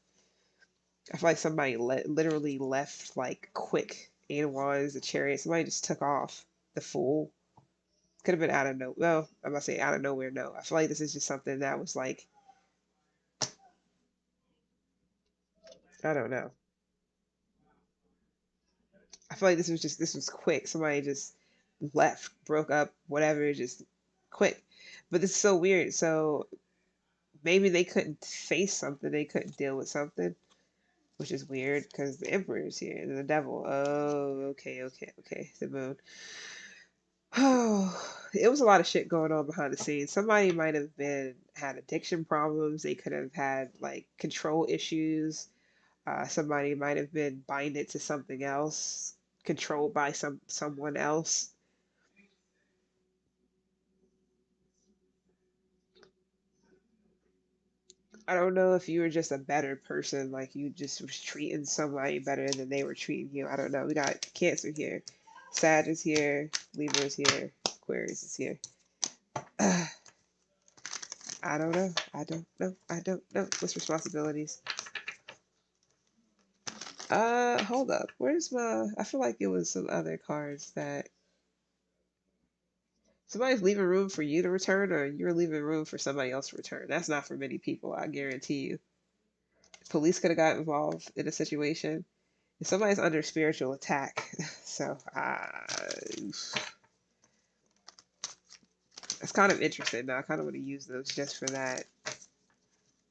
I feel like somebody literally left like quick. Eight of Wands, the Chariot. Somebody just took off. The Fool. Could have been out of no. Well, I'm about to say out of nowhere. No, I feel like this is just something that was like, I don't know. I feel like this was quick. Somebody just left, broke up, whatever, just quick. But this is so weird. So maybe they couldn't face something. They couldn't deal with something, which is weird because the Emperor is here and the Devil. Oh, okay, okay, okay. The Moon. Oh, it was a lot of shit going on behind the scenes. Somebody might have been had addiction problems. They could have had like control issues. Somebody might have been binded to something else, controlled by someone else. I don't know if you were just a better person, like you just was treating somebody better than they were treating you. I don't know. We got Cancer here, Sag is here, Libra is here, Aquarius is here. I don't know. I don't know. I don't know. What's responsibilities? Hold up. Where's my? I feel like it was some other cards that somebody's leaving room for you to return, or you're leaving room for somebody else to return. That's not for many people, I guarantee you. Police could have got involved in a situation. If somebody's under spiritual attack, so it's kind of interesting. Now I kind of want to use those just for that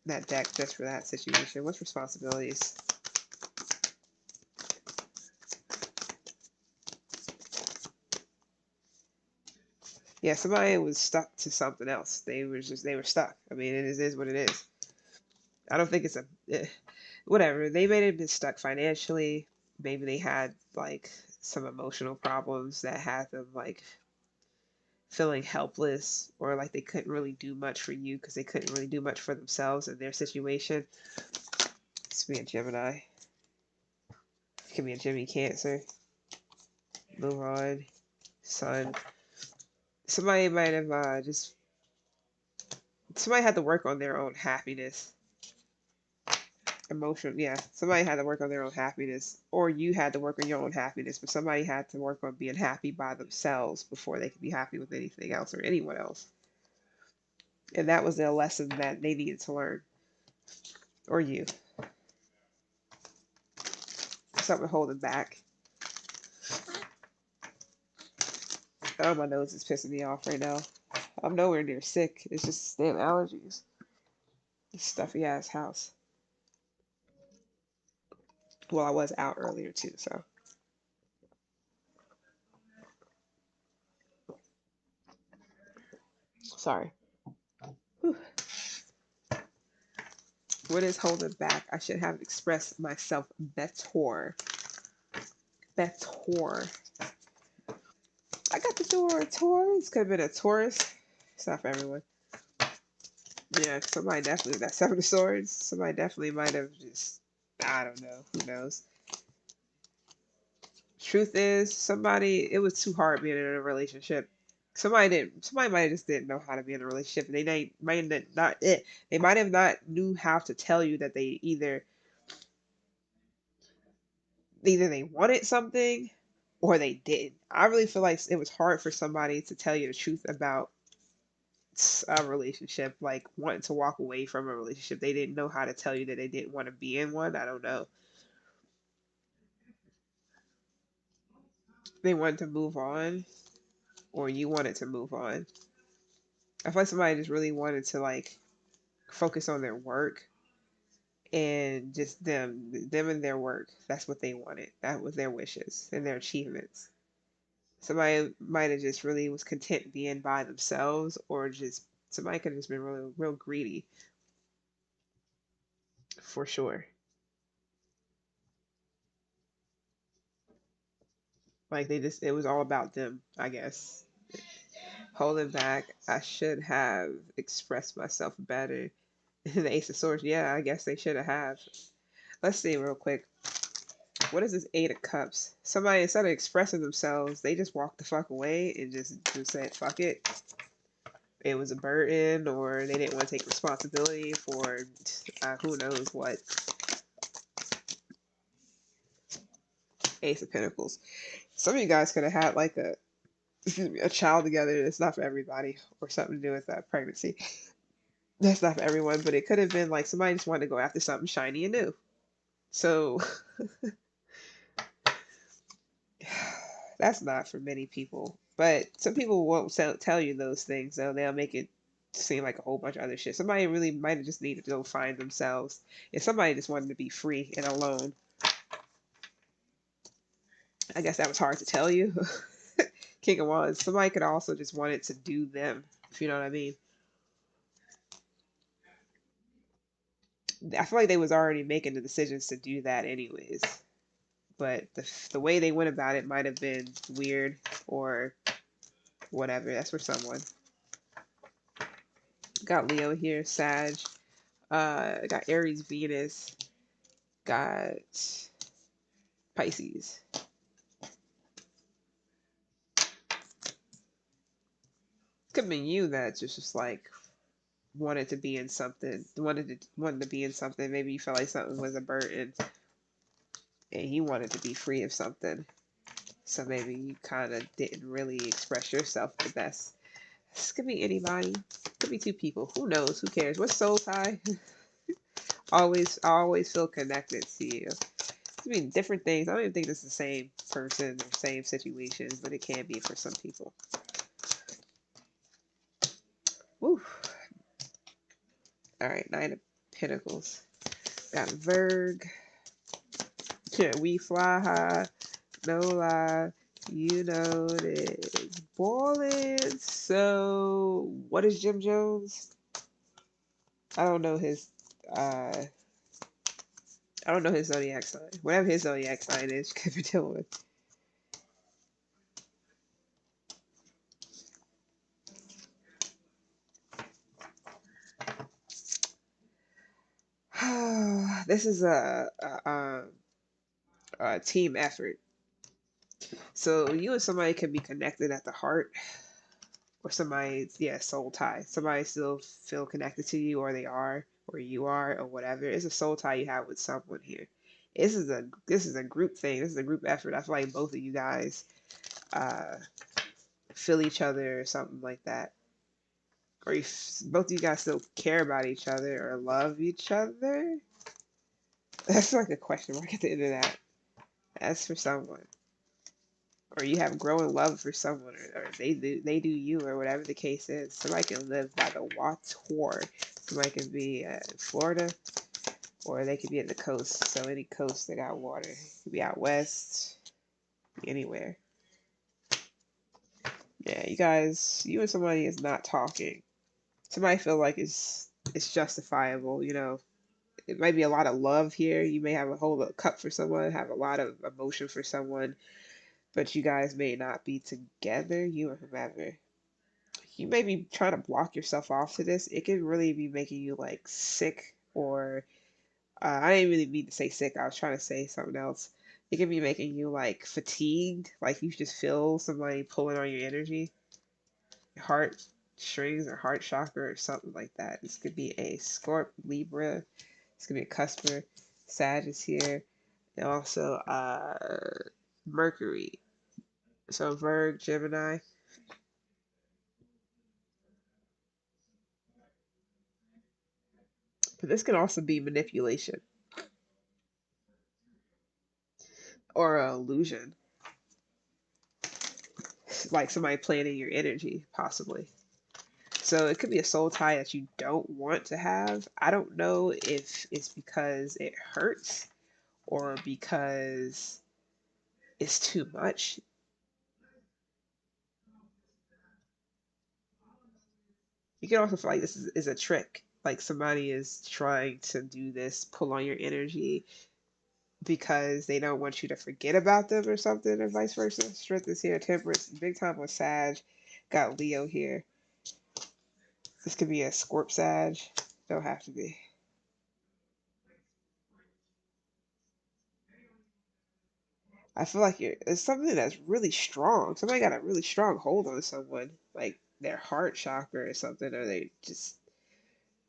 deck, just for that situation. What's responsibilities? Yeah, somebody was stuck to something else. They were stuck. I mean, is what it is. I don't think it's a whatever. They may have been stuck financially. Maybe they had like some emotional problems that had them like feeling helpless, or like they couldn't really do much for you because they couldn't really do much for themselves in their situation. This could be a Gemini. It could be a Gemini Cancer. Move on. Sun. Somebody might have just somebody had to work on their own happiness. Emotion, yeah. Somebody had to work on their own happiness, or you had to work on your own happiness, but somebody had to work on being happy by themselves before they could be happy with anything else or anyone else. And that was the lesson that they needed to learn, or you. Something holding back. Oh, my nose is pissing me off right now. I'm nowhere near sick. It's just damn allergies. This stuffy ass house. Well, I was out earlier too, so sorry. Whew. What is holding back? I should have expressed myself better. Better. I got the door. Taurus could have been a Taurus. It's not for everyone. Yeah, somebody definitely that Seven of Swords. Somebody definitely might have just I don't know. Who knows? Truth is, somebody it was too hard being in a relationship. Somebody didn't. Somebody might have just didn't know how to be in a relationship. And might not it. They might have not knew how to tell you that they either they wanted something or they didn't. I really feel like it was hard for somebody to tell you the truth about a relationship, like wanting to walk away from a relationship. They didn't know how to tell you that they didn't want to be in one. I don't know. They wanted to move on, or you wanted to move on. I feel like somebody just really wanted to like focus on their work and just them and their work. That's what they wanted. That was their wishes and their achievements. Somebody might have just really was content being by themselves, or just somebody could have just been really real greedy for sure. Like they just, it was all about them, I guess. Holding back, I should have expressed myself better. The Ace of Swords, yeah, I guess they should have. Let's see real quick. What is this Eight of Cups? Somebody, instead of expressing themselves, they just walked the fuck away and just said, fuck it. It was a burden, or they didn't want to take responsibility for who knows what. Ace of Pentacles. Some of you guys could have had like a child together. It's not for everybody, or something to do with that pregnancy. That's not for everyone, but it could have been like somebody just wanted to go after something shiny and new. So that's not for many people. But some people won't tell you those things, though. They'll make it seem like a whole bunch of other shit. Somebody really might have just needed to go find themselves. If somebody just wanted to be free and alone, I guess that was hard to tell you. King of Wands. Somebody could also just wanted to do them, if you know what I mean. I feel like they was already making the decisions to do that anyways. But the way they went about it might have been weird or whatever. That's for someone. Got Leo here, Sag. Got Aries, Venus. Got Pisces. Could have been you that just like wanted to be in something, wanted to be in something. Maybe you felt like something was a burden, and you wanted to be free of something. So maybe you kind of didn't really express yourself the best. This could be anybody. Could be two people. Who knows? Who cares? What's soul tie? I always feel connected to you. I mean, different things. I don't even think it's the same person or same situation, but it can be for some people. Woo. All right, Nine of Pentacles. Got Virg. Can't we fly high? No lie. You know it's boiling. So, what is Jim Jones? I don't know his. I don't know his zodiac sign. Whatever his zodiac sign is, could be dealing with. This is a team effort. So you and somebody can be connected at the heart, or somebody, yeah, soul tie. Somebody still feel connected to you, or they are, or you are, or whatever. It's a soul tie you have with someone here. This is a group thing. This is a group effort. I feel like both of you guys uh, feel each other or something like that, or both of you guys still care about each other or love each other. That's like a question mark at the end of that. That's for someone. Or you have growing love for someone, or they do you, or whatever the case is. Somebody can live by the water. Somebody can be in Florida, or they could be at the coast. So any coast that got water. It could be out west, anywhere. Yeah, you guys, you and somebody is not talking. Somebody feel like it's justifiable. It might be a lot of love here. You may have a whole cup for someone, have a lot of emotion for someone, but you guys may not be together. You or whomever. You may be trying to block yourself off to this. It could really be making you like sick, or I didn't really mean to say sick. I was trying to say something else. It could be making you like fatigued, like you just feel somebody pulling on your energy, your heart strings or heart chakra or something like that. This could be a Scorp, Libra. This could be a Cusper. Sag is here, and also Mercury. So Virg, Gemini. But this can also be manipulation or illusion, like somebody planning your energy, possibly. So it could be a soul tie that you don't want to have. I don't know if it's because it hurts or because it's too much. You can also feel like this is a trick. Like somebody is trying to do this, pull on your energy because they don't want you to forget about them or something, or vice versa. Strength is here, temperance, big time with Sag. Got Leo here. This could be a Scorp Sag. Don't have to be. I feel like it's something that's really strong. Somebody got a really strong hold on someone, like their heart chakra or something, or they just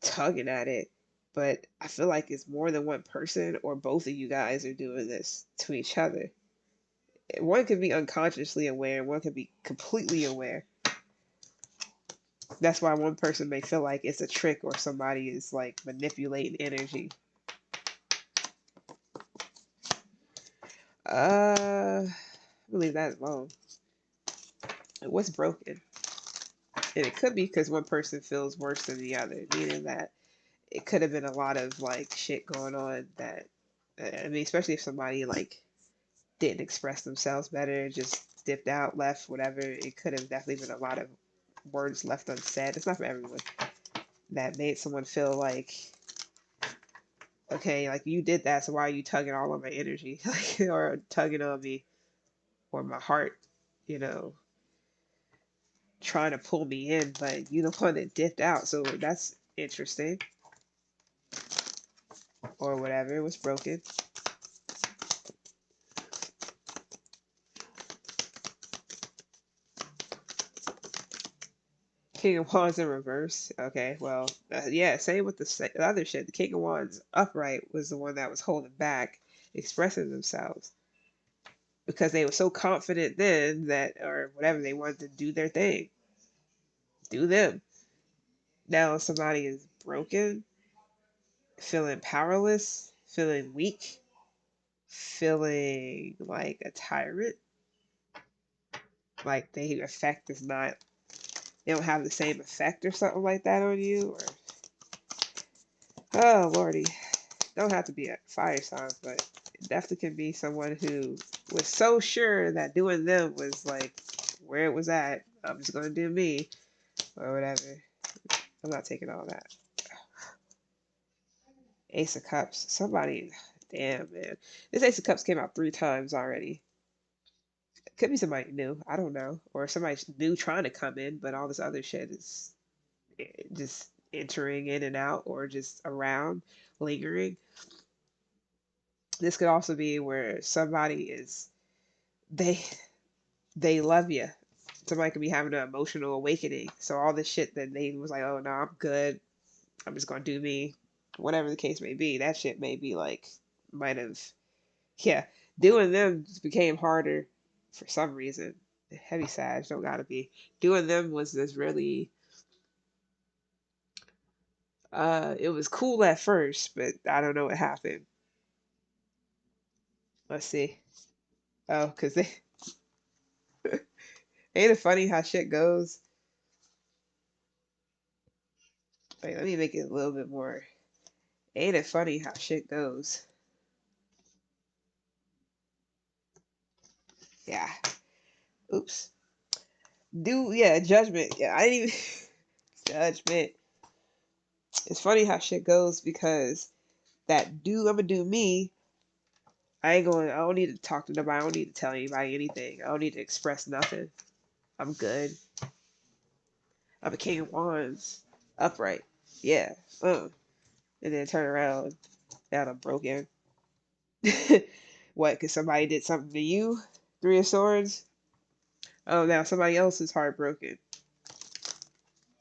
tugging at it. But I feel like it's more than one person, or both of you guys are doing this to each other. One could be unconsciously aware, one could be completely aware. That's why one person may feel like it's a trick or somebody is like manipulating energy. Leave that alone. What's broken? And it could be because one person feels worse than the other, meaning that it could have been a lot of like shit going on that, I mean, especially if somebody like didn't express themselves better, just dipped out, left, whatever. It could have definitely been a lot of words left unsaid. It's not for everyone. That made someone feel like, okay, like you did that, so why are you tugging all on my energy, like, or tugging on me, or my heart, you know, trying to pull me in, but you the one that dipped out. So that's interesting, or whatever. It was broken. King of Wands in reverse. Okay, well, yeah, same with the other shit. The King of Wands upright was the one that was holding back, expressing themselves because they were so confident then that, or whatever, they wanted to do their thing, do them. Now somebody is broken, feeling powerless, feeling weak, feeling like a tyrant, like they effect is not, they don't have the same effect or something like that on you, or oh lordy. Don't have to be a fire sign, but it definitely can be someone who was so sure that doing them was like where it was at. I'm just gonna do me or whatever. I'm not taking all that. Ace of Cups. Somebody, damn man, this Ace of Cups came out 3 times already. It could be somebody new. I don't know, or somebody new trying to come in, but all this other shit is just entering in and out, or just around, lingering. This could also be where somebody is they they love you. Somebody could be having an emotional awakening. So all this shit that they was like, oh no, I'm good. I'm just gonna do me. Whatever the case may be, that shit may be like, might have, yeah. Doing them just became harder for some reason. Heavy Sag don't gotta be. Doing them was this really, it was cool at first, but I don't know what happened. Let's see. Oh, cause they ain't it funny how shit goes? Wait, let me make it a little bit more. Ain't it funny how shit goes? Yeah. Oops. Yeah, judgment. Yeah, I didn't even judgment. It's funny how shit goes because that I'm gonna do me. I don't need to talk to nobody. I don't need to tell anybody anything. I don't need to express nothing. I'm good. I'm a King of Wands. Upright. Yeah. And then turn around. Now I'm broken. What? Because somebody did something to you? 3 of Swords? Oh, now somebody else is heartbroken.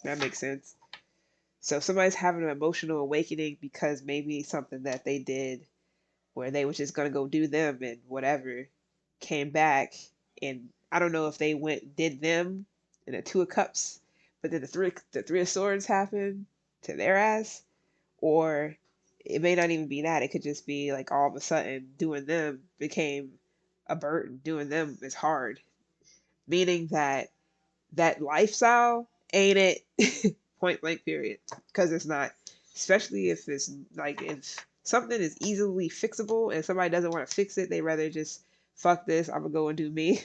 That makes sense. So somebody's having an emotional awakening because maybe something that they did where they was just gonna go do them and whatever came back, and I don't know if they went did them in a 2 of Cups, but then the 3 of Swords happened to their ass, or it may not even be that. It could just be like all of a sudden doing them became a burden. Doing them is hard, meaning that that lifestyle ain't it. Point blank period, because it's not, especially if it's like if something is easily fixable and somebody doesn't want to fix it, they rather just fuck this, I'm gonna go and do me.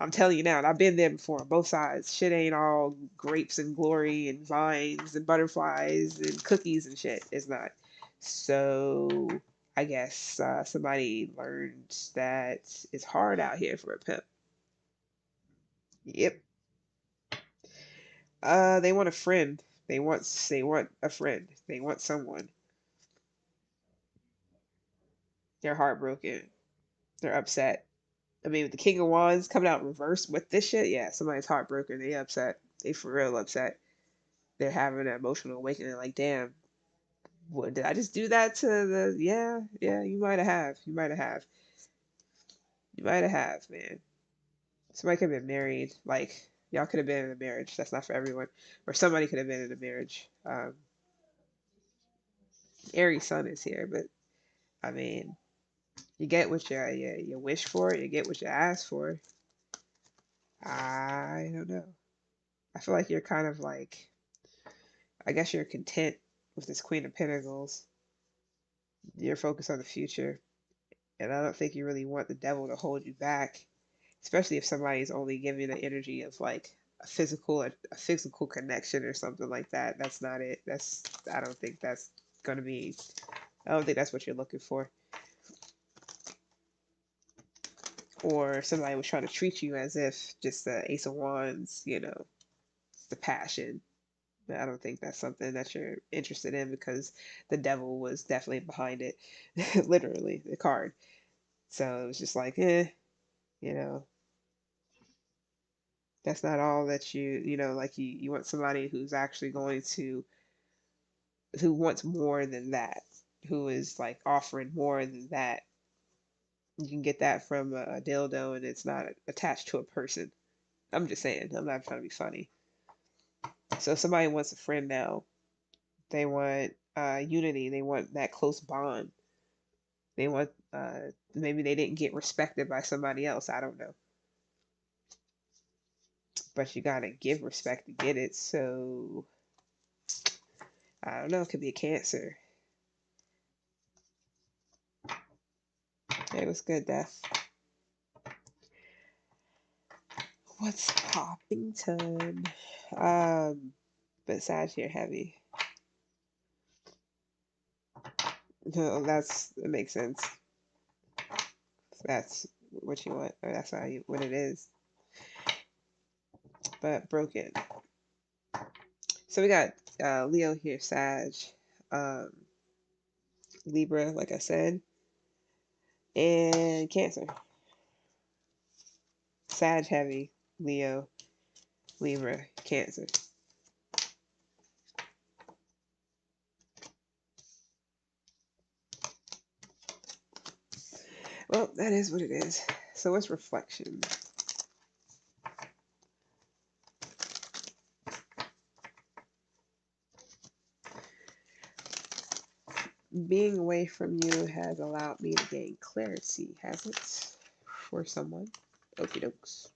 I'm telling you now, and I've been there before, both sides. Shit ain't all grapes and glory and vines and butterflies and cookies and shit. It's not. So I guess somebody learned that it's hard out here for a pimp. Yep. They want a friend. They want a friend. They want someone. They're heartbroken. They're upset. I mean, with the King of Wands coming out in reverse with this shit, yeah, somebody's heartbroken. They upset. They for real upset. They're having an emotional awakening. Like, damn, what did I just do that to the? Yeah, yeah. You might have. You might have. You might have, man. Somebody could have been married. Like, y'all could have been in a marriage. That's not for everyone. Or somebody could have been in a marriage. Aries sun is here, but I mean, you get what you wish for. You get what you ask for. I don't know. I feel like you're kind of like, I guess you're content with this Queen of Pentacles. You're focused on the future. And I don't think you really want the devil to hold you back, especially if somebody's only giving the energy of like a physical connection or something like that. That's not it. I don't think that's gonna be I don't think that's what you're looking for. Or somebody was trying to treat you as if just the Ace of Wands, the passion. I don't think that's something that you're interested in because the devil was definitely behind it, literally, the card. So it was just like, you know, that's not all that like you want somebody who's actually who wants more than that, who is like offering more than that. You can get that from a dildo and it's not attached to a person. I'm just saying, I'm not trying to be funny. So if somebody wants a friend now, they want unity, they want that close bond. They want maybe they didn't get respected by somebody else. I don't know. But you gotta give respect to get it. So I don't know. It could be a Cancer. Hey, what's good, Death? What's Poppington? But Sag here heavy. No, that makes sense. That's what you want, or that's what it is. But broken. So we got Leo here, Sag, um, Libra, like I said, and Cancer. Sag heavy, Leo, Libra, Cancer. Well, that is what it is. So what's reflection? Being away from you has allowed me to gain clarity, has it? For someone. Okie dokes.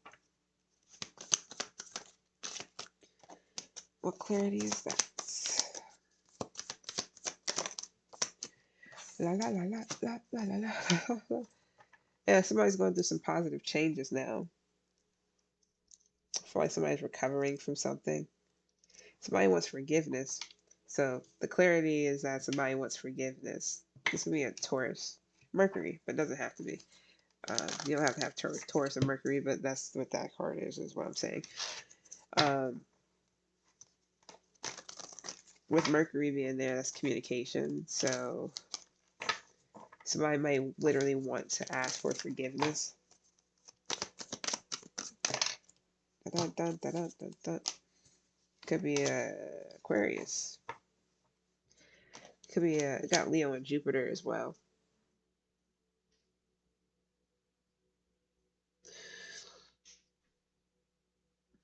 What clarity is that? La la la la la la la la. Yeah, somebody's going through some positive changes now. I feel like somebody's recovering from something. Somebody wants forgiveness. So the clarity is that somebody wants forgiveness. This would be a Taurus. Mercury, but doesn't have to be. You don't have to have Taurus and Mercury, but that's what that card is what I'm saying. With Mercury being there, that's communication. So somebody might literally want to ask for forgiveness. Dun, dun, dun, dun, dun, dun. Could be Aquarius. Could be got Leo and Jupiter as well.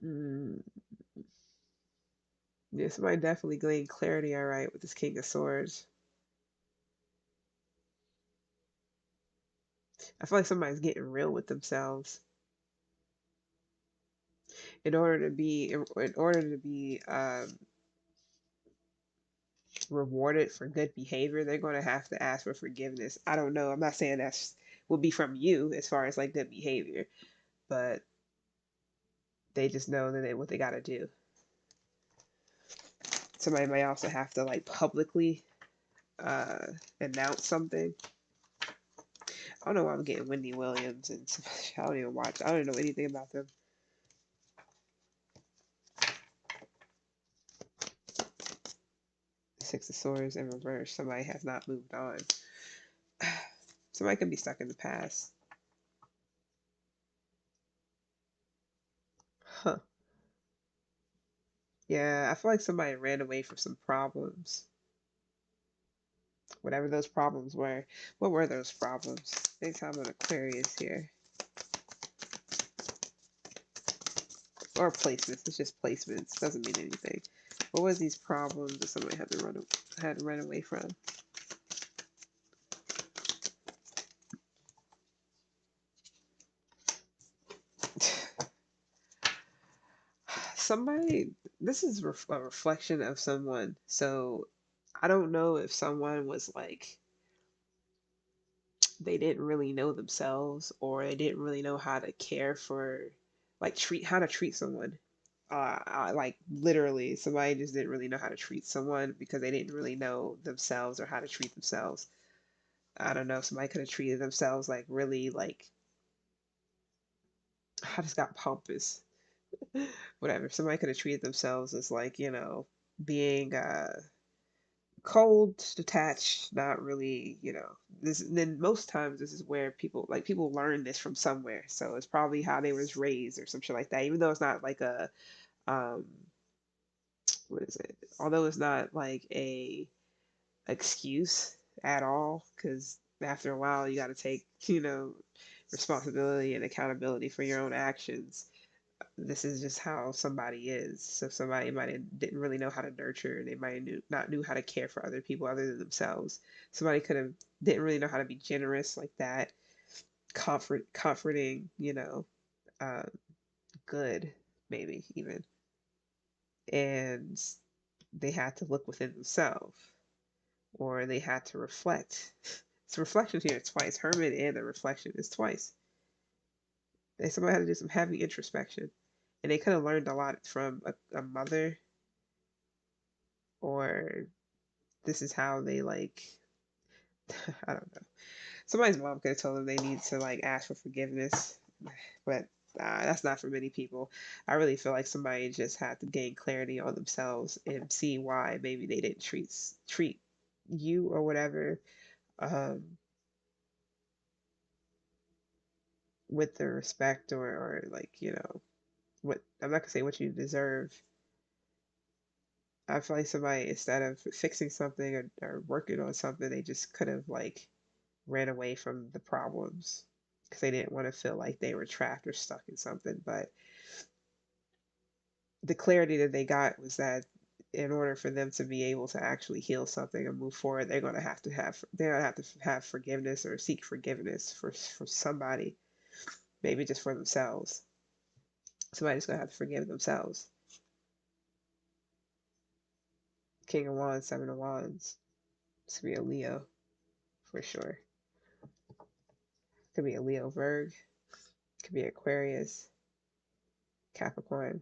Mm. Yeah, somebody definitely gained clarity, all right, with this King of Swords. I feel like somebody's getting real with themselves. In order to be rewarded for good behavior, they're going to have to ask for forgiveness. I don't know. I'm not saying that's will be from you as far as like good behavior, but They just know that what they got to do. Somebody might also have to like publicly uh, announce something. I don't know why I'm getting Wendy Williams and I don't even watch. I don't know anything about them. Six of Swords in reverse. Somebody has not moved on. Somebody can be stuck in the past. Huh. Yeah, I feel like somebody ran away from some problems. Whatever those problems were. What were those problems? Anytime an Aquarius here. Or placements. It's just placements. Doesn't mean anything. What was these problems that somebody had to run away from? Somebody, this is a reflection of someone. So I don't know if someone was like, they didn't really know themselves or they didn't really know how to care for, like, how to treat someone. Like literally, somebody just didn't really know how to treat someone because they didn't really know themselves or how to treat themselves. I don't know. Somebody could have treated themselves like really like, I just got pompous. Whatever. Somebody could have treated themselves as like, being cold, detached, not really, this. Then most times this is where people learn this from somewhere. So it's probably how they was raised or some shit like that. Even though it's not like a um what is it? Although it's not like a excuse at all, because after a while you got to take, responsibility and accountability for your own actions. This is just how somebody is. So somebody might have didn't really know how to nurture. They might not knew how to care for other people other than themselves. Somebody could have didn't really know how to be generous like that, comforting, uh, good maybe even, and they had to look within themselves or they had to reflect. It's reflection here twice. Hermit and the reflection is twice. Somebody had to do some heavy introspection, and they could have learned a lot from a mother, or this is how they like. I don't know. Somebody's mom could have told them they need to like ask for forgiveness, but that's not for many people. I really feel like somebody just had to gain clarity on themselves and see why maybe they didn't treat you or whatever, um, with the respect or like what I'm not gonna say what you deserve. I feel like somebody, instead of fixing something or working on something, they just could have like ran away from the problems because they didn't want to feel like they were trapped or stuck in something. But the clarity that they got was that in order for them to be able to actually heal something and move forward, they're gonna have to have forgiveness or seek forgiveness for somebody, maybe just for themselves. Somebody's gonna have to forgive themselves. King of Wands, Seven of Wands. This could be a Leo for sure. Could be a Leo Virg. Could be Aquarius, Capricorn,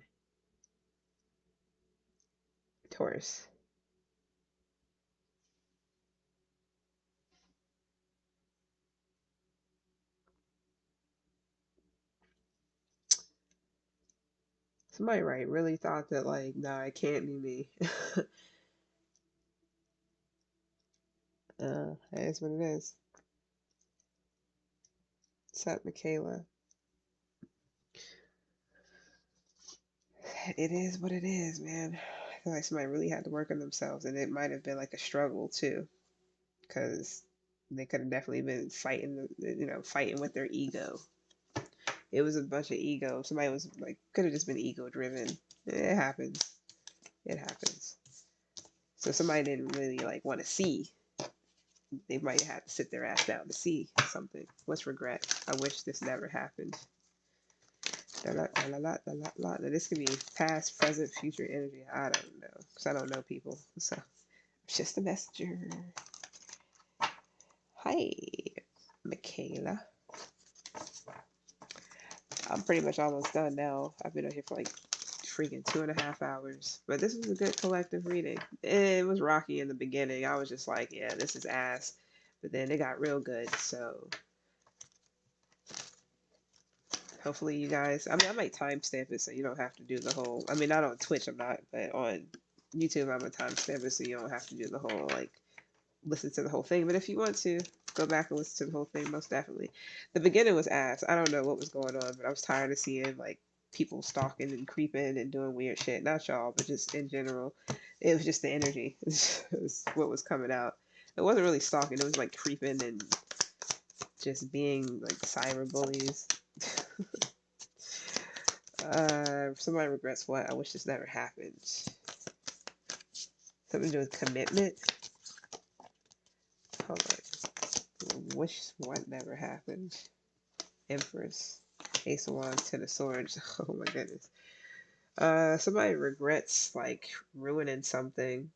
Taurus. Somebody right really thought that like, nah, it can't be me. That is what it is. What's up, Michaela? It is what it is, man. I feel like somebody really had to work on themselves, and it might have been like a struggle too, because they could have definitely been fighting, fighting with their ego. It was a bunch of ego. Somebody was like, could have just been ego driven. It happens. It happens. So somebody didn't really like want to see. They might have to sit their ass down to see something. What's regret? I wish this never happened. Now, this could be past, present, future energy. I don't know, because I don't know people. So, it's just a messenger. Hi, Michaela. I'm pretty much almost done now. I've been on here for like freaking 2.5 hours. But this was a good collective reading. It was rocky in the beginning. I was just like, yeah, this is ass. But then it got real good. So hopefully you guys, I mean, I might timestamp it so you don't have to do the whole, I mean, not on Twitch, I'm not, but on YouTube, I'm gonna timestamp it so you don't have to do the whole, like, listen to the whole thing. But if you want to, go back and listen to the whole thing, most definitely. The beginning was ass. I don't know what was going on, but I was tired of seeing, like, people stalking and creeping and doing weird shit. Not y'all, but just in general. It was just the energy. It was what was coming out. It wasn't really stalking. It was, like, creeping and just being, like, cyber bullies. Somebody regrets what? I wish this never happened. Something to do with commitment. Hold on. Wish what never happened. Empress. Ace of Wands, Ten of Swords. Oh my goodness. Somebody regrets like ruining something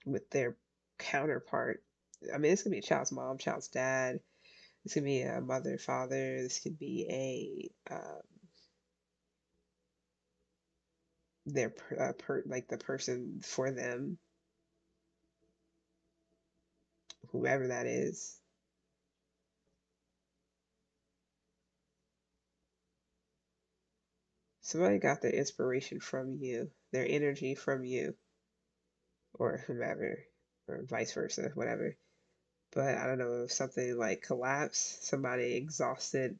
with their counterpart. I mean, this could be a child's mom, child's dad. This could be a mother, father. This could be a their like the person for them, whoever that is. Somebody got their inspiration from you, their energy from you, or whomever, or vice versa, whatever. But I don't know if something like collapsed, somebody exhausted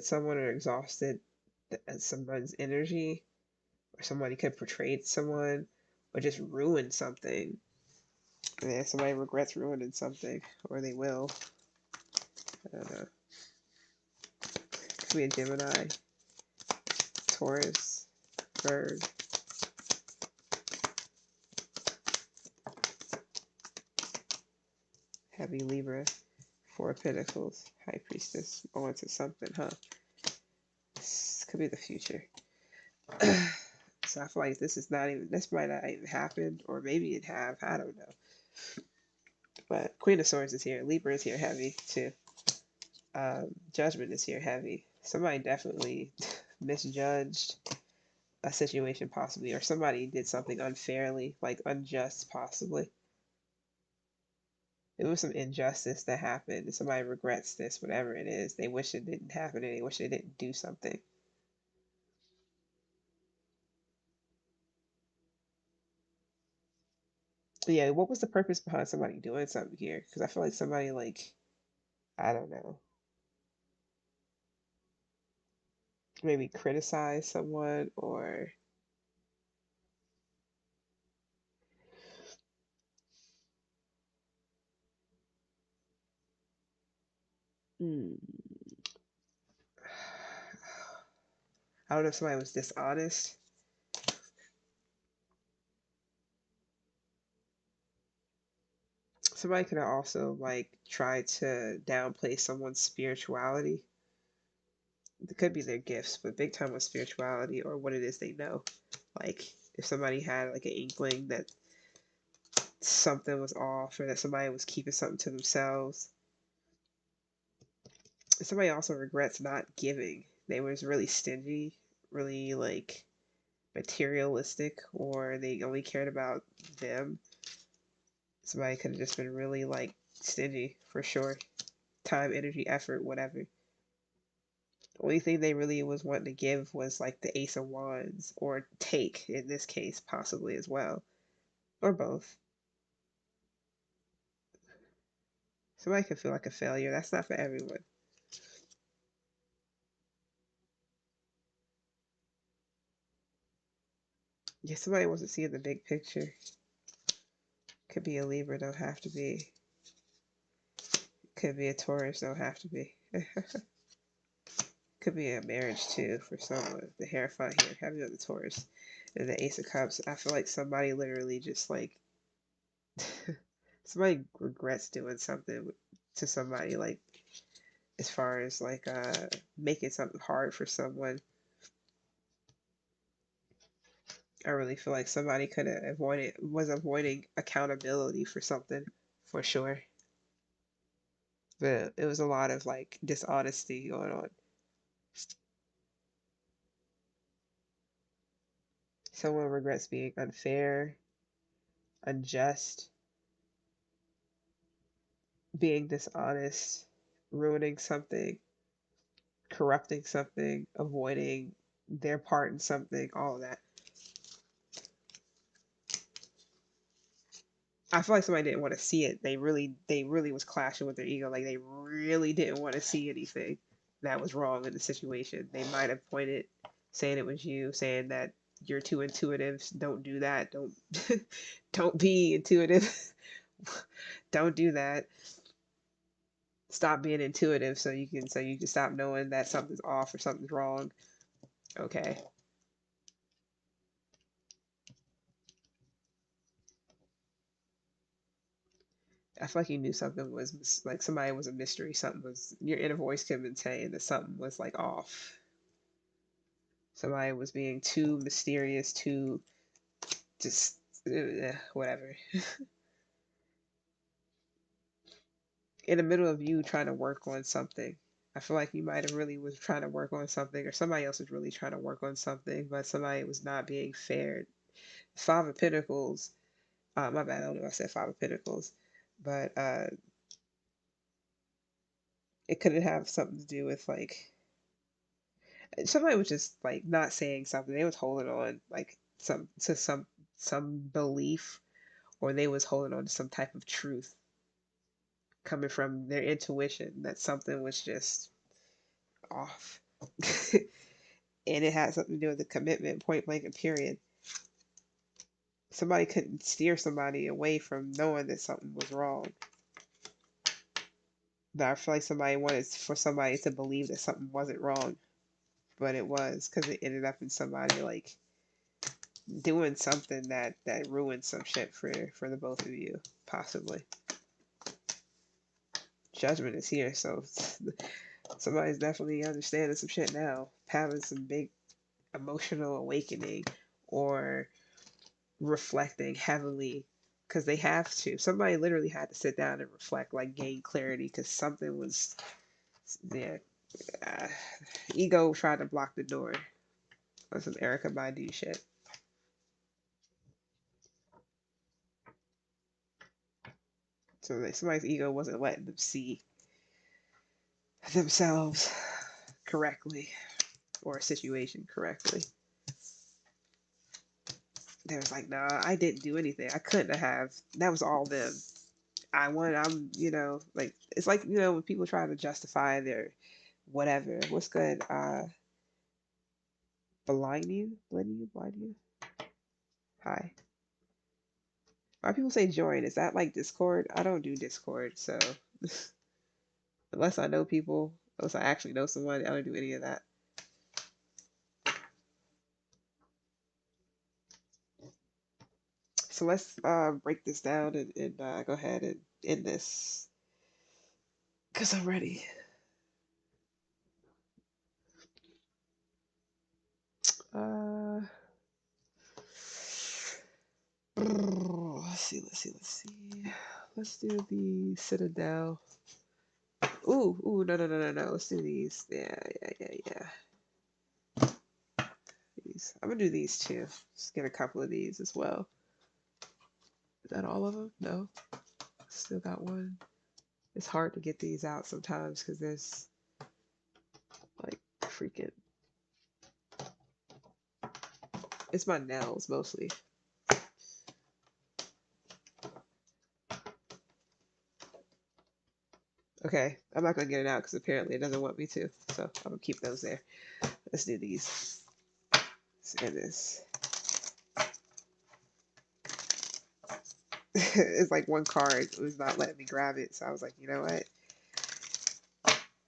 someone or exhausted someone's energy, or somebody could have portrayed someone, or just ruined something. And then somebody regrets ruining something, or they will. I don't know. Could be a Gemini, Taurus, Bird. Heavy Libra, Four of Pentacles, High Priestess, on to something, huh? This could be the future. So I feel like this might not even happen, or maybe it have, I don't know. But Queen of Swords is here, Libra is here heavy too. Judgment is here heavy. Somebody definitely misjudged a situation possibly, or somebody did something unfairly, like unjust possibly. It was some injustice that happened, and somebody regrets this, whatever it is. They wish it didn't happen, and they wish they didn't do something. Yeah, what was the purpose behind somebody doing something here? Because I feel like somebody, like, I don't know, maybe criticize someone or hmm, I don't know if somebody was dishonest. Somebody could have also like tried to downplay someone's spirituality. It could be their gifts, but big time with spirituality or what it is they know. Like if somebody had like an inkling that something was off or that somebody was keeping something to themselves. Somebody also regrets not giving. They was really stingy, really like materialistic, or they only cared about them. Somebody could have just been really like stingy for sure. Time, energy, effort, whatever. The only thing they really was wanting to give was like the Ace of Wands, or take in this case, possibly as well, or both. Somebody could feel like a failure. That's not for everyone. Yeah, somebody wants to see the big picture. Could be a Libra, don't have to be. Could be a Taurus, don't have to be. Could be a marriage too for someone. The Hierophant here, having on the Taurus. And the Ace of Cups. I feel like somebody literally just like somebody regrets doing something to somebody, like as far as like making something hard for someone. I really feel like somebody could have avoiding accountability for something for sure. But it was a lot of like dishonesty going on Someone regrets being unfair, unjust, being dishonest, ruining something, corrupting something, avoiding their part in something, all of that. I feel like somebody didn't want to see it. They really was clashing with their ego. Like they really didn't want to see anything that was wrong in the situation. They might have pointed, saying it was you, saying that you're too intuitive. Don't do that. Don't don't be intuitive. Don't do that. Stop being intuitive so you can stop knowing that something's off or something's wrong. Okay. I feel like you knew something was like somebody was a mystery. Something was your inner voice kept been saying that something was like off. Somebody was being too mysterious, too just whatever. In the middle of you trying to work on something, I feel like you might have really was trying to work on something, or somebody else was really trying to work on something, but somebody was not being fair. Five of Pentacles. My bad. I don't know if I said Five of Pentacles, but it could have something to do with like somebody was just like not saying something. They was holding on like some belief, or they was holding on to some type of truth coming from their intuition that something was just off. And it had something to do with the commitment, point blank and period. Somebody couldn't steer somebody away from knowing that something was wrong. But I feel like somebody wanted for somebody to believe that something wasn't wrong, but it was, because it ended up in somebody like doing something that ruined some shit for the both of you, possibly. Judgment is here, so somebody's definitely understanding some shit now, having some big emotional awakening, or reflecting heavily, because they have to. Somebody literally had to sit down and reflect, like gain clarity, because something was, yeah. Uh, Ego tried to block the door on some Erica Badu shit. So like somebody's ego wasn't letting them see themselves correctly, or a situation correctly. They was like, nah, I didn't do anything. I couldn't have. That was all them. Like it's like, when people try to justify their whatever. What's good? Blind you. Hi. Why people say join? Is that like Discord? I don't do Discord, so unless I know people, unless I actually know someone, I don't do any of that. So let's break this down and go ahead and end this because I'm ready. Uh, let's see. Let's do the Citadel. Ooh, no. Let's do these. Yeah. These. I'm gonna do these too. Just get a couple of these as well. Is that all of them? No. Still got one. It's hard to get these out sometimes because there's like freaking. It's my nails mostly. Okay, I'm not gonna get it out because apparently it doesn't want me to. So I'm gonna keep those there. Let's do these. Let's end this. It's like one card was not letting me grab it, so I was like, you know what?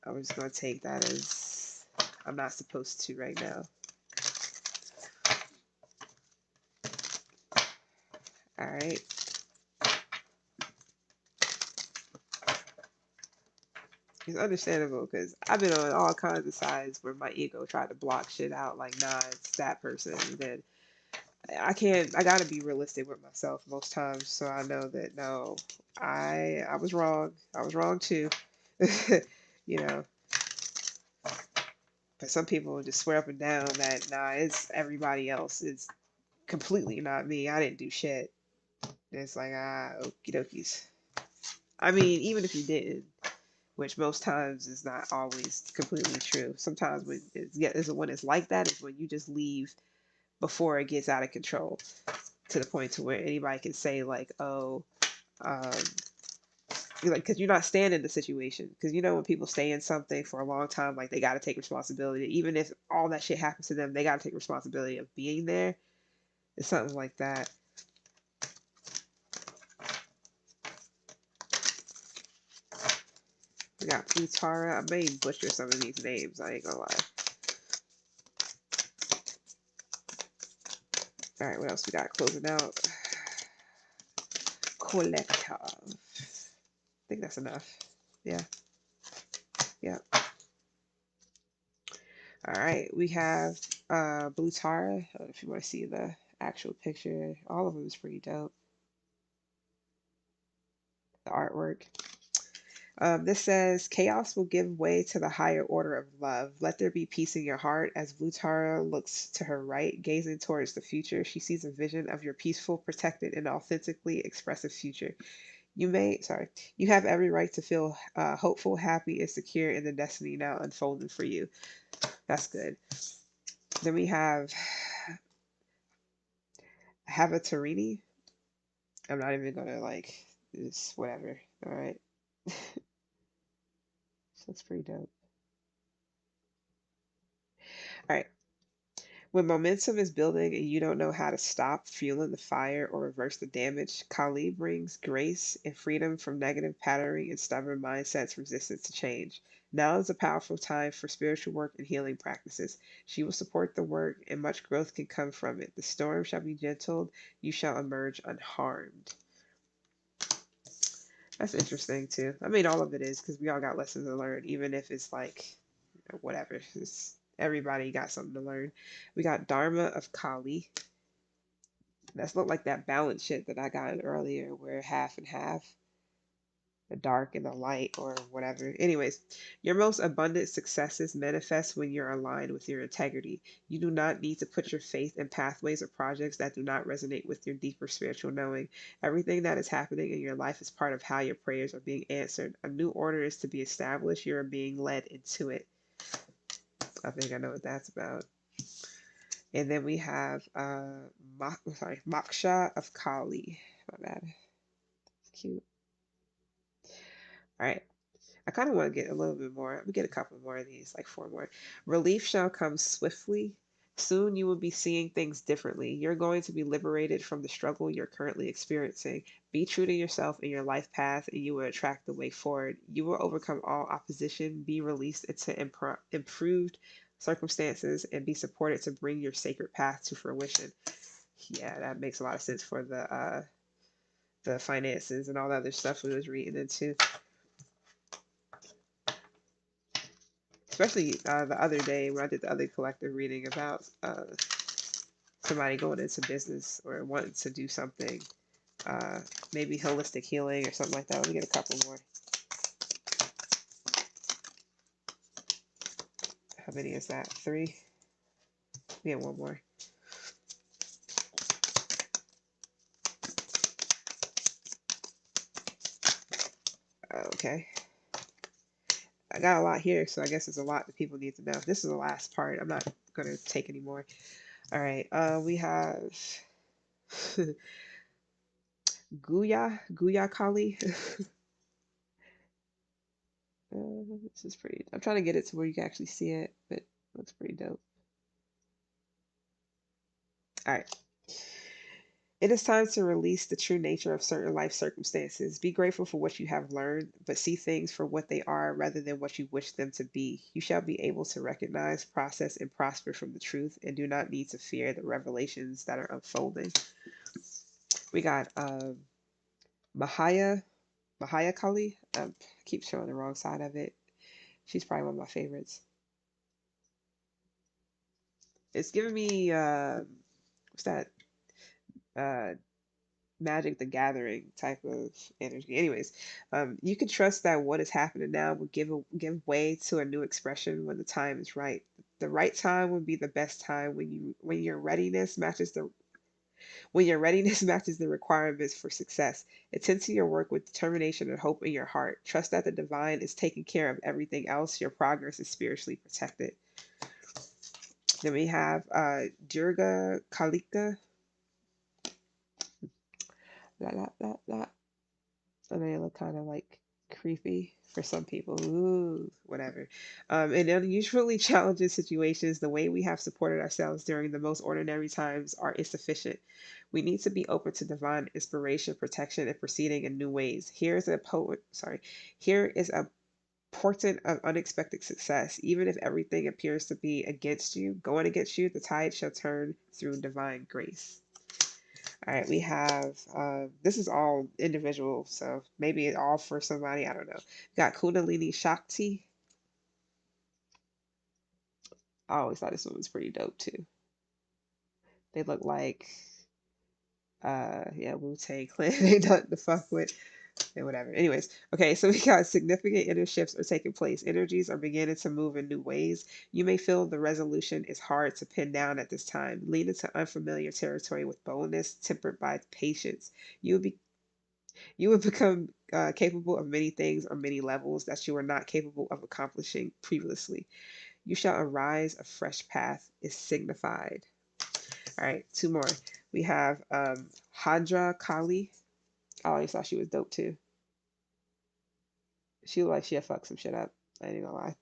I'm just gonna take that as I'm not supposed to right now. All right. It's understandable because I've been on all kinds of sides where my ego tried to block shit out, like, nah, it's that person. And then I gotta be realistic with myself most times, so I know that no, I was wrong. I was wrong too. you know, But some people just swear up and down that nah, it's everybody else. It's completely not me. I didn't do shit. And it's like, okie dokies. I mean, even if you didn't, which most times is not always completely true. Sometimes when it's like that is when you just leave before it gets out of control to the point to where anybody can say like, oh, um, like, because you're not staying in the situation. Because you know when people stay in something for a long time, like they got to take responsibility. Even if all that shit happens to them, they got to take responsibility of being there. It's something like that. We got Plutara. I may butcher some of these names. I ain't gonna lie. All right, what else we got closing out? Collective. I think that's enough. Yeah. Yeah. All right, we have Blue Tara. I don't know if you want to see the actual picture. All of them is pretty dope. The artwork. This says, chaos will give way to the higher order of love. Let there be peace in your heart. As Blue Tara looks to her right, gazing towards the future, she sees a vision of your peaceful, protected, and authentically expressive future. You have every right to feel hopeful, happy, and secure in the destiny now unfolding for you. That's good. Then we have Havatarini. I'm not even gonna like this, whatever. All right. So that's pretty dope. All right. When momentum is building and you don't know how to stop fueling the fire or reverse the damage, Kali brings grace and freedom from negative patterning and stubborn mindsets resistant to change. Now is a powerful time for spiritual work and healing practices. She will support the work, and much growth can come from it. The storm shall be gentled, you shall emerge unharmed. That's interesting too. I mean, all of it is because we all got lessons to learn, even if it's like, whatever. Everybody got something to learn. We got Dharma of Kali. That's not like that balance shit that I got earlier, where half and half, the dark and the light, or whatever. Anyways, your most abundant successes manifest when you're aligned with your integrity. You do not need to put your faith in pathways or projects that do not resonate with your deeper spiritual knowing. Everything that is happening in your life is part of how your prayers are being answered. A new order is to be established. You are being led into it. I think I know what that's about. And then we have Moksha of Kali. My bad. It's cute. All right. I kind of want to get a little bit more. Let me get a couple more of these, like 4 more. Relief shall come swiftly. Soon you will be seeing things differently. You're going to be liberated from the struggle you're currently experiencing. Be true to yourself and your life path, and you will attract the way forward. You will overcome all opposition, be released into improved circumstances, and be supported to bring your sacred path to fruition. Yeah, that makes a lot of sense for the finances and all the other stuff we was reading into. Especially the other day when I did the other collective reading about somebody going into business or wanting to do something, maybe holistic healing or something like that. Let me get a couple more. How many is that? 3? We have one more. Okay. I got a lot here, so I guess there's a lot that people need to know. This is the last part. I'm not going to take any more. All right. We have Guya Kali. This is pretty. I'm trying to get it to where you can actually see it, but it looks pretty dope. All right. It is time to release the true nature of certain life circumstances. Be grateful for what you have learned, but see things for what they are rather than what you wish them to be. You shall be able to recognize, process, and prosper from the truth, and do not need to fear the revelations that are unfolding. We got Mahaya Kali. I keep showing the wrong side of it. She's probably one of my favorites. It's giving me what's that? Uh, Magic the Gathering type of energy. Anyways, you can trust that what is happening now will give way to a new expression when the time is right. The right time would be the best time when your readiness matches the requirements for success. Attend to your work with determination and hope in your heart. Trust that the divine is taking care of everything else. Your progress is spiritually protected. Then we have Durga Kalika. La, la, la, la. And they look kind of like creepy for some people. Ooh, whatever. In unusually challenging situations, the way we have supported ourselves during the most ordinary times are insufficient. We need to be open to divine inspiration, protection, and proceeding in new ways. Here is a portent of unexpected success. Even if everything appears to be going against you, the tide shall turn through divine grace. All right, we have, this is all individual, so maybe it all for somebody, I don't know. Got Kundalini Shakti. I always thought this one was pretty dope too. They look like, yeah, Wu-Tang Clan. They nothing to fuck with. And whatever. Anyways, okay, so we got significant inner shifts are taking place. Energies are beginning to move in new ways. You may feel the resolution is hard to pin down at this time. Lean into unfamiliar territory with boldness, tempered by patience. You will become capable of many things on many levels that you were not capable of accomplishing previously. You shall arise, a fresh path is signified. All right, two more. We have Hadra Kali. I always thought she was dope too. She looked like she'll fuck some shit up. I ain't gonna lie.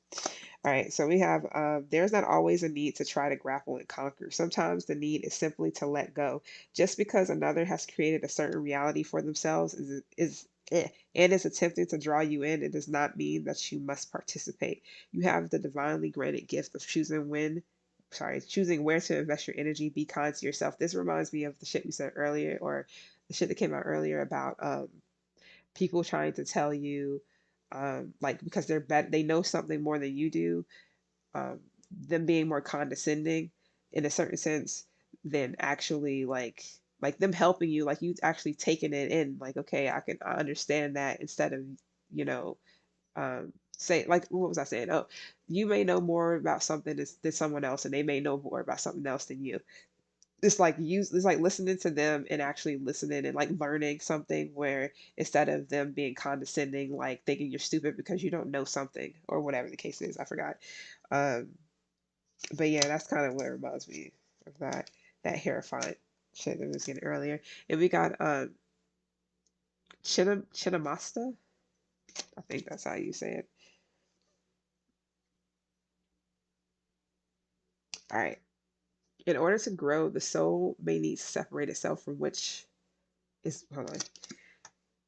All right, so we have there's not always a need to try to grapple and conquer. Sometimes the need is simply to let go. Just because another has created a certain reality for themselves and is attempting to draw you in, it does not mean that you must participate. You have the divinely granted gift of choosing where to invest your energy. Be kind to yourself. This reminds me of the shit we said earlier, or the shit that came out earlier about people trying to tell you like because they're better, they know something more than you do, um, them being more condescending in a certain sense than actually like them helping you, like you actually taking it in, like okay, I understand that, instead of you know say like what was I saying, oh, you may know more about something than someone else, and they may know more about something else than you. It's like listening to them and actually listening and like learning something, where instead of them being condescending, like thinking you're stupid because you don't know something or whatever the case is, I forgot. um but yeah, that's kind of what reminds me of that hierophant shit that we was getting earlier. And we got Chinnamasta, I think that's how you say it. All right. In order to grow, the soul may need to separate itself from which is hold on.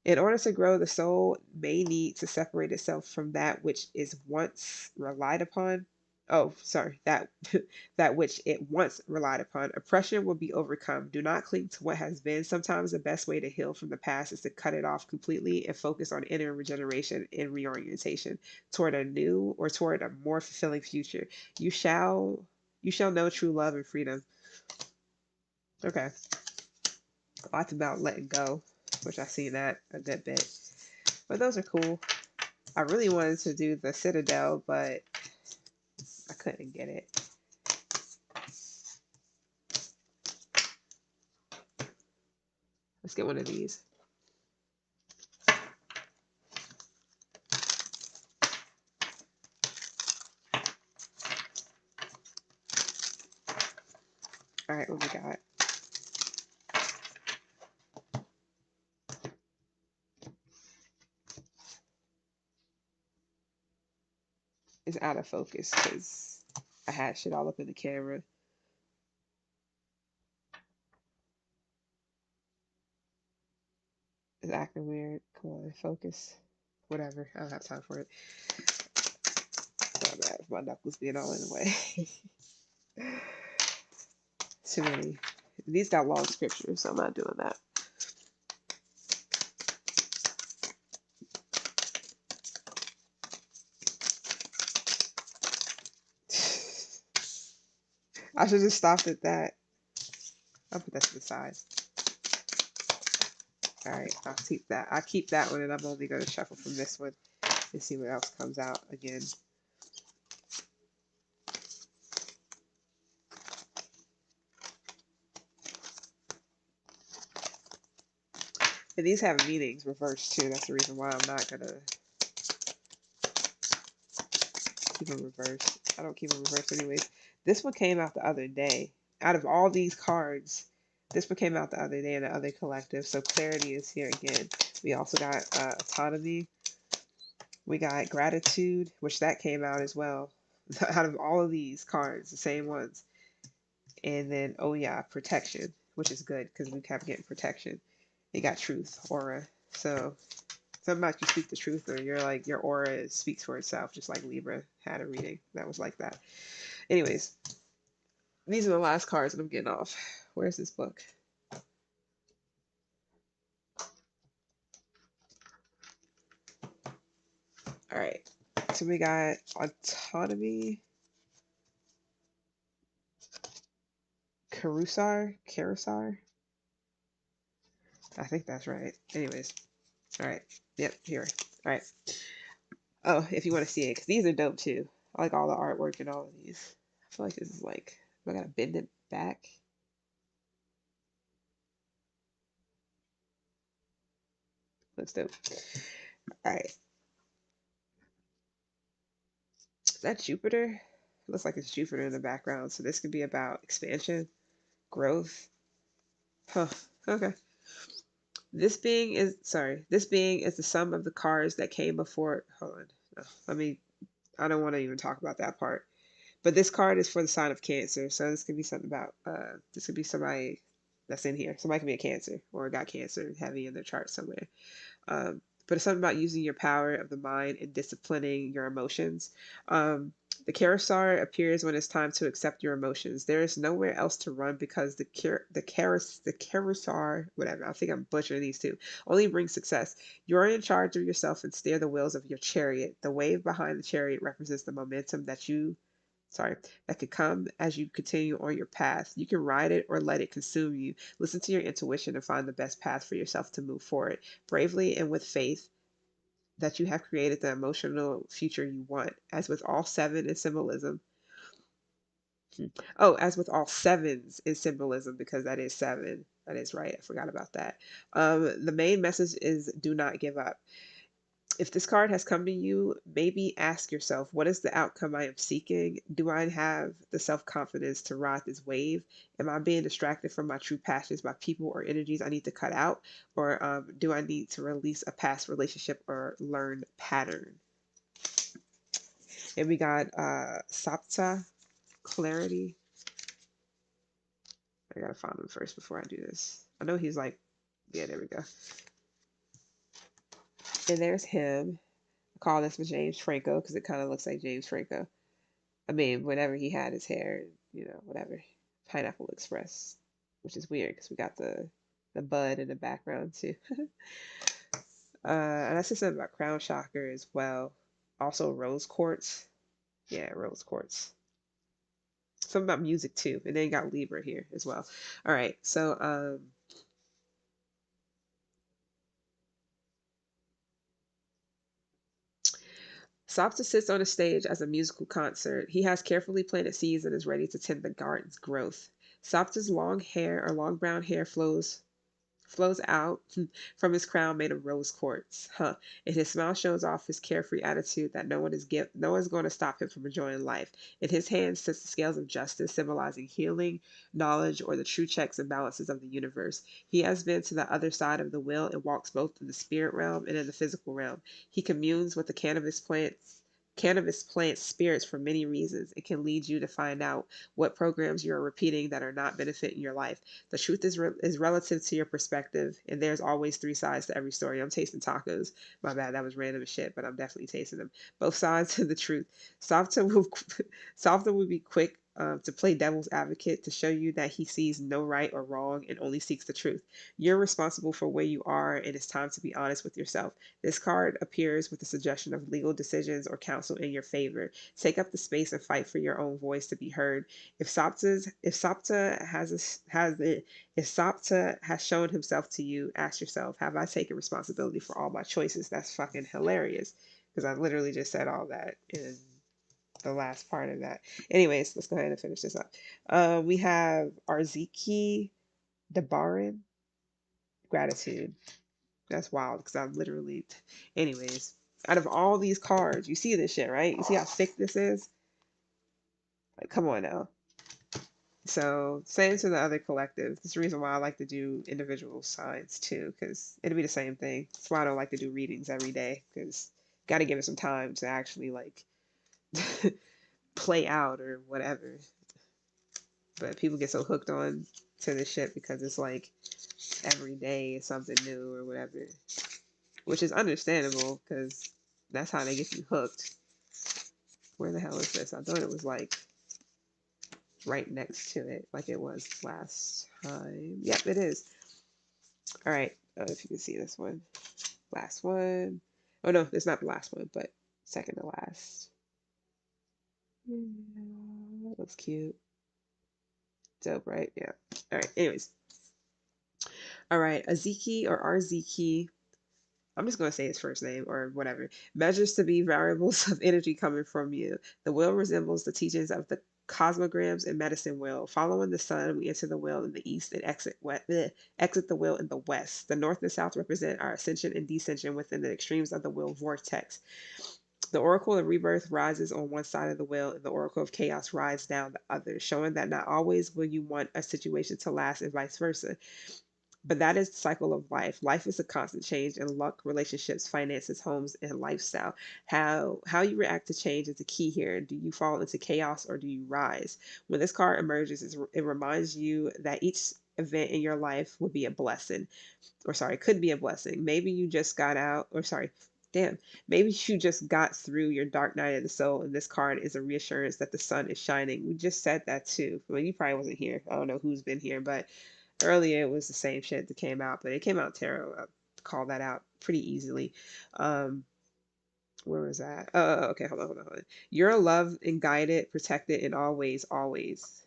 In order to grow, the soul may need to separate itself from that which is once relied upon. Oh, sorry, that that which it once relied upon. Oppression will be overcome. Do not cling to what has been. Sometimes the best way to heal from the past is to cut it off completely and focus on inner regeneration and reorientation toward a new or toward a more fulfilling future. You shall you shall know true love and freedom. Okay. Lots about letting go, which I see that a good bit. But those are cool. I really wanted to do the Citadel, but I couldn't get it. Let's get one of these. All right, what we got? It's out of focus because I had shit all up in the camera. It's acting weird. Come on, focus. Whatever. I don't have time for it. My bad. My knuckles being all in the way. Too many. These got long scriptures, so I'm not doing that. I should just stop at that. I'll put that to the side. All right, I'll keep that. I keep that one, and I'm only going to shuffle from this one and see what else comes out again. And these have meanings reversed too. That's the reason why I'm not gonna keep them reversed. I don't keep them reversed anyways. This one came out the other day. Out of all these cards, this one came out the other day in the other collective. So clarity is here again. We also got autonomy. We got gratitude, which that came out as well. Out of all of these cards, the same ones. And then, oh yeah, protection, which is good because we kept getting protection. You got truth, aura. So something about you speak the truth, or you're like your aura speaks for itself, just like Libra had a reading that was like that. Anyways, these are the last cards that I'm getting off. Where's this book? All right. So we got autonomy, Karusar. I think that's right. Anyways, all right. Yep, here. All right. Oh, if you want to see it, because these are dope too. I like all the artwork and all of these. I feel like this is like, I gotta bend it back. Looks dope. All right. Is that Jupiter? It looks like it's Jupiter in the background. So this could be about expansion, growth. Huh. Okay. This being is the sum of the cards that came before. Hold on. No, I don't want to even talk about that part. But this card is for the sign of Cancer. So this could be something about, this could be somebody that's in here. Somebody could be a Cancer or got Cancer heavy in their chart somewhere. But it's something about using your power of the mind and disciplining your emotions. The Carousel appears when it's time to accept your emotions. There is nowhere else to run because the Carousel, whatever, I think I'm butchering these two, only brings success. You're in charge of yourself and steer the wheels of your chariot. The wave behind the chariot represents the momentum that could come as you continue on your path. You can ride it or let it consume you. Listen to your intuition and find the best path for yourself to move forward bravely and with faith that you have created the emotional future you want. As with all seven in symbolism, as with all sevens in symbolism, because that is seven. That is right. I forgot about that. The main message is do not give up. If this card has come to you, maybe ask yourself, what is the outcome I am seeking? Do I have the self-confidence to ride this wave? Am I being distracted from my true passions by people or energies I need to cut out? Or do I need to release a past relationship or learn pattern? And we got Sapta, clarity. I gotta find him first before I do this. I know he's like, yeah, there we go. And there's him. I call this James Franco because it kind of looks like James Franco. I mean, whenever he had his hair, whatever. Pineapple Express, which is weird because we got the bud in the background too. And I said something about crown chakra as well. Also rose quartz. Yeah, rose quartz. Something about music too. And then you got Libra here as well. All right, so Sopta sits on a stage as a musical concert. He has carefully planted seeds and is ready to tend the garden's growth. Sopta's long brown hair flows out from his crown made of rose quartz. And his smile shows off his carefree attitude that no one's going to stop him from enjoying life. In his hands sits the scales of justice, symbolizing healing, knowledge, or the true checks and balances of the universe. He has been to the other side of the wheel and walks both in the spirit realm and in the physical realm. He communes with the cannabis plant spirits for many reasons. It can lead you to find out what programs you are repeating that are not benefiting your life. The truth is relative to your perspective, and there's always three sides to every story. I'm tasting tacos. My bad, that was random as shit, but I'm definitely tasting them. Both sides of the truth. Softa will, Softa will be quick to play devil's advocate to show you that he sees no right or wrong and only seeks the truth. You're responsible for where you are, and it's time to be honest with yourself. This card appears with the suggestion of legal decisions or counsel in your favor. Take up the space and fight for your own voice to be heard. If Sapta has shown himself to you, ask yourself, have I taken responsibility for all my choices? That's fucking hilarious because I literally just said all that in the last part of that. Anyways, let's go ahead and finish this up. We have Arziki Debaran, gratitude. That's wild because I literally, anyways, out of all these cards, you see this shit, right? You see how thick this is? Like, come on now. So, same to the other collectives. That's the reason why I like to do individual signs too, because it'll be the same thing. That's why I don't like to do readings every day, because got to give it some time to actually like play out or whatever. But people get so hooked on to this shit because it's like every day is something new or whatever, which is understandable because that's how they get you hooked. Where the hell is this? I thought it was like right next to it, like it was last time. Yep, it is. All right, if you can see this one. Last one. Oh no, it's not the last one, but second to last. Yeah, that looks cute. Dope, right? Yeah. All right. Anyways. All right. Aziki or Arziki. I'm just going to say his first name or whatever. Measures to be variables of energy coming from you. The wheel resembles the teachings of the cosmograms and medicine wheel. Following the sun, we enter the wheel in the east and exit the wheel in the west. The north and south represent our ascension and descension within the extremes of the wheel vortex. The oracle of rebirth rises on one side of the wheel, and the oracle of chaos rides down the other, showing that not always will you want a situation to last and vice versa. But that is the cycle of life. Life is a constant change in luck, relationships, finances, homes, and lifestyle. How you react to change is the key here. Do you fall into chaos or do you rise? When this card emerges, it reminds you that each event in your life will be a blessing, or sorry, could be a blessing. Maybe you just got out, or sorry, damn, maybe you just got through your dark night of the soul, and this card is a reassurance that the sun is shining. We just said that too. Well, you probably wasn't here. I don't know who's been here, but earlier it was the same shit that came out, but it came out tarot. I called that out pretty easily. Um, where was that? Okay, hold on. You're loved and guided, protected in all ways, always.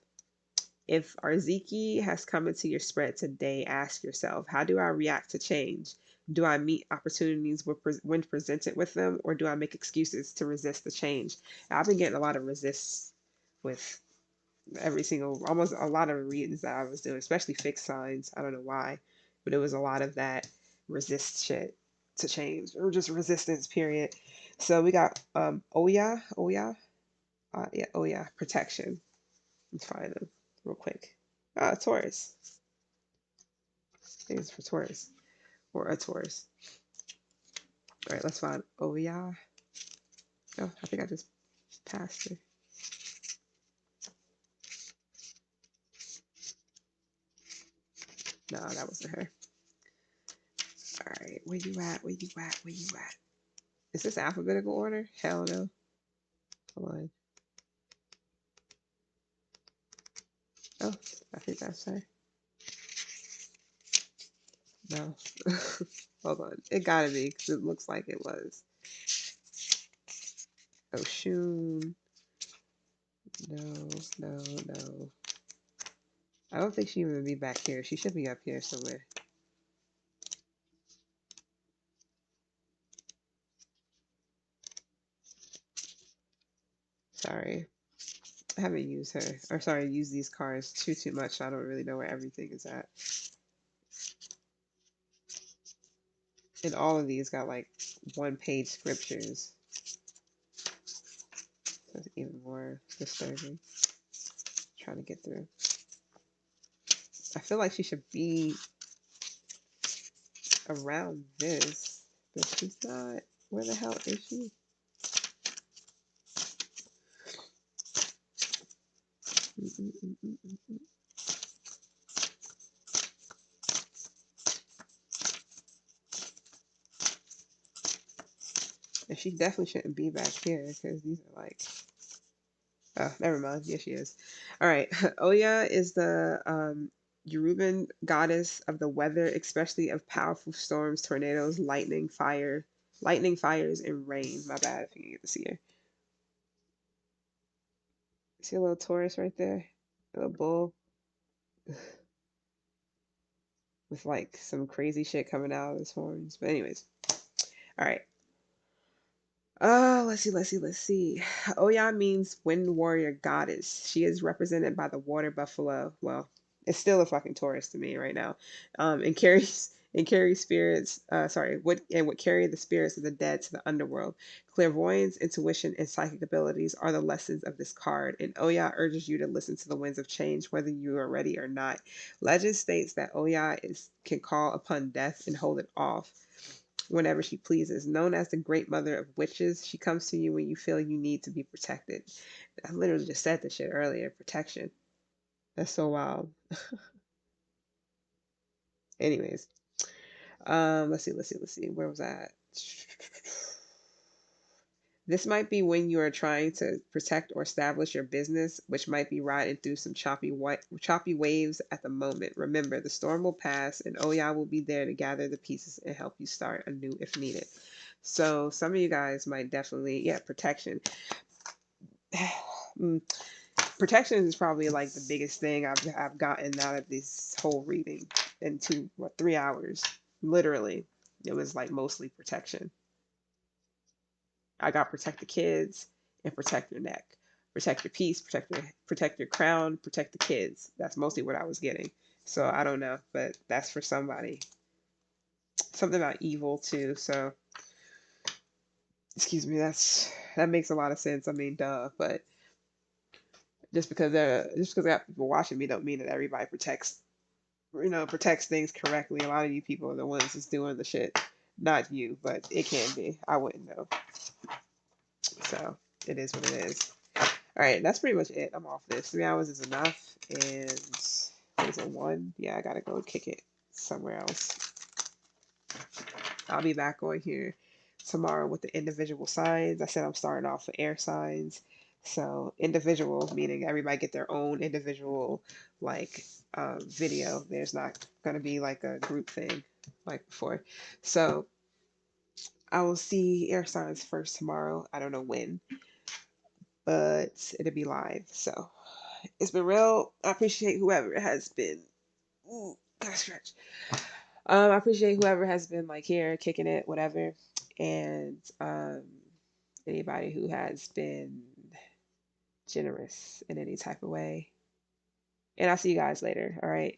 If Arziki has come into your spread today, ask yourself, how do I react to change? Do I meet opportunities when presented with them, or do I make excuses to resist the change? I've been getting a lot of resist with almost a lot of readings that I was doing, especially fixed signs. I don't know why, but it was a lot of that resist shit to change or just resistance, period. So we got Oya, protection. Let's find them real quick. Taurus. I think it's for Taurus or a Taurus. All right, let's find Oya. Oh, I think I just passed her. No, that wasn't her. All right, where you at? Where you at? Where you at? Is this alphabetical order? Hell no. Hold on. Oh, I think that's her. No. Hold on. It gotta be because it looks like it was. Oh, Shun. No, no, no. I don't think she even be back here. She should be up here somewhere. Sorry. I haven't used her. Or sorry, used these cards too much. So I don't really know where everything is at. And all of these got like 1-page scriptures. So it's even more disturbing. Trying to get through. I feel like she should be around this, but she's not. Where the hell is she? And she definitely shouldn't be back here because these are like, oh, never mind. Yes, she is. All right. Oya is the Yoruban goddess of the weather, especially of powerful storms, tornadoes, lightning, fires, and rain. My bad if you get to see her. See a little Taurus right there? A little bull with like some crazy shit coming out of his horns. But anyways, all right. Let's see. Oya means wind warrior goddess. She is represented by the water buffalo. Well, it's still a fucking Taurus to me right now. And and carry spirits, would carry the spirits of the dead to the underworld. Clairvoyance, intuition, and psychic abilities are the lessons of this card, and Oya urges you to listen to the winds of change, whether you are ready or not. Legend states that Oya can call upon death and hold it off whenever she pleases. Known as the Great Mother of Witches, she comes to you when you feel you need to be protected. I literally just said this shit earlier. Protection. That's so wild. Anyways, let's see. Where was that? This might be when you are trying to protect or establish your business, which might be riding through some choppy waves at the moment. Remember, the storm will pass, and Oya will be there to gather the pieces and help you start anew if needed. So some of you guys might definitely, yeah, protection. Protection is probably like the biggest thing I've gotten out of this whole reading in 3 hours. Literally, it was like mostly protection. I got protect the kids and protect your neck, protect your peace, protect your crown, protect the kids. That's mostly what I was getting. So I don't know, but that's for somebody. Something about evil too. So excuse me, that makes a lot of sense. I mean, duh, but just because I got people watching me don't mean that everybody protects things correctly. A lot of you people are the ones that's doing the shit, not you, but it can be. I wouldn't know. So it is what it is. All right, that's pretty much it. I'm off this. 3 hours is enough. And what is it, 1? Yeah, I gotta go kick it somewhere else. I'll be back on here tomorrow with the individual signs. I said I'm starting off with air signs. So individual meaning everybody get their own individual like video. There's not gonna be like a group thing like before. So I will see air signs first tomorrow. I don't know when, but it'll be live. So it's been real. I appreciate whoever has been. Ooh, gotta stretch. I appreciate whoever has been like here, kicking it, whatever, and anybody who has been generous in any type of way. And I'll see you guys later. All right.